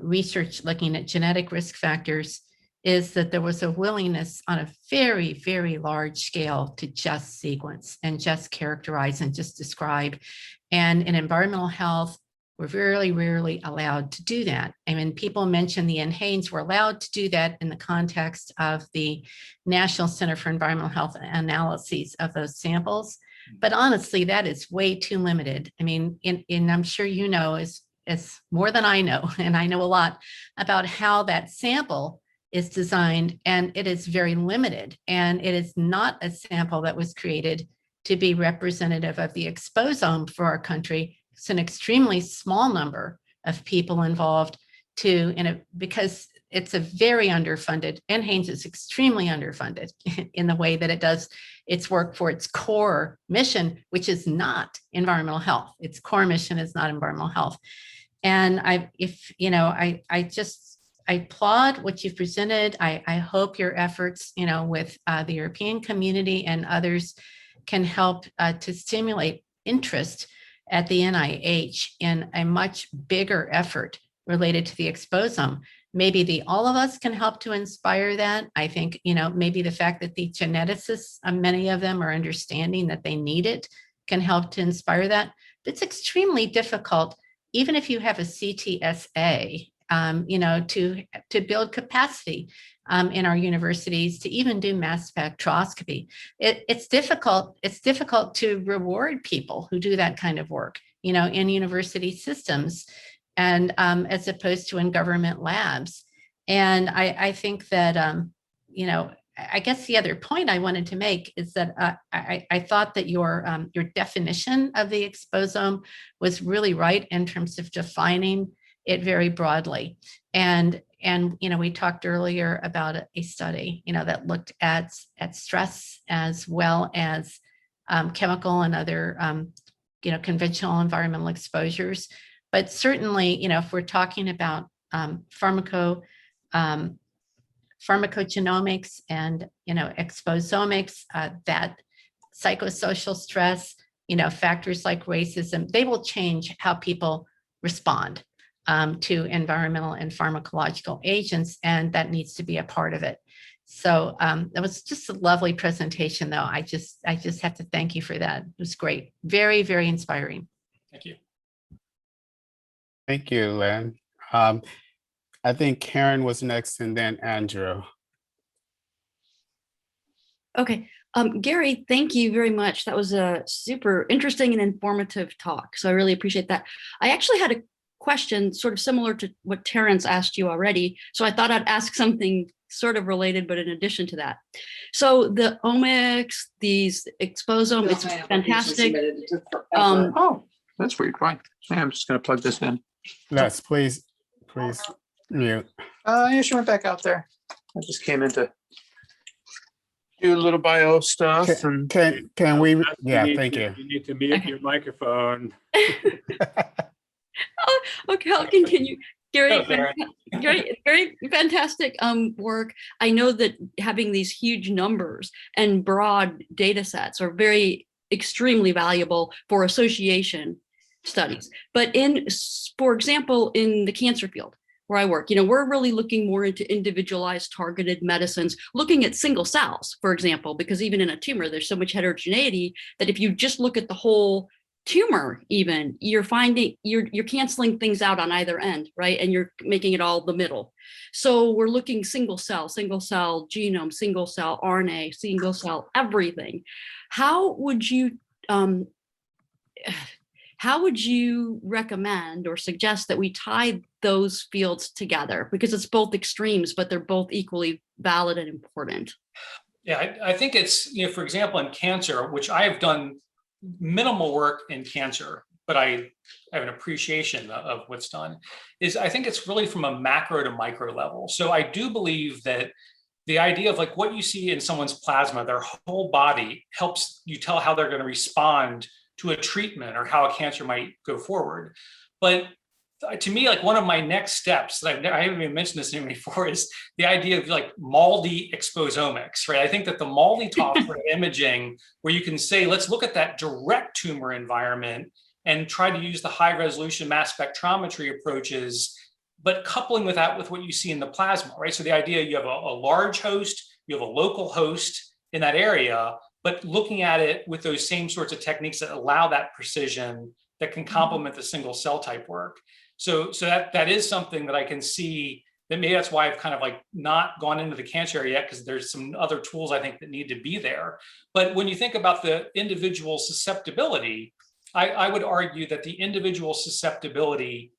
research looking at genetic risk factors is that there was a willingness on a very, very large scale to just sequence and just characterize and just describe. And in environmental health, we're very rarely allowed to do that. I mean, people mention the NAEHS, we're allowed to do that in the context of the National Center for Environmental Health analyses of those samples. But honestly, that is way too limited. I mean, and I'm sure you know, is more than I know, and I know a lot about how that sample is designed, and it is very limited. And it is not a sample that was created to be representative of the exposome for our country. It's an extremely small number of people involved because it's a very underfunded, NAEHS is extremely underfunded in the way that it does its work for its core mission, which is not environmental health. Its core mission is not environmental health. And I applaud what you've presented. I hope your efforts, with the European community and others can help to stimulate interest at the NIH in a much bigger effort related to the exposome. Maybe all of us can help to inspire that. I think, maybe the fact that the geneticists, many of them are understanding that they need it, can help to inspire that. But it's extremely difficult, even if you have a CTSA, to build capacity in our universities to even do mass spectroscopy. It's difficult. It's difficult to reward people who do that kind of work, in university systems, and as opposed to in government labs. And I think that, I guess the other point I wanted to make is that I thought that your definition of the exposome was really right in terms of defining it very broadly. And we talked earlier about a study, that looked at stress as well as chemical and other, conventional environmental exposures. But certainly, if we're talking about pharmacogenomics and, exposomics, that psychosocial stress, factors like racism, they will change how people respond to environmental and pharmacological agents, and that needs to be a part of it. So that was just a lovely presentation, though. I just have to thank you for that. It was great. Very, very inspiring. Thank you. Thank you, Lynn. I think Karen was next and then Andrew. Okay. Gary, thank you very much. That was a super interesting and informative talk. So I really appreciate that. I actually had a question sort of similar to what Terrence asked you already. So I thought I'd ask something sort of related, but in addition to that. So the omics, these exposome, it's fantastic. Oh, that's weird. Fine. I'm just going to plug this in. Yes, please mute. Yeah, she went back out there. I just came in to do a little bio stuff. Can we? Yeah, thank you. You need to mute your microphone. Oh, okay, I'll continue. Gary, very fantastic work. I know that having these huge numbers and broad data sets are very extremely valuable for association studies. But for example, in the cancer field where I work, we're really looking more into individualized targeted medicines, looking at single cells, for example, because even in a tumor, there's so much heterogeneity that if you just look at the whole tumor, even you're finding you're canceling things out on either end, right? And you're making it all the middle. So we're looking single cell genome, single cell RNA, single cell everything. How would you recommend or suggest that we tie those fields together? Because it's both extremes, but they're both equally valid and important. Yeah, I think it's, for example, in cancer, which I have done minimal work in cancer, but I have an appreciation of what's done, is I think it's really from a macro to micro level. So I do believe that the idea of like what you see in someone's plasma, their whole body helps you tell how they're going to respond to a treatment or how a cancer might go forward. But to me, like one of my next steps that I haven't even mentioned this name before is the idea of like MALDI exposomics, right? I think that the MALDI talk for imaging, where you can say, let's look at that direct tumor environment and try to use the high resolution mass spectrometry approaches, but coupling with that with what you see in the plasma, right? So the idea you have a large host, you have a local host in that area, but looking at it with those same sorts of techniques that allow that precision that can complement the single cell type work. So that is something that I can see that maybe that's why I've kind of like not gone into the cancer area yet, because there's some other tools I think that need to be there. But when you think about the individual susceptibility, I would argue that the individual susceptibility,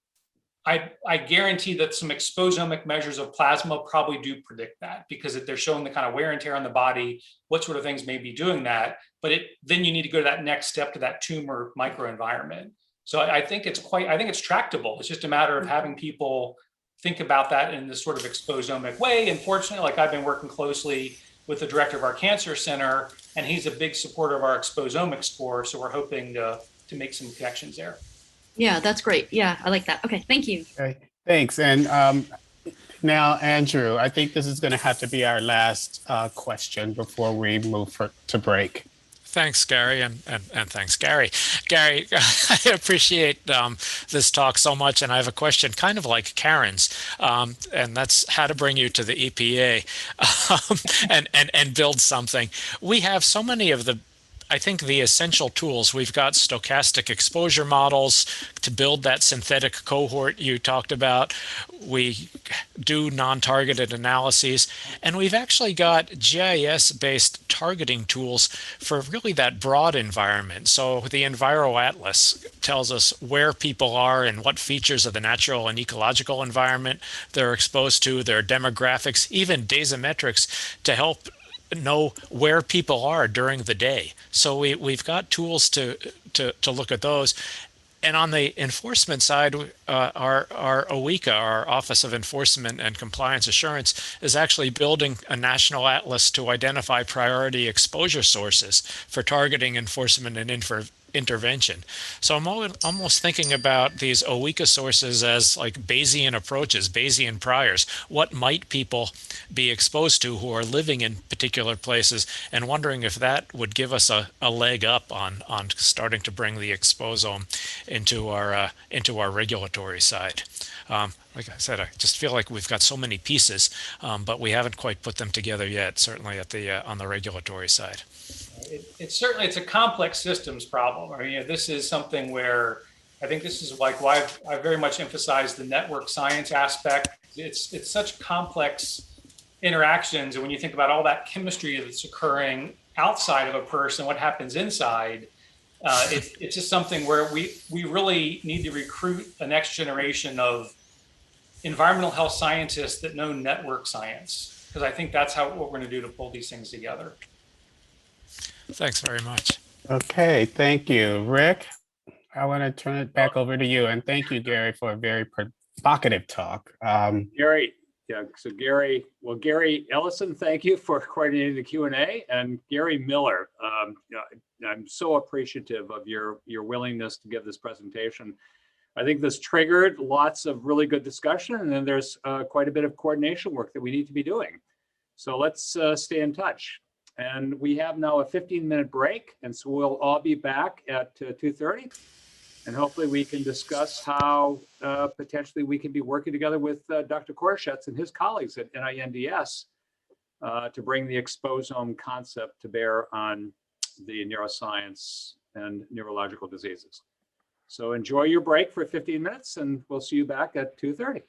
I guarantee that some exposomic measures of plasma probably do predict that, because if they're showing the kind of wear and tear on the body, what sort of things may be doing that. But then you need to go to that next step, to that tumor microenvironment. So I think it's tractable. It's just a matter of having people think about that in this sort of exposomic way. And fortunately, like I've been working closely with the director of our cancer center, and he's a big supporter of our exposomic score. So we're hoping to make some connections there. Yeah, that's great. Yeah, I like that. Okay, thank you. Okay, thanks. And now, Andrew, I think this is going to have to be our last question before we move to break. Thanks, Gary, and thanks, Gary. Gary, I appreciate this talk so much, and I have a question kind of like Karen's, and that's how to bring you to the EPA and build something. We have so many of I think the essential tools. We've got stochastic exposure models to build that synthetic cohort you talked about. We do non-targeted analyses, and we've actually got GIS-based targeting tools for really that broad environment. So the EnviroAtlas tells us where people are and what features of the natural and ecological environment they're exposed to, their demographics, even dasometrics to help know where people are during the day. So we've got tools to look at those. And on the enforcement side, our OECA, our Office of Enforcement and Compliance Assurance, is actually building a national atlas to identify priority exposure sources for targeting, enforcement, and intervention. So I'm almost thinking about these OECA sources as like Bayesian approaches, Bayesian priors. What might people be exposed to who are living in particular places, and wondering if that would give us a leg up on starting to bring the exposome into our regulatory side. Like I said, I just feel like we've got so many pieces, but we haven't quite put them together yet, certainly at the on the regulatory side. It's a complex systems problem. I mean, this is something where I think this is like why I very much emphasize the network science aspect. It's such complex interactions, and when you think about all that chemistry that's occurring outside of a person, what happens inside, it's just something where we really need to recruit a next generation of environmental health scientists that know network science, because I think that's what we're going to do to pull these things together. Thanks very much. Okay, thank you. Rick, I want to turn it back over to you. And thank you, Gary, for a very provocative talk. Gary, yeah, so Gary Ellison, thank you for coordinating the Q&A. And Gary Miller, I'm so appreciative of your willingness to give this presentation. I think this triggered lots of really good discussion, and then there's quite a bit of coordination work that we need to be doing. So let's stay in touch. And we have now a 15-minute break, and so we'll all be back at 2:30. And hopefully we can discuss how potentially we can be working together with Dr. Koroshetz and his colleagues at NINDS to bring the exposome concept to bear on the neuroscience and neurological diseases. So enjoy your break for 15 minutes, and we'll see you back at 2:30.